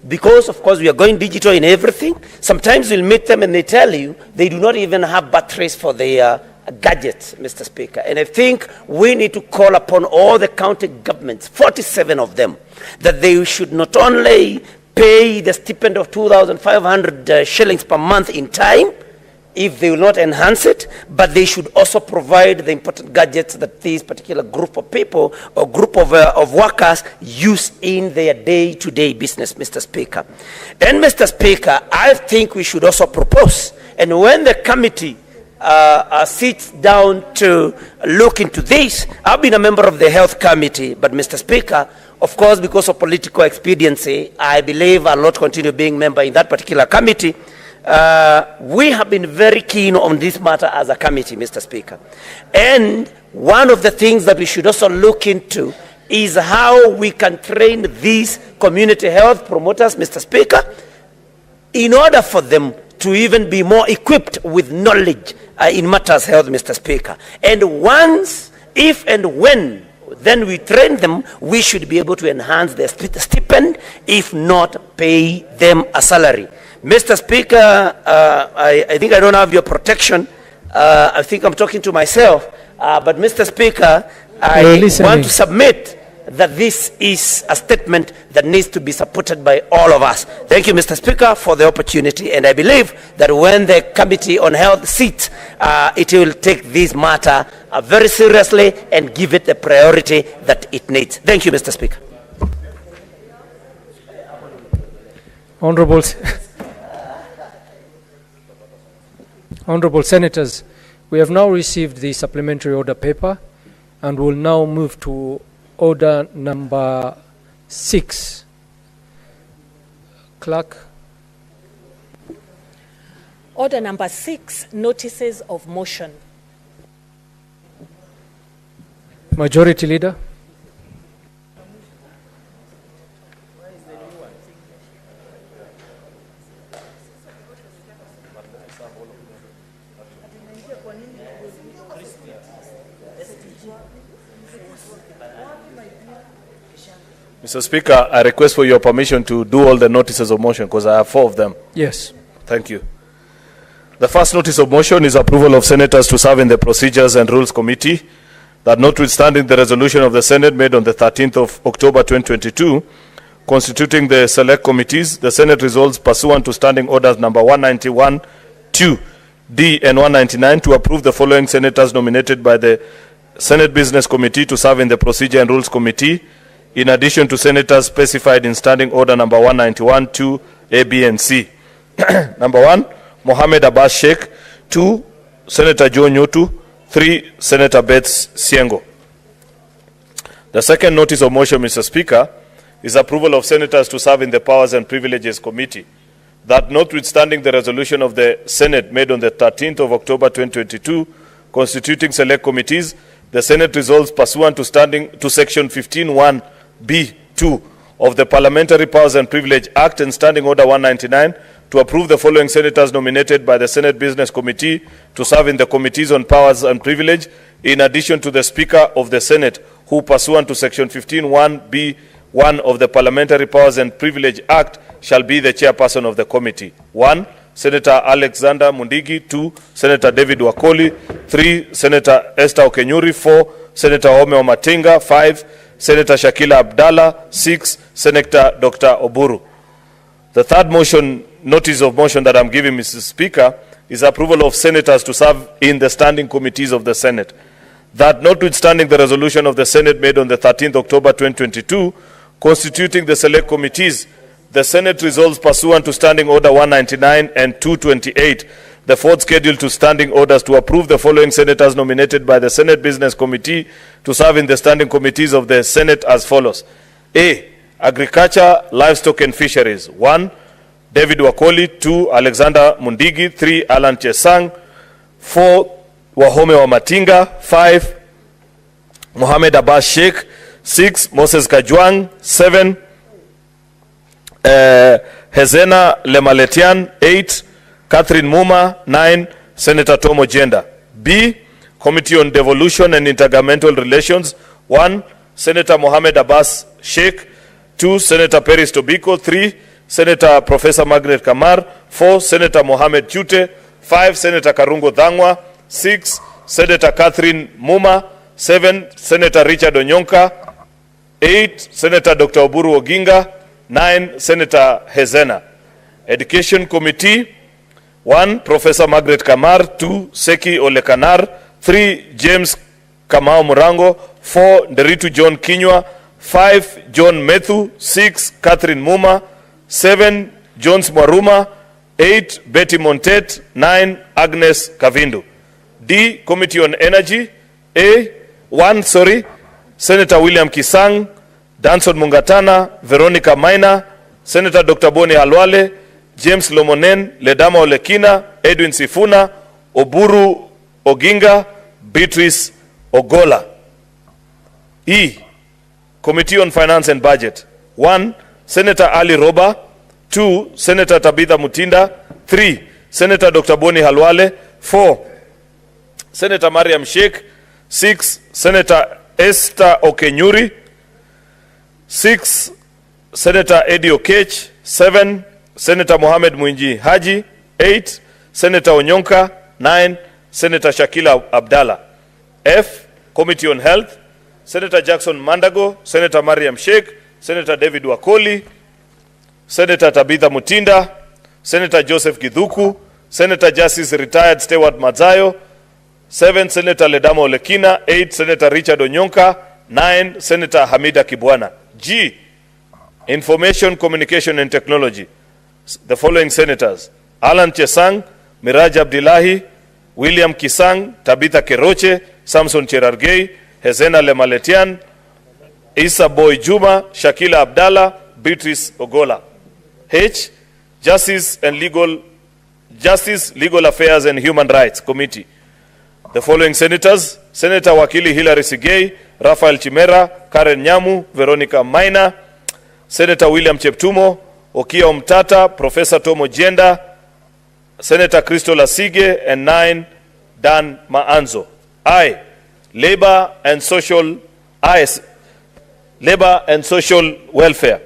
Because, of course, we are going digital in everything. Sometimes you'll meet them and they tell you they do not even have batteries for their gadgets, Mr. Speaker. And I think we need to call upon all the county governments, 47 of them, that they should not only pay the stipend of 2,500 shillings per month in time, if they will not enhance it, but they should also provide the important gadgets that this particular group of people or group of workers use in their day-to-day business, Mr. Speaker. And Mr. Speaker, I think we should also propose, and when the committee sits down to look into this, I've been a member of the health committee, but Mr. Speaker, of course, because of political expediency, I believe I'll not continue being member in that particular committee. We have been very keen on this matter as a committee, Mr. Speaker. And one of the things that we should also look into is how we can train these community health promoters, Mr. Speaker, in order for them to even be more equipped with knowledge in matters health, Mr. Speaker. And once, if and when, then we train them, we should be able to enhance their stipend, if not pay them a salary. Mr. Speaker, I think I don't have your protection. I think I'm talking to myself. But Mr. Speaker, I want to submit that this is a statement that needs to be supported by all of us. Thank you, Mr. Speaker, for the opportunity. And I believe that when the Committee on Health sits, it will take this matter very seriously and give it the priority that it needs. Thank you, Mr. Speaker. Honorable Senators, we have now received the supplementary order paper and will now move to order number 6. Clerk. Order number 6, notices of motion. Majority Leader. Mr. Speaker, I request for your permission to do all the notices of motion because I have 4 of them. Yes. Thank you. The first notice of motion is approval of senators to serve in the Procedures and Rules Committee, that notwithstanding the resolution of the Senate made on the 13th of October 2022, constituting the select committees, the Senate resolves pursuant to Standing Orders number 191, 2, D and 199 to approve the following senators nominated by the Senate Business Committee to serve in the Procedure and Rules Committee, in addition to senators specified in Standing Order number 191, 2, A, B, and C. Number 1, Mohammed Abbas Sheikh. 2, Senator Joe Nyotu. 3, Senator Betts Siengo. The second notice of motion, Mr. Speaker, is approval of senators to serve in the Powers and Privileges Committee, that notwithstanding the resolution of the Senate made on the 13th of October 2022, constituting select committees. The Senate resolves pursuant to Section 15(1)(b)(2) of the Parliamentary Powers and Privilege Act and Standing Order 199 to approve the following senators nominated by the Senate Business Committee to serve in the Committees on Powers and Privilege, in addition to the Speaker of the Senate, who pursuant to Section 15(1)(b)(1) of the Parliamentary Powers and Privilege Act shall be the chairperson of the committee. 1. Senator Alexander Mundigi. 2. Senator David Wakoli. 3. Senator Esther Okenyuri. 4. Senator Ome Omatinga. 5. Senator Shakila Abdallah. 6. Senator Dr. Oburu. The third notice of motion that I'm giving, Mr. Speaker, is approval of senators to serve in the standing committees of the Senate. That notwithstanding the resolution of the Senate made on the 13th October 2022, constituting the select committees, the Senate resolves pursuant to Standing Order 199 and 228, the fourth schedule to standing orders, to approve the following senators nominated by the Senate Business Committee to serve in the standing committees of the Senate as follows. A. Agriculture, Livestock and Fisheries. 1. David Wakoli. 2. Alexander Mundigi. 3. Alan Chesang. 4. Wahome Wamatinga. 5. Mohamed Abbas Sheikh. 6. Moses Kajwang. 7. Hezena Lemaletian. 8. Catherine Muma. 9. Senator Tom Ojenda. B. Committee on Devolution and Intergovernmental Relations. 1. Senator Mohamed Abbas Sheikh. 2. Senator Peris Tobiko. 3. Senator Professor Margaret Kamar. 4. Senator Mohamed Chute. 5. Senator Karungo Dhangwa. 6. Senator Catherine Muma. 7. Senator Richard Onyonka. 8. Senator Dr. Oburu Oginga. 9. Senator Hezena. Education Committee. 1. Professor Margaret Kamar. 2. Seki Olekanar. 3. James Kamau Murango. 4. Nderitu John Kinywa. 5. John Methu. 6. Catherine Muma. 7. Jones Mwaruma. 8. Betty Montet. 9. Agnes Kavindu. D. Committee on Energy. Senator William Kisang, Danson Mungatana, Veronica Maina, Senator Dr. Boni Halwale, James Lomonen, Ledama Olekina, Edwin Sifuna, Oburu Oginga, Beatrice Ogola. E. Committee on Finance and Budget. 1. Senator Ali Roba. 2. Senator Tabitha Mutinda. 3. Senator Dr. Boni Halwale. 4. Senator Mariam Sheikh. 6. Senator Esther Okenyuri. 6. Senator Eddie Okech. 7. Senator Mohamed Mwinji Haji. 8. Senator Onyonka. 9. Senator Shakila Abdallah. F. Committee on Health. Senator Jackson Mandago. Senator Mariam Sheikh. Senator David Wakoli. Senator Tabitha Mutinda. Senator Joseph Githuku. Senator Justice Retired Stewart Mazayo. 7. Senator Ledama Olekina. 8. Senator Richard Onyonka. 9. Senator Hamida Kibwana. G. Information, Communication and Technology. The following senators: Alan Chesang, Miraj Abdillahi, William Kisang, Tabitha Keroche, Samson Cherargei, Hezena Lemaletian, Isa Boy Juma, Shakila Abdallah, Beatrice Ogola. H. Justice, Legal Affairs and Human Rights Committee. The following senators: Senator Wakili Hilary Sigei, Rafael Chimera, Karen Nyamu, Veronica Maina, Senator William Cheptumo, Okia Omtata, Professor Tom Ojenda, Senator Kristo Lasige, and 9. Dan Maanzo. I. Labor and Social Welfare.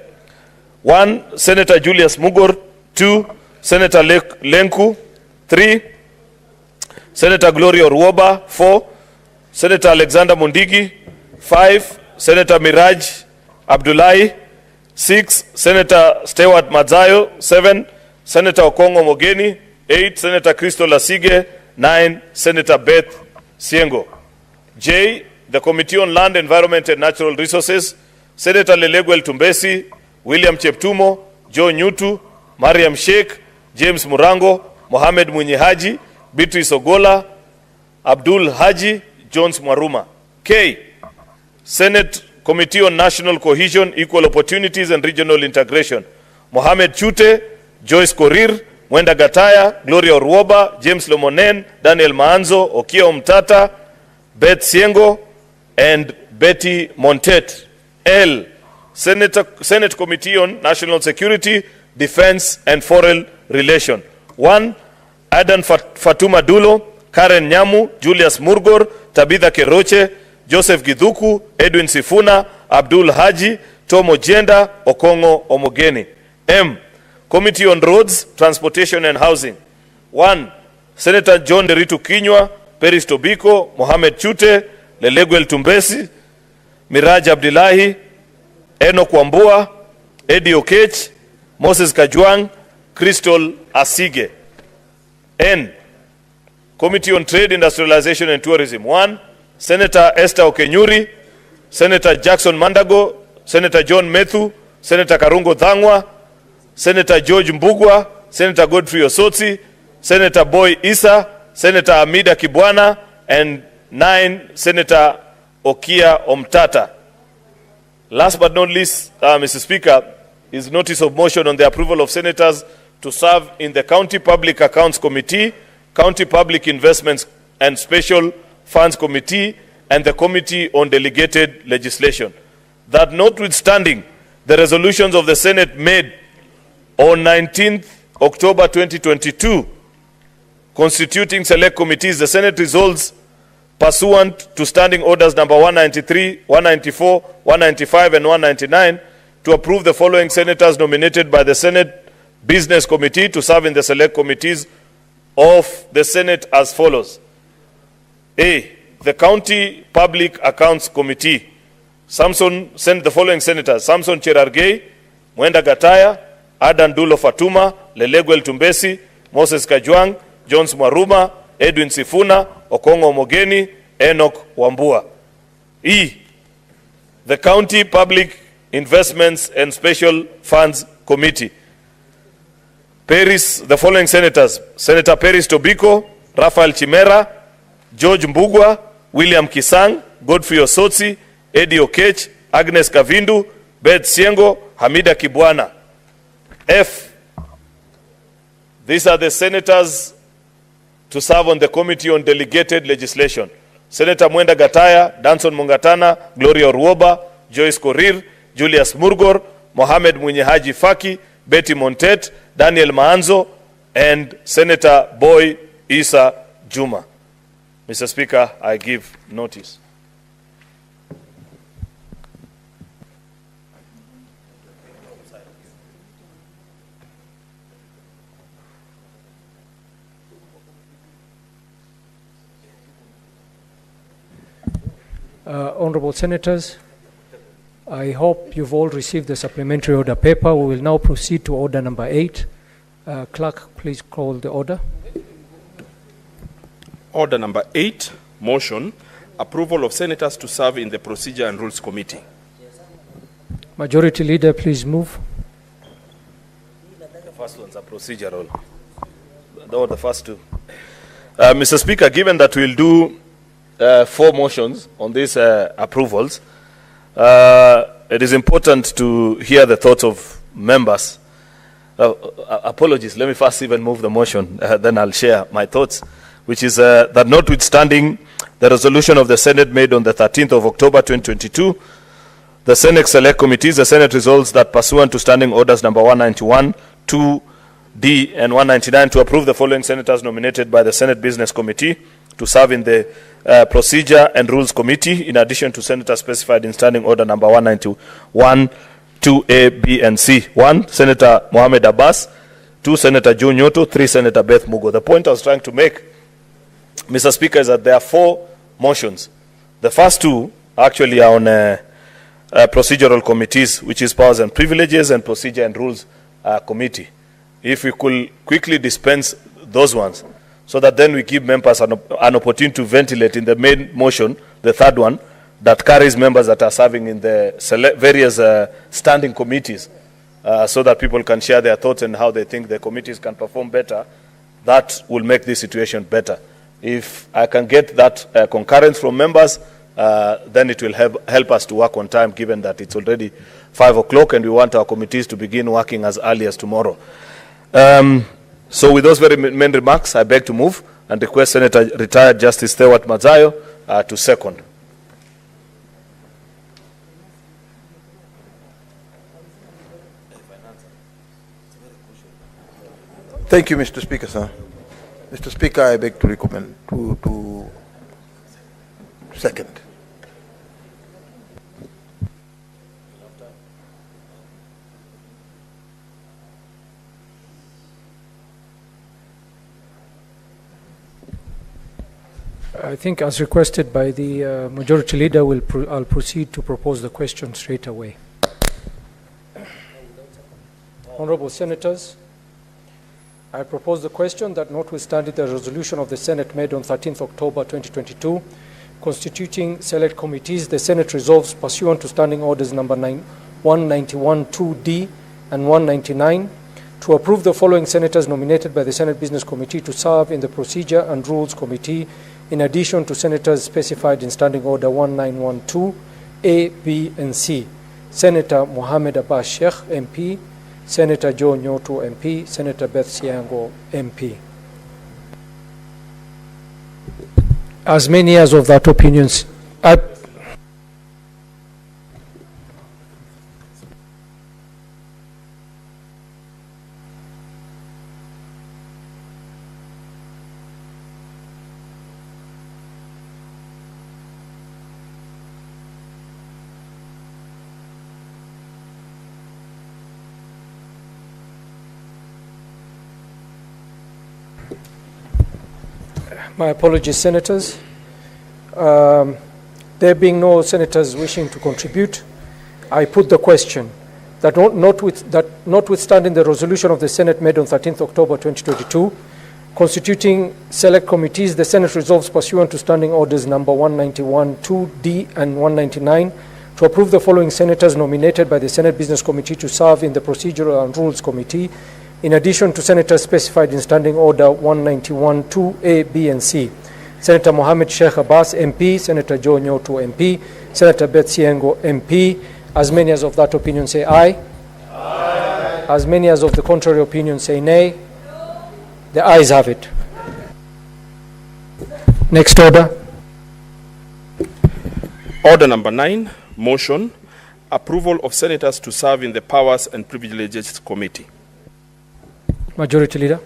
1. Senator Julius Mugor. 2. Senator Lenku. 3. Senator Gloria Ruoba. 4. Senator Alexander Mundigi. 5. Senator Miraj Abdullahi. 6. Senator Stewart Mazayo. 7. Senator Okongo Mogeni. 8. Senator Kristo Lasige. 9. Senator Beth Siengo. J. The Committee on Land, Environment and Natural Resources. Senator Leleguel Tumbesi, William Cheptumo, Joe Nyutu, Mariam Sheikh, James Murango, Mohamed Mwinyi Haji, Beatrice Ogola, Abdul Haji, Jones Mwaruma. K. Senate Committee on National Cohesion, Equal Opportunities and Regional Integration. Mohamed Chute, Joyce Korir, Mwenda Gataya, Gloria Oruoba, James Lomonen, Daniel Maanzo, Okia Omtata, Beth Siengo, and Betty Montet. L, Senate Committee on National Security, Defense and Foreign Relations. 1, Adan Fatuma Dulo, Karen Nyamu, Julius Murgor, Tabitha Keroche, Joseph Githuku, Edwin Sifuna, Abdul Haji, Tomo Jenda, Okongo Omogeni. M, Committee on Roads, Transportation and Housing. 1, Senator John Deritu Kinywa, Peris Tobiko, Mohamed Chute, Leleguel Tumbesi, Miraj Abdillahi, Enoch Wambua, Eddie Okech, Moses Kajwang, Crystal Asige. N, Committee on Trade, Industrialization and Tourism. 1, Senator Esther Okenyuri, Senator Jackson Mandago, Senator John Methu, Senator Karungo Thangwa, Senator George Mbugwa, Senator Godfrey Osotsi, Senator Boy Isa, Senator Amida Kibwana, and 9, Senator Okia Omtata. Last but not least, Mr. Speaker, is notice of motion on the approval of senators to serve in the County Public Accounts Committee, County Public Investments and Special Funds Committee, and the Committee on Delegated Legislation. That notwithstanding the resolutions of the Senate made on 19th October 2022, constituting select committees, the Senate resolves pursuant to Standing Orders number 193, 194, 195, and 199 to approve the following senators nominated by the Senate Business Committee to serve in the select committees of the Senate as follows. A, the County Public Accounts Committee. The following senators: Samson Cherargei, Mwenda Gataya, Adan Dulo Fatuma, Leleguel Tumbesi, Moses Kajwang, Jones Mwaruma, Edwin Sifuna, Okongo Omogeni, Enoch Wambua. E, the County Public Investments and Special Funds Committee. The following senators: Senator Peris Tobiko, Raphael Chimera, George Mbugwa, William Kisang, Godfrey Osotsi, Eddie Okech, Agnes Kavindu, Beth Siengo, Hamida Kibwana. F, these are the senators to serve on the Committee on Delegated Legislation. Senator Mwenda Gataya, Danson Mungatana, Gloria Oruoba, Joyce Korir, Julius Murgor, Mohamed Munyehaji Faki, Betty Montet, Daniel Maanzo, and Senator Boy Isa Juma. Mr. Speaker, I give notice. Honorable Senators, I hope you've all received the supplementary order paper. We will now proceed to order number 8. Clerk, please call the order. Order number 8, motion, approval of senators to serve in the Procedure and Rules Committee. Majority Leader, please move. The first ones are procedural. The first two. Mr. Speaker, given that we'll do 4 motions on these approvals, it is important to hear the thoughts of members. Apologies, let me first even move the motion, then I'll share my thoughts, which is that notwithstanding the resolution of the Senate made on the 13th of October 2022, the Senate Select Committees, the Senate resolves that pursuant to Standing Orders number 191, 2D, and 199 to approve the following senators nominated by the Senate Business Committee to serve in the Procedure and Rules Committee, in addition to senators specified in Standing Order number 191, 2A, B, and C. 1, Senator Mohamed Abbas. 2, Senator Joe Nyoto. 3, Senator Beth Mugo. The point I was trying to make, Mr. Speaker, is that there are 4 motions. The first 2 actually are on procedural committees, which is Powers and Privileges and Procedure and Rules Committee. If we could quickly dispense those ones, so that then we give members an opportunity to ventilate in the main motion, the third one, that carries members that are serving in the various standing committees, so that people can share their thoughts and how they think the committees can perform better. That will make this situation better. If I can get that concurrence from members, then it will help us to work on time, given that it's already 5 o'clock and we want our committees to begin working as early as tomorrow. So with those very main remarks, I beg to move and request Senator Retired Justice Stewart Mazayo to second. Thank you, Mr. Speaker, sir. Mr. Speaker, I beg to recommend to second. I think as requested by the Majority Leader, I'll proceed to propose the question straight away. Honorable Senators, I propose the question that notwithstanding the resolution of the Senate made on 13th October 2022, constituting select committees, the Senate resolves pursuant to Standing Orders number 191-2D and 199 to approve the following senators nominated by the Senate Business Committee to serve in the Procedure and Rules Committee, in addition to senators specified in Standing Order 1912 A, B, and C. Senator Mohammed Abbas Sheikh, MP, Senator Joe Nyoto, MP, Senator Beth Siango, MP. As many as of that opinions, my apologies, Senators. There being no Senators wishing to contribute, I put the question that notwithstanding the resolution of the Senate made on 13th October 2022, constituting select committees, the Senate resolves pursuant to Standing Orders number 191-2D and 199 to approve the following senators nominated by the Senate Business Committee to serve in the Procedural and Rules Committee, in addition to senators specified in Standing Order 191-2A, B, and C. Senator Mohammed Sheikh Abbas, MP, Senator Joe Nyoto, MP, Senator Beth Siango, MP. As many as of that opinion say aye. Aye. As many as of the contrary opinion say nay. No. The ayes have it. Next order. Order number 9, motion, approval of senators to serve in the Powers and Privileges Committee. Majority Leader.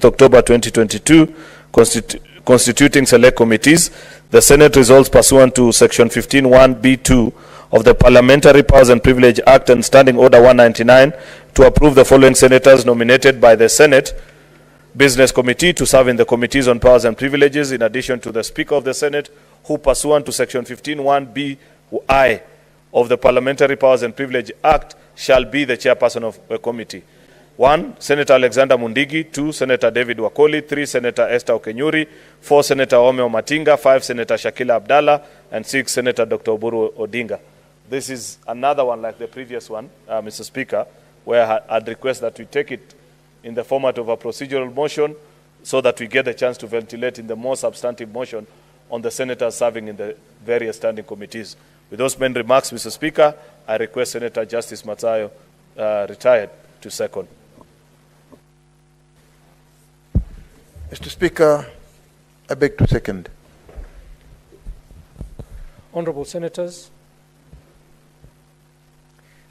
October 2022, constituting select committees, the Senate resolves pursuant to Section 15(1)(b)(2) of the Parliamentary Powers and Privilege Act and Standing Order 199 to approve the following senators nominated by the Senate Business Committee to serve in the Committees on Powers and Privileges, in addition to the Speaker of the Senate, who pursuant to Section 15(1)(b)(i) of the Parliamentary Powers and Privilege Act shall be the chairperson of a committee. 1, Senator Alexander Mundigi. 2, Senator David Wakoli. 3, Senator Esther Okenyuri. 4, Senator Ome Omatinga. 5, Senator Shakila Abdallah. And 6, Senator Dr. Oburu Odinga. This is another one like the previous one, Mr. Speaker, where I'd request that we take it in the format of a procedural motion so that we get the chance to ventilate in the more substantive motion on the senators serving in the various standing committees. With those main remarks, Mr. Speaker, I request Senator Justice Mazayo, retired, to second. Mr. Speaker, I beg to second. Honorable Senators,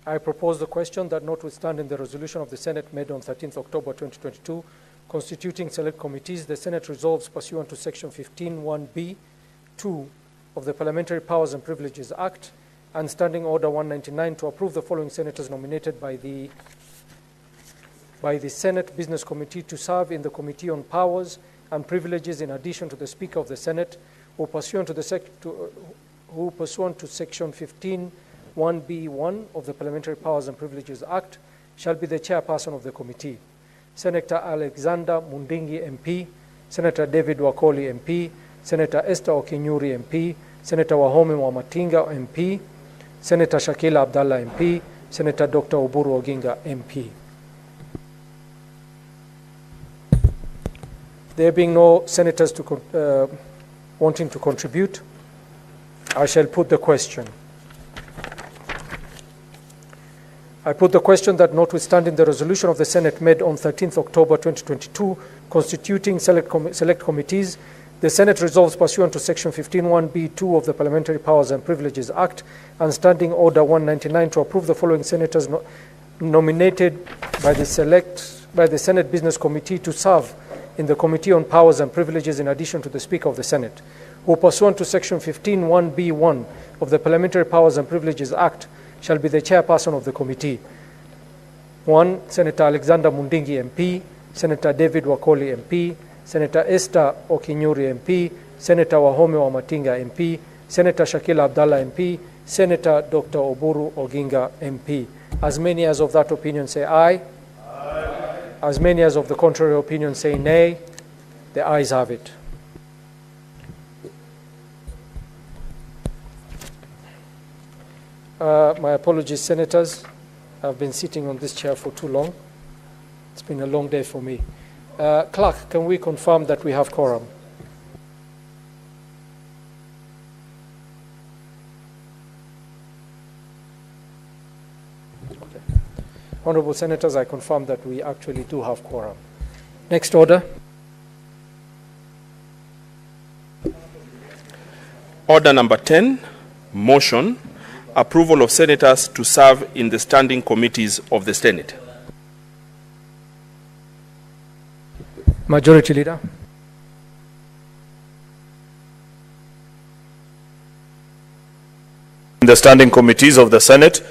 I propose the question that notwithstanding the resolution of the Senate made on 13th October 2022, constituting select committees, the Senate resolves pursuant to Section 15(1)(b)(2) of the Parliamentary Powers and Privileges Act and Standing Order 199 to approve the following senators nominated by the Senate Business Committee to serve in the Committee on Powers and Privileges, in addition to the Speaker of the Senate, who pursuant to Section 15(1)(b)(1) of the Parliamentary Powers and Privileges Act shall be the chairperson of the committee. Senator Alexander Mundingi, MP, Senator David Wakoli, MP, Senator Esther Okenyuri, MP, Senator Wahome Wamatinga, MP, Senator Shakila Abdallah, MP, Senator Dr. Oburu Oginga, MP. There being no senators wanting to contribute? I shall put the question. I put the question that notwithstanding the resolution of the Senate made on 13th October 2022 constituting select committees, the Senate resolves pursuant to Section 15(1)(b)(2) of the Parliamentary Powers and Privileges Act and Standing Order 199 to approve the following senators nominated by the Senate Business Committee to serve in the Committee on Powers and Privileges in addition to the Speaker of the Senate, who pursuant to Section 15(1)(b)(1) of the Parliamentary Powers and Privileges Act shall be the chairperson of the committee. 1. Senator Alexander Mundingi MP, Senator David Wakoli MP, Senator Esther Okinyuri MP, Senator Wahome Wamatinga MP, Senator Shakila Abdallah MP, Senator Dr. Oburu Oginga MP. As many as of that opinion say aye. Aye. As many as of the contrary opinion say nay. The ayes have it. My apologies, senators. I've been sitting on this chair for too long. It's been a long day for me. Clerk, can we confirm that we have quorum? Okay. Honorable senators, I confirm that we actually do have quorum. Next order. Order number 10, motion, approval of senators to serve in the standing committees of the Senate. Majority Leader. In the standing committees of the Senate,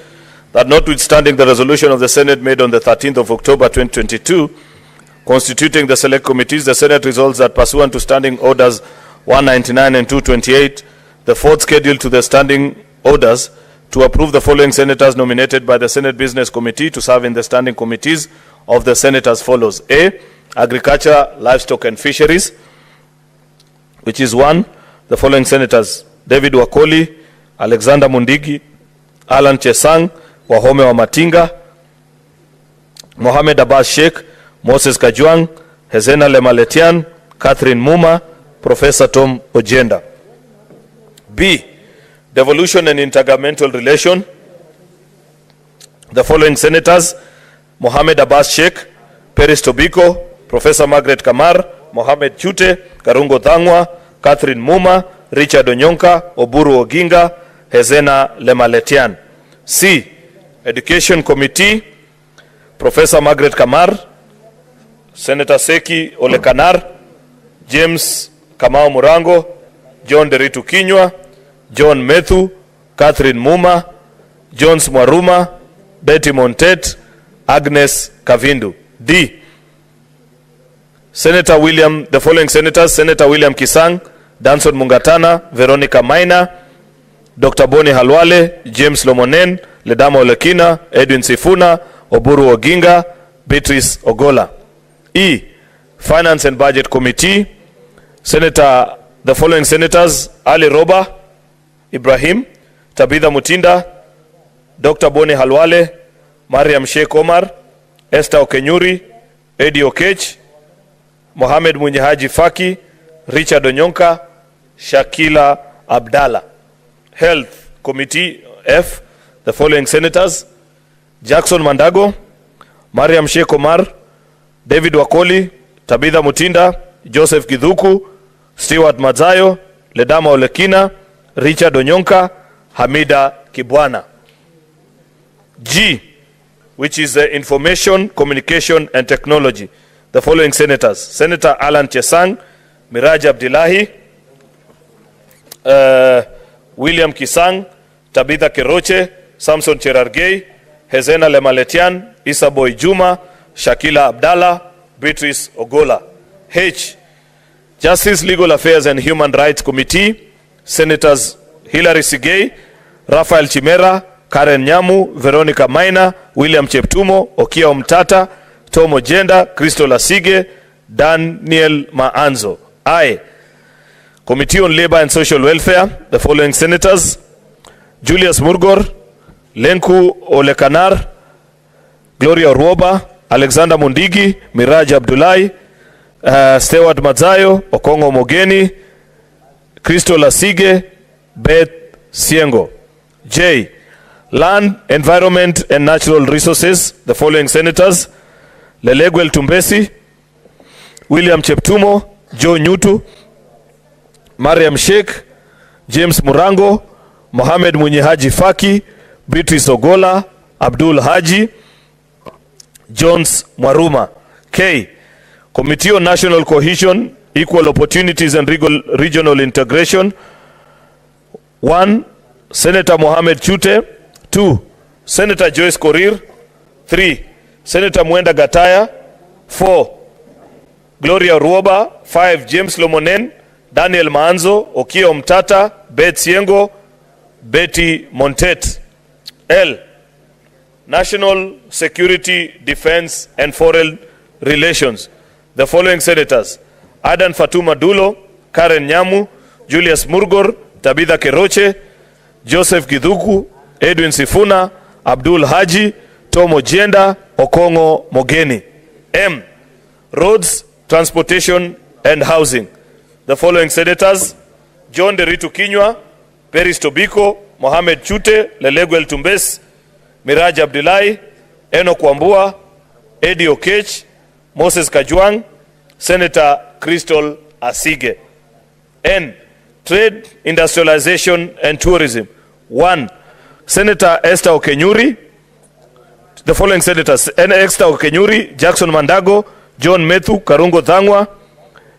that notwithstanding the resolution of the Senate made on the 13th of October 2022, constituting the select committees, the Senate resolves that pursuant to standing orders 199 and 228, the fourth schedule to the standing orders, to approve the following senators nominated by the Senate Business Committee to serve in the standing committees of the Senate as follows. A. Agriculture, Livestock and Fisheries, which is 1. The following senators: David Wakoli, Alexander Mundigi, Alan Chesang, Wahome Wamatinga, Mohamed Abbas Sheikh, Moses Kajwang, Hezena Lemaletian, Catherine Muma, Professor Tom Ojenda. B. Devolution and Intergovernmental Relation. The following senators: Mohamed Abbas Sheikh, Peris Tobiko, Professor Margaret Kamar, Mohamed Chute, Karungo Thangwa, Catherine Muma, Richard Onyonka, Oburu Oginga, Hezena Lemaletian. C. Education Committee, Professor Margaret Kamar, Senator Seki Olekanar, James Kamau Murango, John Deritu Kinywa, John Methu, Catherine Muma, Jones Mwaruma, Betty Montet, Agnes Kavindu. D. The following senators: Senator William Kisang, Danson Mungatana, Veronica Maina, Dr. Boni Halwale, James Lomonen, Ledama Olekina, Edwin Sifuna, Oburu Oginga, Beatrice Ogola. E. Finance and Budget Committee, the following senators: Ali Roba, Ibrahim, Tabitha Mutinda, Dr. Boni Halwale, Mariam Sheikh Omar, Esther Okenyuri, Eddie Okech, Mohamed Munyehaji Faki, Richard Onyonka, Shakila Abdallah. Health Committee F, the following senators: Jackson Mandago, Mariam Sheikh Omar, David Wakoli, Tabitha Mutinda, Joseph Githuku, Stewart Mazayo, Ledama Olekina, Richard Onyonka, Hamida Kibwana. G, which is Information, Communication and Technology. The following senators: Senator Alan Chesang, Miraj Abdillahi, William Kisang, Tabitha Keroche, Samson Cherargei, Hezena Lemaletian, Issa Boy Juma, Shakila Abdallah, Beatrice Ogola. H, Justice, Legal Affairs and Human Rights Committee, Senators Hilary Sigei, Rafael Chimera, Karen Nyamu, Veronica Maina, William Cheptumo, Okia Omtata, Tom Ojenda, Kristo Lasige, Daniel Maanzo. I. Committee on Labor and Social Welfare, the following senators: Julius Murgor, Lenku Olekanar, Gloria Ruoba, Alexander Mundigi, Miraj Abdullahi, Stewart Mazayo, Okongo Mogeni, Crystal Asige, Beth Siengo. J, Land, Environment and Natural Resources, the following senators: Leleguel Tumbesi, William Cheptumo, Joe Nyutu, Mariam Sheikh, James Murango, Mohamed Munyehaji Faki, Beatrice Ogola, Abdul Haji, Jones Mwaruma. K, Committee on National Cohesion, Equal Opportunities and Regional Integration. 1, Senator Mohamed Chute. 2, Senator Joyce Korir. 3, Senator Mwenda Gataya. 4, Gloria Ruoba. 5, James Lomonen, Daniel Maanzo, Okiya Omtata, Beth Siengo, Betty Montet. L, National Security, Defense and Foreign Relations. The following senators: Adan Fatuma Dulo, Karen Nyamu, Julius Murgor, Tabitha Keroche, Joseph Githuku, Edwin Sifuna, Abdul Haji, Tom Ojienda, Okongo Mogeni. M, Roads, Transportation and Housing. The following senators: John Deritu Kinywa, Peris Tobiko, Mohamed Chute, Leleguel Tumbes, Miraj Abdullahi, Enoch Wambua, Eddie Okech, Moses Kajwang, Senator Crystal Asige. N, Trade, Industrialization and Tourism. 1, Senator Esther Okenyuri. The following senators: Esther Okenyuri, Jackson Mandago, John Methu, Karungo Thangwa,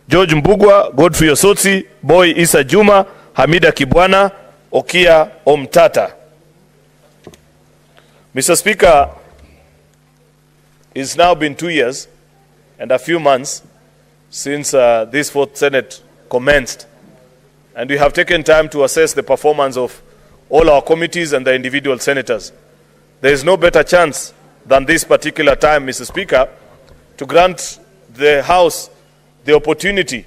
George Mbugwa, Godfrey Osotsi, Boy Isa Juma, Hamida Kibwana, Okiya Omtata. Mr. Speaker, it's now been 2 years and a few months since this fourth Senate commenced, and we have taken time to assess the performance of all our committees and the individual senators. There is no better chance than this particular time, Mr. Speaker, to grant the House the opportunity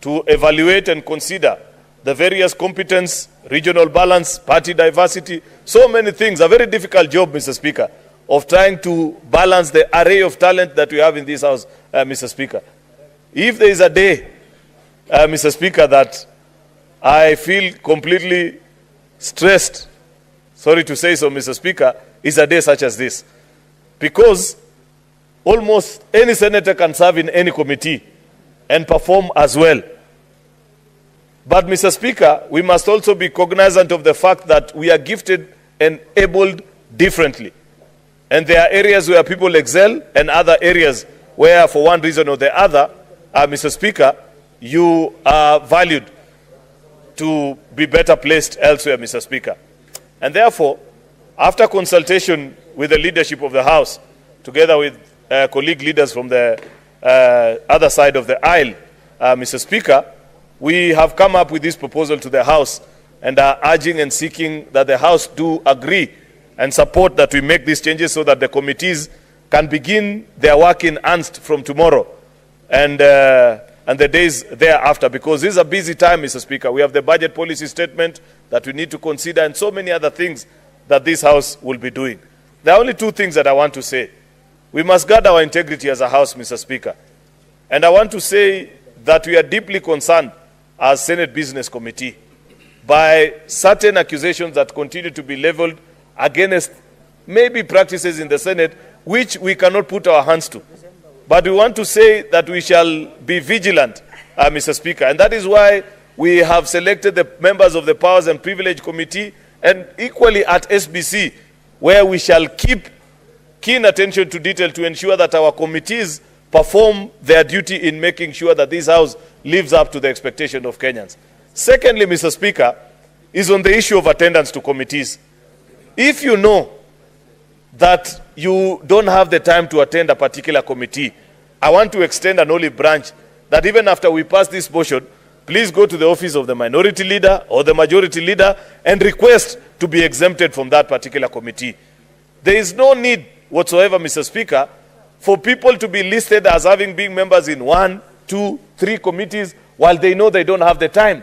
to evaluate and consider the various competence, regional balance, party diversity, so many things. A very difficult job, Mr. Speaker, of trying to balance the array of talent that we have in this House, Mr. Speaker. If there is a day, Mr. Speaker, that I feel completely stressed, sorry to say so, Mr. Speaker, is a day such as this. Because almost any senator can serve in any committee and perform as well. But, Mr. Speaker, we must also be cognizant of the fact that we are gifted and abled differently. And there are areas where people excel and other areas where, for one reason or the other, Mr. Speaker, you are valued to be better placed elsewhere, Mr. Speaker. And therefore, after consultation with the leadership of the House, together with colleague leaders from the other side of the aisle, Mr. Speaker, we have come up with this proposal to the House and are urging and seeking that the House do agree and support that we make these changes so that the committees can begin their work in earnest from tomorrow and the days thereafter, because this is a busy time, Mr. Speaker. We have the budget policy statement that we need to consider and so many other things that this House will be doing. There are only two things that I want to say. We must guard our integrity as a House, Mr. Speaker. And I want to say that we are deeply concerned as Senate Business Committee by certain accusations that continue to be leveled against maybe practices in the Senate which we cannot put our hands to. But we want to say that we shall be vigilant, Mr. Speaker. And that is why we have selected the members of the Powers and Privilege Committee and equally at SBC, where we shall keep keen attention to detail to ensure that our committees perform their duty in making sure that this House lives up to the expectation of Kenyans. Secondly, Mr. Speaker, is on the issue of attendance to committees. If you know that you don't have the time to attend a particular committee, I want to extend an olive branch that even after we pass this motion, please go to the office of the minority leader or the majority leader and request to be exempted from that particular committee. There is no need whatsoever, Mr. Speaker, for people to be listed as having been members in 1, 2, 3 committees while they know they don't have the time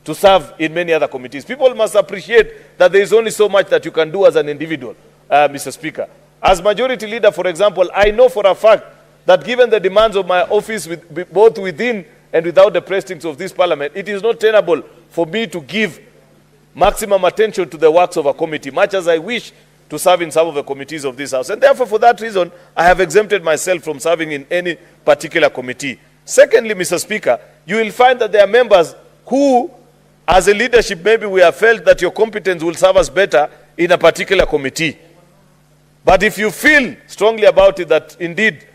to serve in many other committees. People must appreciate that there is only so much that you can do as an individual, Mr. Speaker. As majority leader, for example, I know for a fact that given the demands of my office, both within and without the pressings of this parliament, it is not tenable for me to give maximum attention to the works of a committee, much as I wish to serve in some of the committees of this House. And therefore, for that reason, I have exempted myself from serving in any particular committee. Secondly, Mr. Speaker, you will find that there are members who, as a leadership, maybe we have felt that your competence will serve us better in a particular committee. But if you feel strongly about it that indeed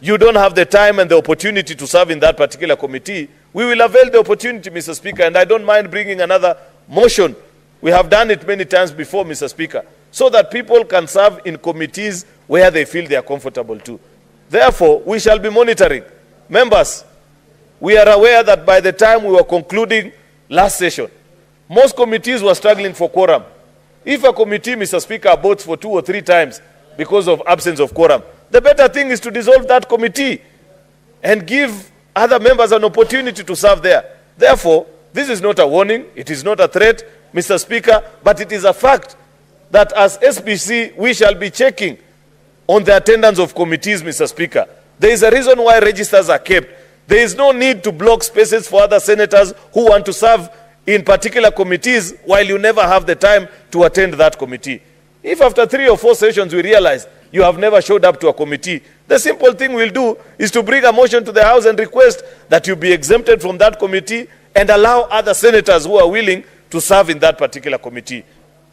you don't have the time and the opportunity to serve in that particular committee, we will avail the opportunity, Mr. Speaker, and I don't mind bringing another motion. We have done it many times before, Mr. Speaker, so that people can serve in committees where they feel they are comfortable to. Therefore, we shall be monitoring. Members, we are aware that by the time we were concluding last session, most committees were struggling for quorum. If a committee, Mr. Speaker, votes for 2 or 3 times because of absence of quorum, the better thing is to dissolve that committee and give other members an opportunity to serve there. Therefore, this is not a warning, it is not a threat, Mr. Speaker, but it is a fact that as SBC, we shall be checking on the attendance of committees, Mr. Speaker. There is a reason why registers are kept. There is no need to block spaces for other senators who want to serve in particular committees while you never have the time to attend that committee. If after 3 or 4 sessions we realize you have never showed up to a committee, the simple thing we'll do is to bring a motion to the House and request that you be exempted from that committee and allow other senators who are willing to serve in that particular committee.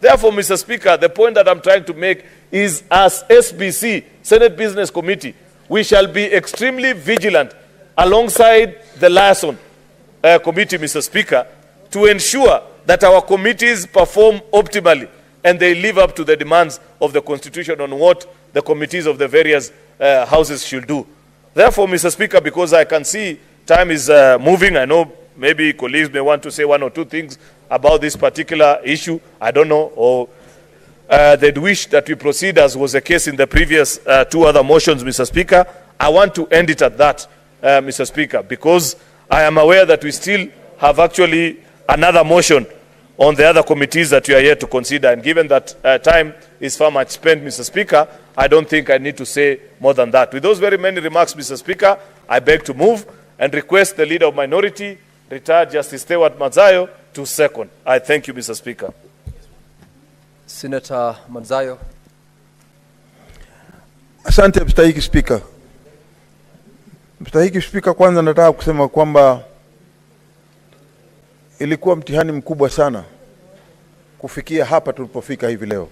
Therefore, Mr. Speaker, the point that I'm trying to make is as SBC, Senate Business Committee, we shall be extremely vigilant alongside the liaison committee, Mr. Speaker, to ensure that our committees perform optimally and they live up to the demands of the Constitution on what the committees of the various houses should do. Therefore, Mr. Speaker, because I can see time is moving, I know maybe colleagues may want to say 1 or 2 things about this particular issue, I don't know, or they'd wish that we proceed as was the case in the previous 2 other motions, Mr. Speaker. I want to end it at that, Mr. Speaker, because I am aware that we still have actually another motion on the other committees that we are yet to consider. And given that time is far much spent, Mr. Speaker, I don't think I need to say more than that. With those very many remarks, Mr. Speaker, I beg to move and request the Leader of Minority, retired Justice Stewart Mazayo, to second. I thank you, Mr. Speaker. Senator Mazayo. Asante mstahiki Speaker. Mstahiki Speaker, kwanza nataka kusema kwamba ilikuwa mtihani mkubwa sana kufikia hapa tulipofika hivi leo.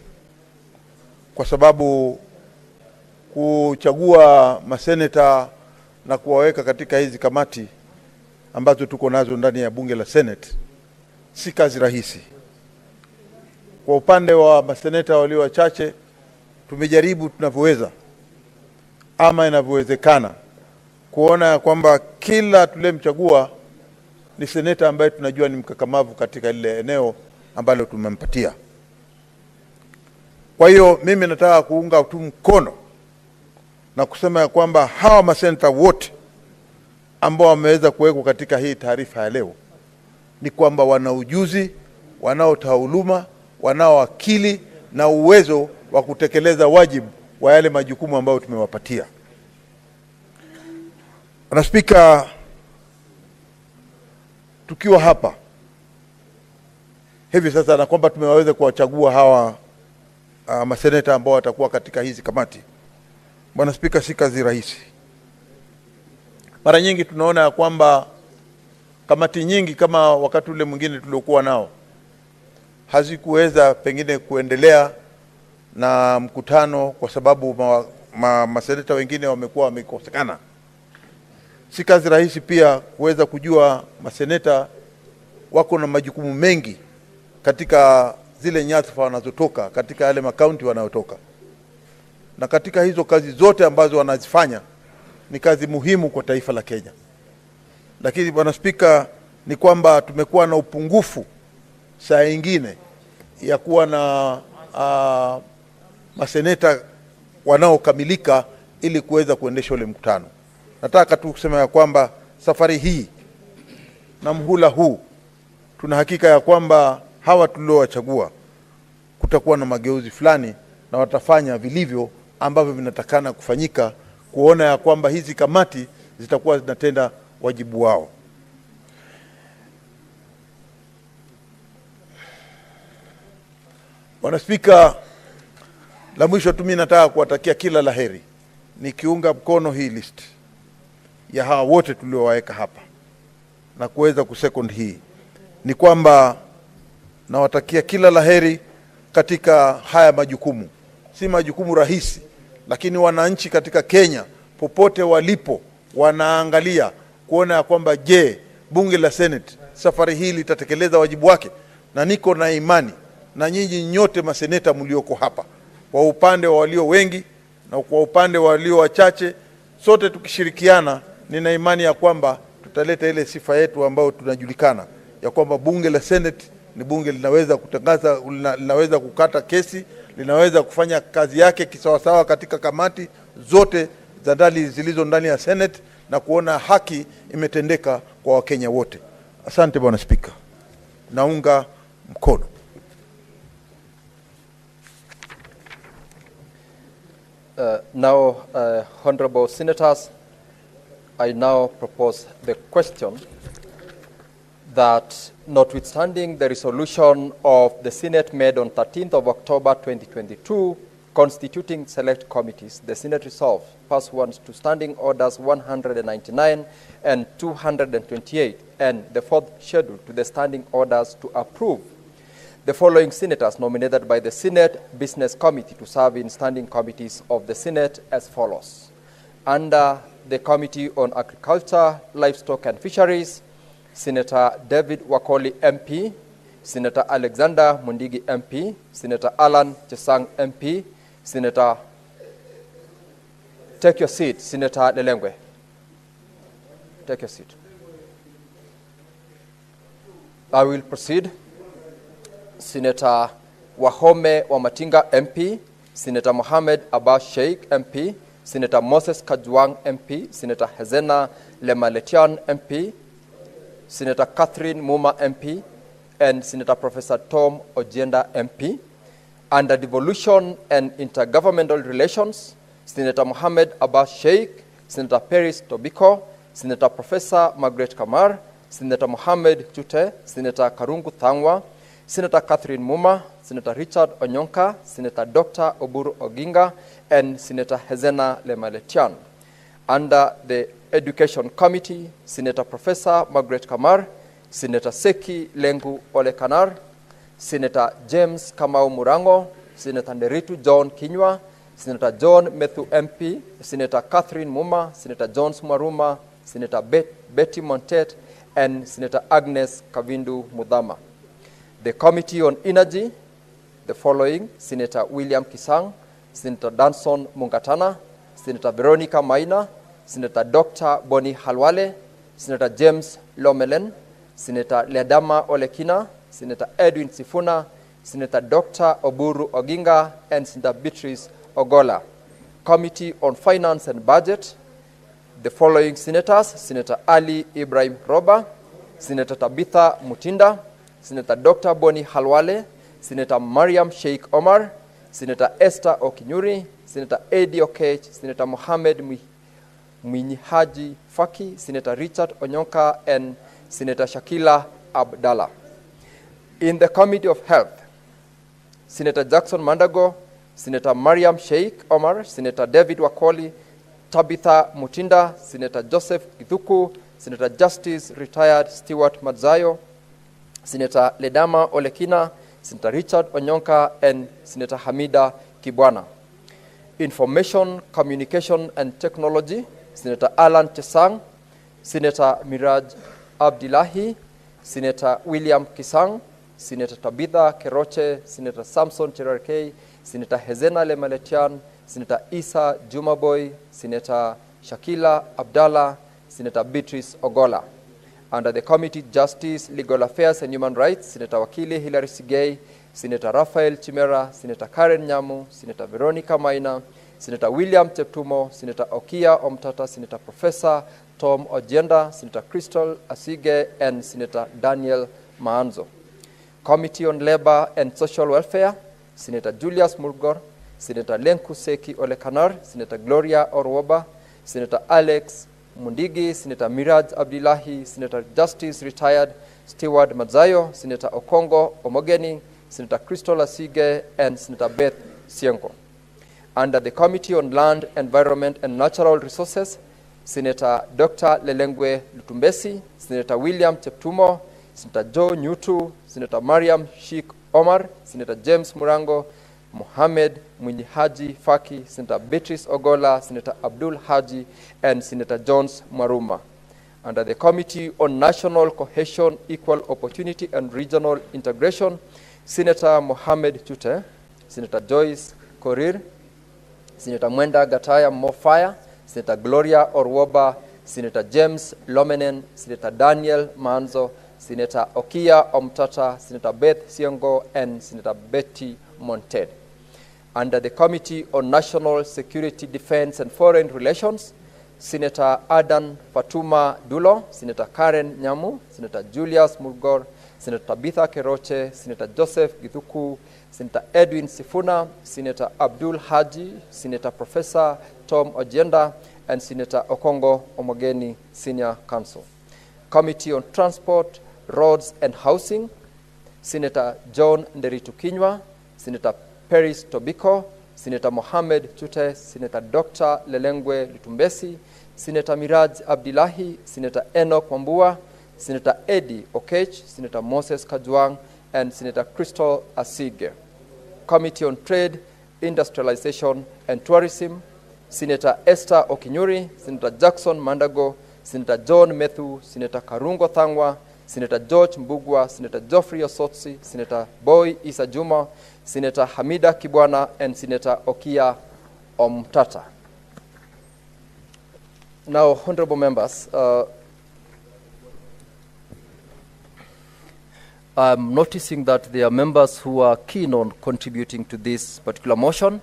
Kwa sababu kuchagua maseneta na kuwaweka katika hizi kamati ambazo tuko nazo ndani ya bunge la Senate si kazi rahisi. Kwa upande wa maseneta walio wachache, tumejaribu tunavyoweza ama inavyowezekana kuona kwamba kila tulemchagua ni seneta ambaye tunajua ni mkakamavu katika lile eneo ambalo tumempatia. Kwa hiyo mimi nataka kuunga tu mkono na kusema ya kwamba hawa maseneta wote ambao wameweza kuwekwa katika hii taarifa ya leo ni kwamba wana ujuzi, wanao taaluma, wanao akili na uwezo wa kutekeleza wajibu wa yale majukumu ambayo tumewapatia. Bwana Spika, tukiwa hapa hivi sasa na kwamba tumeweza kuwachagua hawa maseneta ambao watakuwa katika hizi kamati, Bwana Spika, si kazi rahisi. Mara nyingi tunaona ya kwamba kamati nyingi kama wakati ule mwingine tuliokuwa nao hazikuweza pengine kuendelea na mkutano kwa sababu maseneta wengine wamekuwa wamekosekana. Si kazi rahisi pia kuweza kujua maseneta wako na majukumu mengi katika zile nyadhifa wanazotoka, katika yale makaunti wanayotoka. Na katika hizo kazi zote ambazo wanazifanya ni kazi muhimu kwa taifa la Kenya. Lakini Bwana Spika, ni kwamba tumekuwa na upungufu saa nyingine ya kuwa na maseneta wanaokamilika ili kuweza kuendesha ule mkutano. Nataka tu kusema ya kwamba safari hii na mhula huu tuna hakika ya kwamba hawa tuliowachagua kutakuwa na mageuzi fulani na watafanya vilivyo ambavyo vinatakana kufanyika, kuona ya kwamba hizi kamati zitakuwa zinatenda wajibu wao. Bwana Spika, la mwisho tu mimi nataka kuwatakia kila laheri, nikiunga mkono hii list ya hawa wote tuliowaweka hapa na kuweza kusecond hii, ni kwamba nawatakia kila laheri katika haya majukumu. Si majukumu rahisi, lakini wananchi katika Kenya popote walipo wanaangalia kuona ya kwamba je, bunge la Senate safari hii litatekeleza wajibu wake, na niko na imani na nyinyi nyote maseneta mlioko hapa, kwa upande wa walio wengi na kwa upande wa walio wachache, sote tukishirikiana, nina imani ya kwamba tutaleta ile sifa yetu ambayo tunajulikana ya kwamba bunge la Senate ni bunge linaweza kutangaza, linaweza kukata kesi, linaweza kufanya kazi yake kisawasawa katika kamati zote za ndani zilizo ndani ya Senate na kuona haki imetendeka kwa Wakenya wote. Asante Bwana Spika. Naunga mkono. Now, honorable senators, I now propose the question that notwithstanding the resolution of the Senate made on 13th of October 2022 constituting select committees, the Senate resolves pursuant to standing orders 199 and 228 and the fourth schedule to the standing orders to approve the following senators nominated by the Senate Business Committee to serve in standing committees of the Senate as follows. Under the Committee on Agriculture, Livestock and Fisheries, Senator David Wakoli MP, Senator Alexander Mundigi MP, Senator Alan Chesang MP, Senator, take your seat, Senator Lelengwe. Take your seat. I will proceed. Senator Wahome Wamatinga MP, Senator Mohamed Abbas Sheikh MP, Senator Moses Kajwang MP, Senator Hezena Lemaletian MP, Senator Catherine Muma MP, and Senator Professor Tom Ojenda MP. Under Devolution and Intergovernmental Relations, Senator Mohamed Abbas Sheikh, Senator Paris Tobiko, Senator Professor Margaret Kamar, Senator Mohamed Chute, Senator Karungu Thangwa, Senator Catherine Muma, Senator Richard Onyonka, Senator Dr. Oburu Oginga, and Senator Hezena Lemaletian. Under the Education Committee, Senator Professor Margaret Kamar, Senator Seki Lengu Olekanar, Senator James Kamau Murango, Senator Nderitu John Kinywa, Senator John Methu MP, Senator Catherine Muma, Senator John Sumaruma, Senator Betty Montet, and Senator Agnes Kavindu Mudhama. The Committee on Energy, the following: Senator William Kisang, Senator Danson Mungatana, Senator Veronica Maina, Senator Dr. Boni Halwale, Senator James Lomelen, Senator Ledama Olekina, Senator Edwin Sifuna, Senator Dr. Oburu Oginga, and Senator Beatrice Ogola. Committee on Finance and Budget, the following senators: Senator Ali Ibrahim Roba, Senator Tabitha Mutinda, Senator Dr. Boni Halwale, Senator Mariam Sheikh Omar, Senator Esther Okinyuri, Senator Eddie Okech, Senator Mohamed Mwinyihaji Faki, Senator Richard Onyonka, and Senator Shakila Abdallah. In the Committee of Health, Senator Jackson Mandago, Senator Mariam Sheikh Omar, Senator David Wakoli, Tabitha Mutinda, Senator Joseph Githuku, Senator Justice Retired Stewart Madzayo, Senator Ledama Olekina, Senator Richard Onyonka, and Senator Hamida Kibwana. Information, Communication and Technology, Senator Alan Chesang, Senator Miraj Abdillahi, Senator William Kisang, Senator Tabitha Keroche, Senator Samson Cherarkei, Senator Hezena Lemaletian, Senator Isa Jumaboy, Senator Shakila Abdallah, Senator Beatrice Ogola. Under the Committee Justice, Legal Affairs and Human Rights, Senator Wakili Hilary Sigei, Senator Raphael Chimera, Senator Karen Nyamu, Senator Veronica Maina, Senator William Cheptumo, Senator Okia Omtata, Senator Professor Tom Ojenda, Senator Crystal Asige, and Senator Daniel Maanzo. Committee on Labor and Social Welfare, Senator Julius Mulgor, Senator Lenku Seki Olekanar, Senator Gloria Orwoba, Senator Alex Mundigi, Senator Miraj Abdullahi, Senator Justice Retired Stewart Madzayo, Senator Okongo Omogeni, Senator Crystal Asige, and Senator Beth Sienko. Under the Committee on Land, Environment and Natural Resources, Senator Dr. Lelengwe Lutumbesi, Senator William Cheptumo, Senator Joe Nyutu, Senator Mariam Sheikh Omar, Senator James Murango, Mohamed Mwinyi Haji Faki, Senator Beatrice Ogola, Senator Abdul Haji, and Senator Jones Maruma. Under the Committee on National Cohesion, Equal Opportunity and Regional Integration, Senator Mohamed Chute, Senator Joyce Korir, Senator Mwenda Gataya Mofaya, Senator Gloria Orwoba, Senator James Lomenen, Senator Daniel Manzo, Senator Okia Omtata, Senator Beth Siengo, and Senator Betty Monted. Under the Committee on National Security, Defense and Foreign Relations, Senator Adan Fatuma Dulo, Senator Karen Nyamu, Senator Julius Murgor, Senator Tabitha Keroche, Senator Joseph Githuku, Senator Edwin Sifuna, Senator Abdul Haji, Senator Professor Tom Ojenda, and Senator Okongo Omogeni, Senior Counsel. Committee on Transport, Roads and Housing, Senator John Nderitu Kinywa, Senator Peris Tobiko, Senator Mohamed Chute, Senator Dr. Lelengwe Lutumbesi, Senator Miraj Abdullahi, Senator Enoch Wambua, Senator Eddie Okech, Senator Moses Kajwang, and Senator Crystal Asige. Committee on Trade, Industrialization and Tourism, Senator Esther Okinyuri, Senator Jackson Mandago, Senator John Methu, Senator Karungo Thangwa, Senator George Mbugwa, Senator Geoffrey Osotsi, Senator Boy Isa Juma, Senator Hamida Kibwana, and Senator Okia Omtata. Now, honorable members, I'm noticing that there are members who are keen on contributing to this particular motion.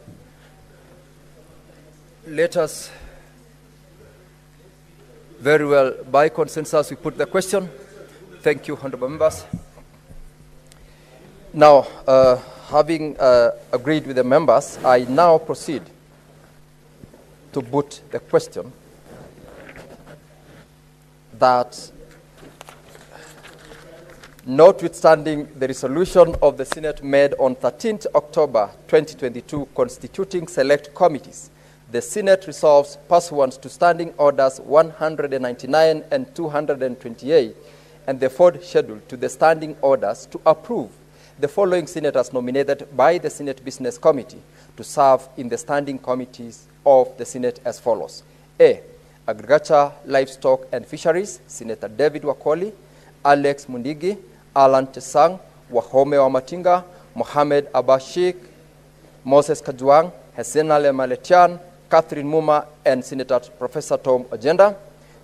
Let us, very well, by consensus, we put the question. Thank you, honorable members. Now, having agreed with the members, I now proceed to put the question that, notwithstanding the resolution of the Senate made on 13th October 2022 constituting select committees, the Senate resolves pursuant to Standing Orders 199 and 228 and the fourth schedule to the Standing Orders to approve the following senators nominated by the Senate Business Committee to serve in the standing committees of the Senate as follows. A. Agriculture, Livestock and Fisheries, Senator David Wakoli, Alex Mundigi, Alan Tesang, Wahome Wamatinga, Mohamed Abbas Sheikh, Moses Kajwang, Hesena Lemaletian, Catherine Muma, and Senator Professor Tom Ojenda.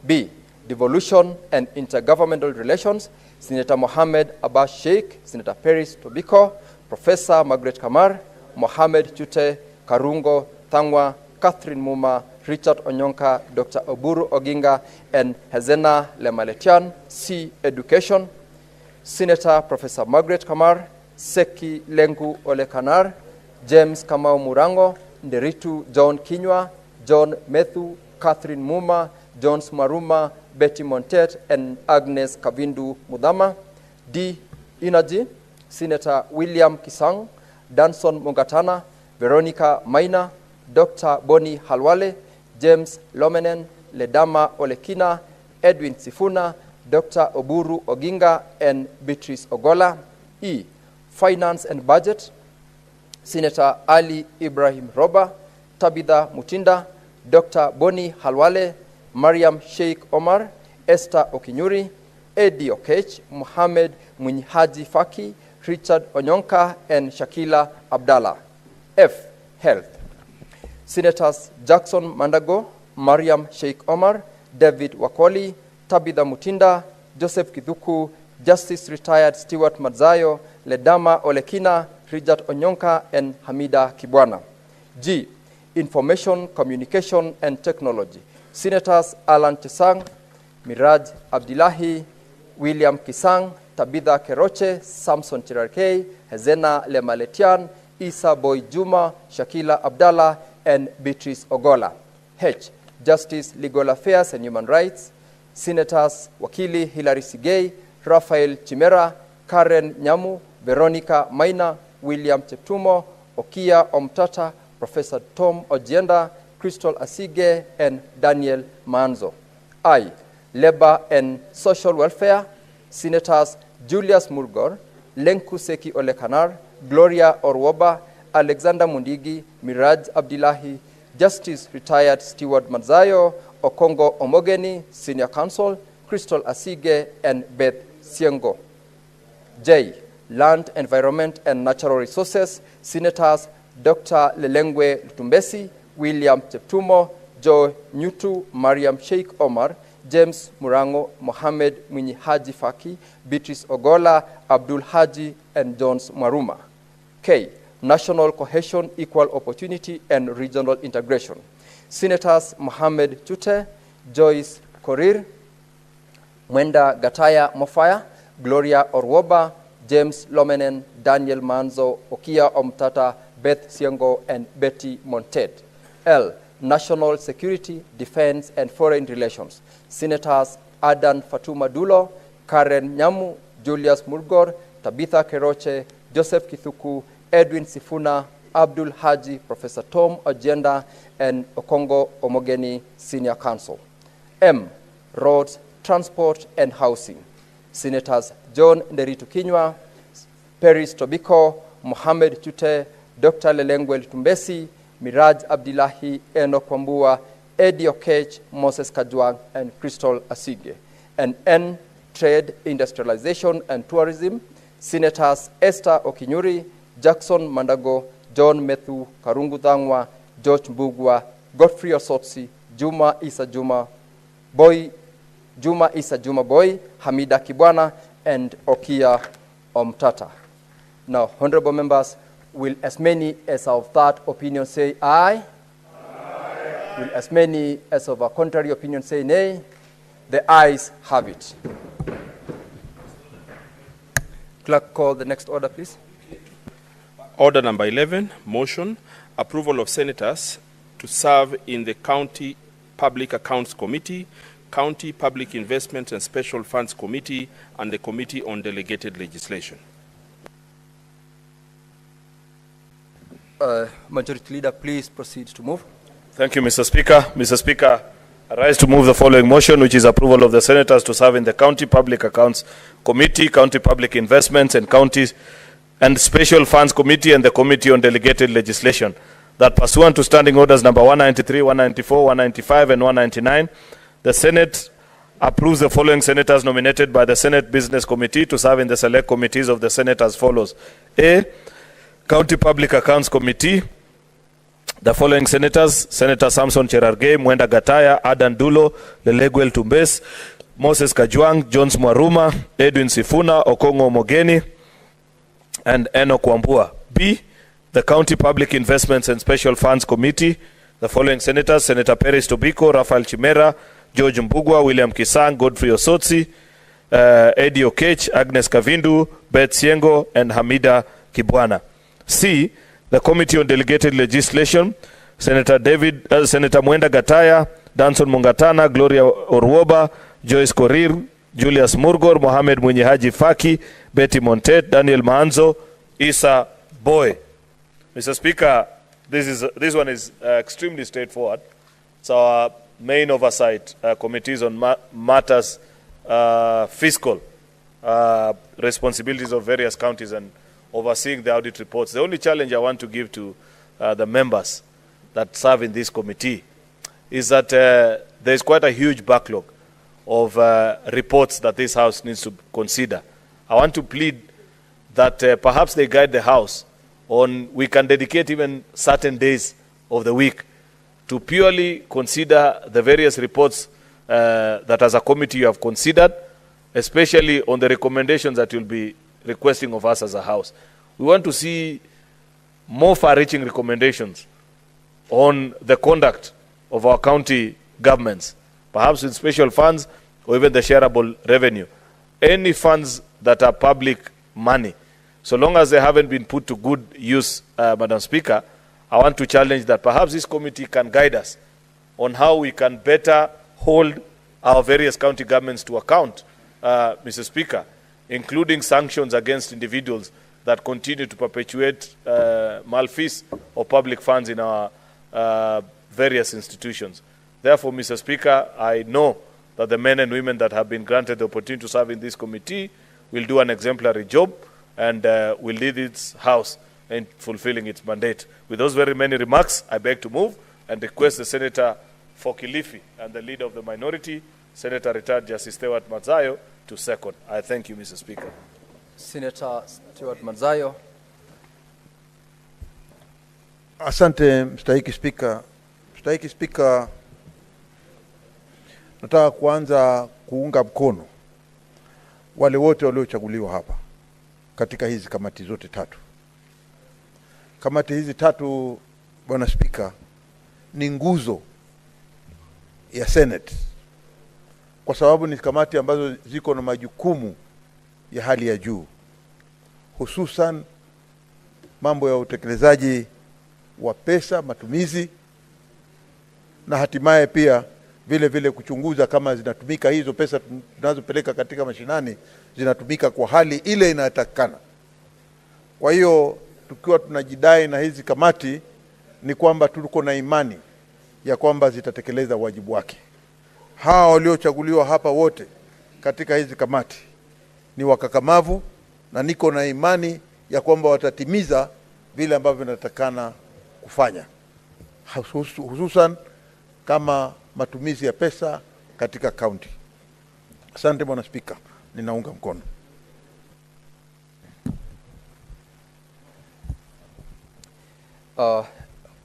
B. Devolution and Intergovernmental Relations, Senator Mohamed Abbas Sheikh, Senator Peris Tobiko, Professor Margaret Kamar, Mohamed Chute, Karungo Thangwa, Catherine Muma, Richard Onyonka, Dr. Oburu Oginga, and Hezena Lemaletian. C. Education, Senator Professor Margaret Kamar, Seki Lengu Olekanar, James Kamau Murango, Nderitu John Kinywa, John Methu, Catherine Muma, Jones Maruma, Betty Montet, and Agnes Kavindu Mudama. D. Energy, Senator William Kisang, Danson Mungatana, Veronica Maina, Dr. Boni Halwale, James Lomenen, Ledama Olekina, Edwin Sifuna, Dr. Oburu Oginga, and Beatrice Ogola. E. Finance and Budget, Senator Ali Ibrahim Roba, Tabitha Mutinda, Dr. Boni Halwale, Mariam Sheikh Omar, Esther Okinyuri, Eddie Okech, Mohamed Mwinyi Faki, Richard Onyonka, and Shakila Abdallah. F. Health, Senators Jackson Mandago, Mariam Sheikh Omar, David Wakoli, Tabitha Mutinda, Joseph Kithuku, Justice Retired Stewart Madzayo, Ledama Olekina, Richard Onyonka, and Hamida Kibwana. G. Information, Communication, and Technology, Senators Alan Tesang, Miraj Abdullahi, William Kisang, Tabitha Keroche, Samson Chirarkei, Hezena Lemaletian, Isa Boy Juma, Shakila Abdallah, and Beatrice Ogola. H. Justice, Legal Affairs and Human Rights, Senators Wakili Hilary Sigei, Raphael Chimera, Karen Nyamu, Veronica Maina, William Cheptumo, Okia Omtata, Professor Tom Ojienda, Crystal Asige, and Daniel Manzo. I, Labor and Social Welfare, Senators Julius Murgor, Lenku Seki Olekanar, Gloria Orwoba, Alexander Mundigi, Miraj Abdillahi, Justice Retired Stewart Mazayo, Okongo Omogeni, Senior Counsel, Crystal Asige, and Beth Siengo. J, Land, Environment and Natural Resources, Senators Dr. Lelengwe Lutumbesi, William Cheptumo, Joe Nyutu, Mariam Sheikh Omar, James Murango, Mohamed Mwinyi Haji Faki, Beatrice Ogola, Abdul Haji, and Jones Maruma. K, National Cohesion, Equal Opportunity, and Regional Integration. Senators Mohamed Chute, Joyce Korir, Mwenda Gataya Mofaya, Gloria Orwoba, James Lomenen, Daniel Manzo, Okia Omtata, Beth Siengo, and Betty Montet. L, National Security, Defense, and Foreign Relations. Senators Adan Fatuma Dulo, Karen Nyamu, Julius Murgor, Tabitha Keroche, Joseph Kithuku, Edwin Sifuna, Abdul Haji, Professor Tom Ojienda, and Okongo Omogeni, Senior Counsel. M, Roads, Transport, and Housing. Senators John Nderitu Kinywa, Peris Tobiko, Mohamed Chute, Dr. Lelengwe Lutumbesi, Miraj Abdillahi, Enoch Wambua, Eddie Okech, Moses Kajwang, and Crystal Asige. And N, Trade, Industrialization, and Tourism. Senators Esther Okinyuri, Jackson Mandago, John Methu, Karungu Thangwa, George Mbugwa, Godfrey Osotsi, Juma Isa Juma Boy, Hamida Kibwana, and Okia Omtata. Now, honorable members, will as many as of that opinion say aye? Aye. Will as many as of a contrary opinion say nay? The ayes have it. Clerk, call the next order, please. Order number 11, motion, approval of senators to serve in the County Public Accounts Committee, County Public Investment and Special Funds Committee, and the Committee on Delegated Legislation. Majority Leader, please proceed to move. Thank you, Mr. Speaker. Mr. Speaker, I rise to move the following motion, which is approval of the senators to serve in the County Public Accounts Committee, County Public Investments and Counties and Special Funds Committee, and the Committee on Delegated Legislation, that pursuant to Standing Orders number 193, 194, 195, and 199, the Senate approves the following senators nominated by the Senate Business Committee to serve in the select committees of the Senate as follows. A, County Public Accounts Committee, the following senators: Senator Samson Cherargei, Mwenda Gataya, Adan Dulo, Leleguel Tumbes, Moses Kajwang, Jones Mwaruma, Edwin Sifuna, Okongo Omogeni, and Enoch Wambua. B, the County Public Investments and Special Funds Committee, the following senators: Senator Peris Tobiko, Raphael Chimera, George Mbugwa, William Kisang, Godfrey Osotsi, Eddie Okech, Agnes Kavindu, Beth Siengo, and Hamida Kibwana. C, the Committee on Delegated Legislation, Senator Mwenda Gataya, Danson Mungatana, Gloria Orwoba, Joyce Korir, Julius Murgor, Mohamed Mwinyi Haji Faki, Betty Montet, Daniel Manzo, Isa Boy. Mr. Speaker, this one is extremely straightforward. It's our main oversight committees on matters fiscal responsibilities of various counties and overseeing the audit reports. The only challenge I want to give to the members that serve in this committee is that there is quite a huge backlog of reports that this House needs to consider. I want to plead that perhaps they guide the House on, we can dedicate even certain days of the week to purely consider the various reports that as a committee you have considered, especially on the recommendations that you'll be requesting of us as a House. We want to see more far-reaching recommendations on the conduct of our county governments, perhaps with special funds or even the shareable revenue. Any funds that are public money, so long as they haven't been put to good use, Madam Speaker, I want to challenge that perhaps this committee can guide us on how we can better hold our various county governments to account, Mr. Speaker, including sanctions against individuals that continue to perpetuate malfeasance of public funds in our various institutions. Therefore, Mr. Speaker, I know that the men and women that have been granted the opportunity to serve in this committee will do an exemplary job and will lead its House in fulfilling its mandate. With those very many remarks, I beg to move and request the Senator for Kilifi and the leader of the minority, Senator Retired Justice Stewart Mazayo, to second. I thank you, Mr. Speaker. Senator Stewart Mazayo. Asante mstahiki Spika. Mstahiki Spika, nataka kuanza kuunga mkono wale wote waliochaguliwa hapa katika hizi kamati zote tatu. Kamati hizi tatu, Bwana Spika, ni nguzo ya Senate kwa sababu ni kamati ambazo ziko na majukumu ya hali ya juu, hususan mambo ya utekelezaji wa pesa, matumizi, na hatimaye pia vile vile kuchunguza kama zinatumika hizo pesa tunazopeleka katika mashinani zinatumika kwa hali ile inayotakana. Kwa hiyo tukiwa tunajidai na hizi kamati ni kwamba tuko na imani ya kwamba zitatekeleza wajibu wake. Hawa waliochaguliwa hapa wote katika hizi kamati ni wakakamavu na niko na imani ya kwamba watatimiza vile ambavyo vinatakana kufanya, hususan kama matumizi ya pesa katika kaunti. Asante Bwana Spika, ninaunga mkono.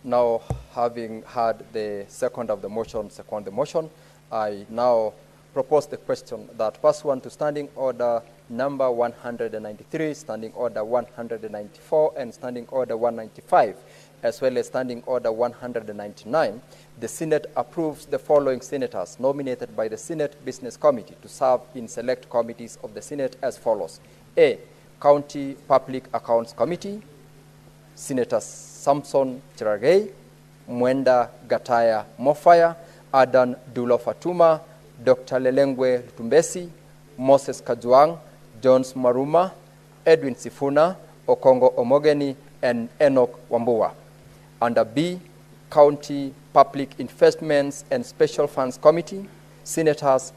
Now, having heard the second of the motion, second the motion, I now propose the question that pursuant to Standing Order number 193, Standing Order 194, and Standing Order 195, as well as Standing Order 199, the Senate approves the following senators nominated by the Senate Business Committee to serve in select committees of the Senate as follows. A, County Public Accounts Committee, Senator Samson Cherargei, Mwenda Gataya Mofaya, Adan Dulo Fatuma, Dr. Lelengwe Lutumbesi, Moses Kajwang, Jones Maruma, Edwin Sifuna, Okongo Omogeni, and Enoch Wambua. Under B, County Public Investments and Special Funds Committee, Senators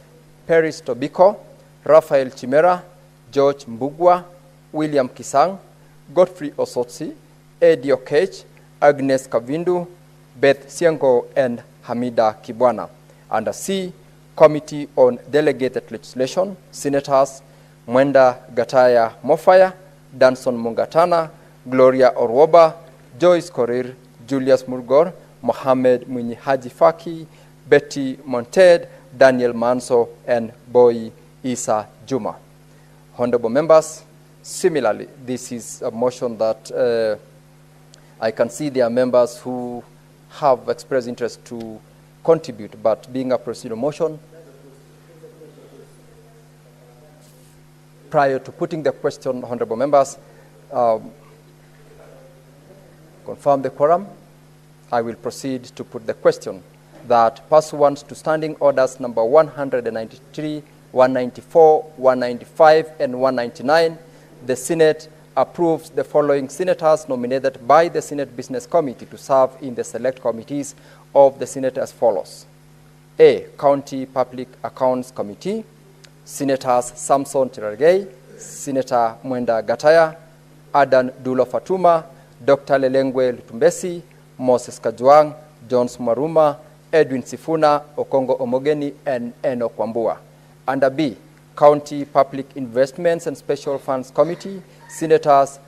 Peris Tobiko, Raphael Chimera, George Mbugwa, William Kisang, Godfrey Osotsi, Eddie Okech, Agnes Kavindu, Beth Siengo, and Hamida Kibwana. Under C, Committee on Delegated Legislation, Senators Mwenda Gataya Mofaya, Danson Mungatana, Gloria Orwoba, Joyce Korir, Julius Murgor, Mohamed Mwinyi Haji Faki, Betty Monted, Daniel Manso, and Boy Isa Juma. Honorable members, similarly, this is a motion that I can see there are members who have expressed interest to contribute, but being a procedural motion, prior to putting the question, honorable members, confirm the quorum. I will proceed to put the question that pursuant to Standing Orders number 193, 194, 195, and 199, the Senate approves the following senators nominated by the Senate Business Committee to serve in the select committees of the Senate as follows. A, County Public Accounts Committee, Senators Samson Cherargei, Senator Mwenda Gataya, Adan Dulo Fatuma, Dr. Lelengwe Lutumbesi, Moses Kajwang, Jones Maruma, Edwin Sifuna, Okongo Omogeni, and Enoch Wambua. Under B, County Public Investments and Special Funds Committee, Senators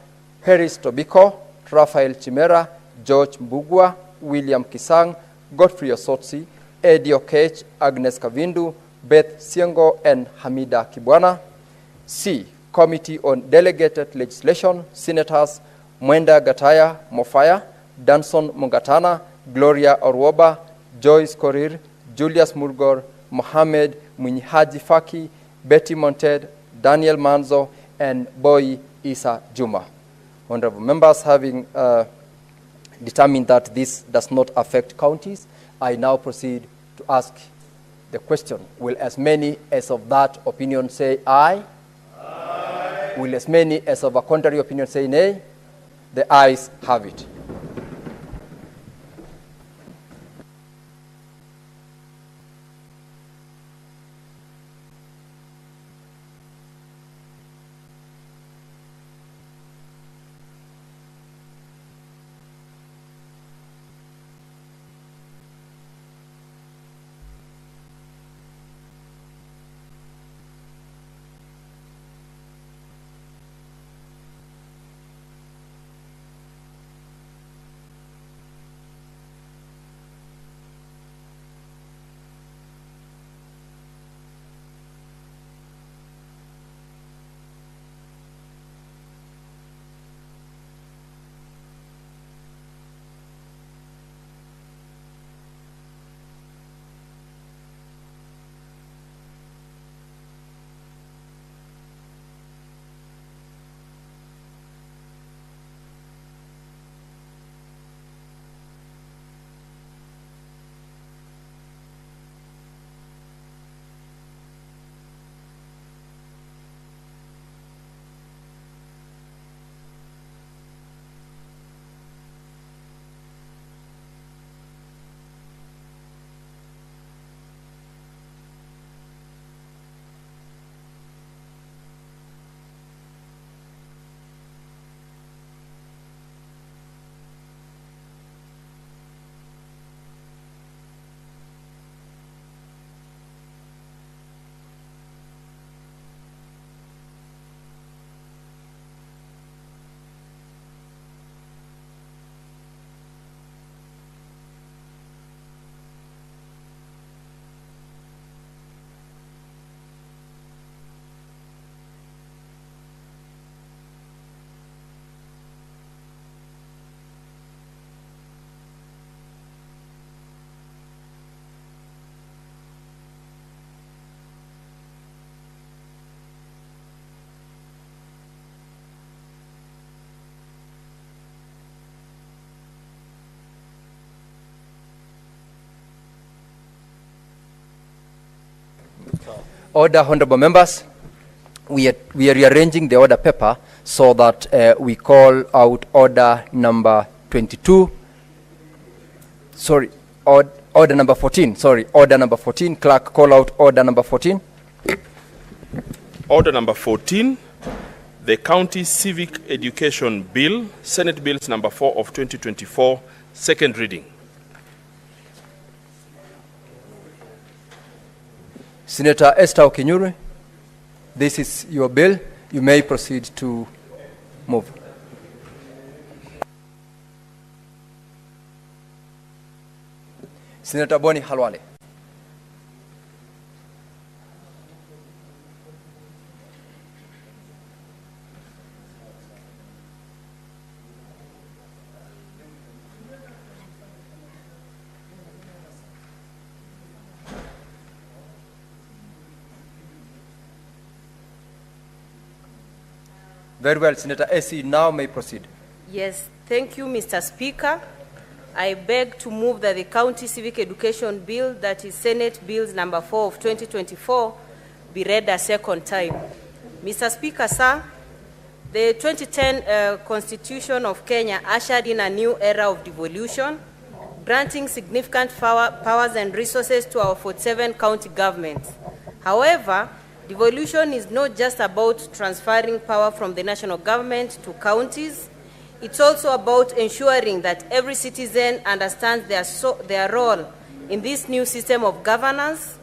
Peris Tobiko, Raphael Chimera, George Mbugwa, William Kisang, Godfrey Osotsi, Eddie Okech, Agnes Kavindu, Beth Siengo, and Hamida Kibwana. C, Committee on Delegated Legislation, Senators Mwenda Gataya Mofaya, Danson Mungatana, Gloria Orwoba, Joyce Korir, Julius Murgor, Mohamed Mwinyihaji Faki, Betty Monted, Daniel Manzo, and Boy Isa Juma. Honorable members, having determined that this does not affect counties, I now proceed to ask the question. Will as many as of that opinion say aye? Aye. Will as many as of a contrary opinion say nay? The ayes have it. Order, honorable members. We are rearranging the order paper so that we call out order number 22. Sorry, order number 14. Sorry, order number 14. Clerk, call out order number 14. Order number 14, the County Civic Education Bill, Senate Bills number 4 of 2024, second reading. Senator Esther Okinyure, this is your bill. You may proceed to move. Senator Boni Halwale. Very well, Senator Essie now may proceed. Yes, thank you, Mr. Speaker. I beg to move that the County Civic Education Bill, that is Senate Bills number 4 of 2024, be read a second time. Mr. Speaker, sir, the 2010 Constitution of Kenya ushered in a new era of devolution, granting significant powers and resources to our 47 county governments. However, devolution is not just about transferring power from the national government to counties. It's also about ensuring that every citizen understands their role in this new system of governance.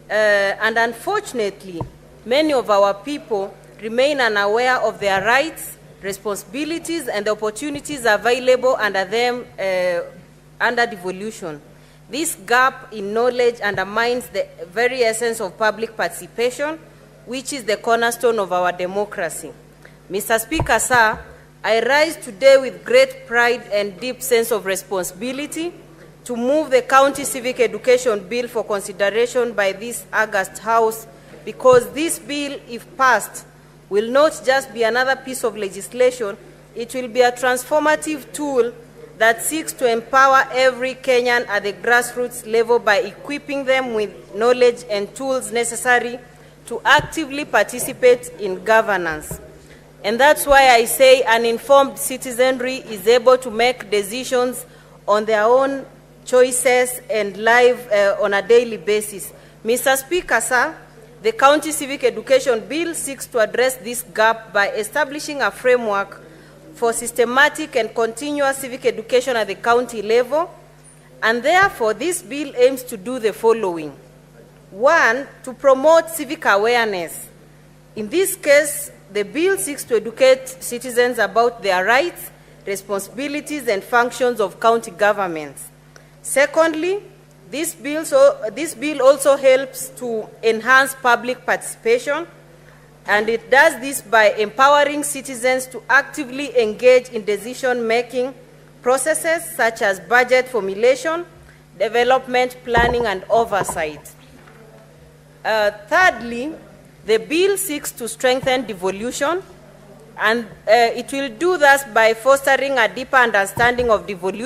And unfortunately, many of our people remain unaware of their rights, responsibilities, and the opportunities available under them under devolution. This gap in knowledge undermines the very essence of public participation, which is the cornerstone of our democracy. Mr. Speaker, sir, I rise today with great pride and deep sense of responsibility to move the County Civic Education Bill for consideration by this august House, because this bill, if passed, will not just be another piece of legislation, it will be a transformative tool that seeks to empower every Kenyan at the grassroots level by equipping them with knowledge and tools necessary to actively participate in governance. And that's why I say an informed citizenry is able to make decisions on their own choices and live on a daily basis. Mr. Speaker, sir, the County Civic Education Bill seeks to address this gap by establishing a framework for systematic and continuous civic education at the county level, and therefore this bill aims to do the following. One, to promote civic awareness. In this case, the bill seeks to educate citizens about their rights, responsibilities, and functions of county governments. Secondly, this bill also helps to enhance public participation, and it does this by empowering citizens to actively engage in decision-making processes such as budget formulation, development planning, and oversight. Thirdly, the bill seeks to strengthen devolution, and it will do this by fostering a deeper understanding of devolution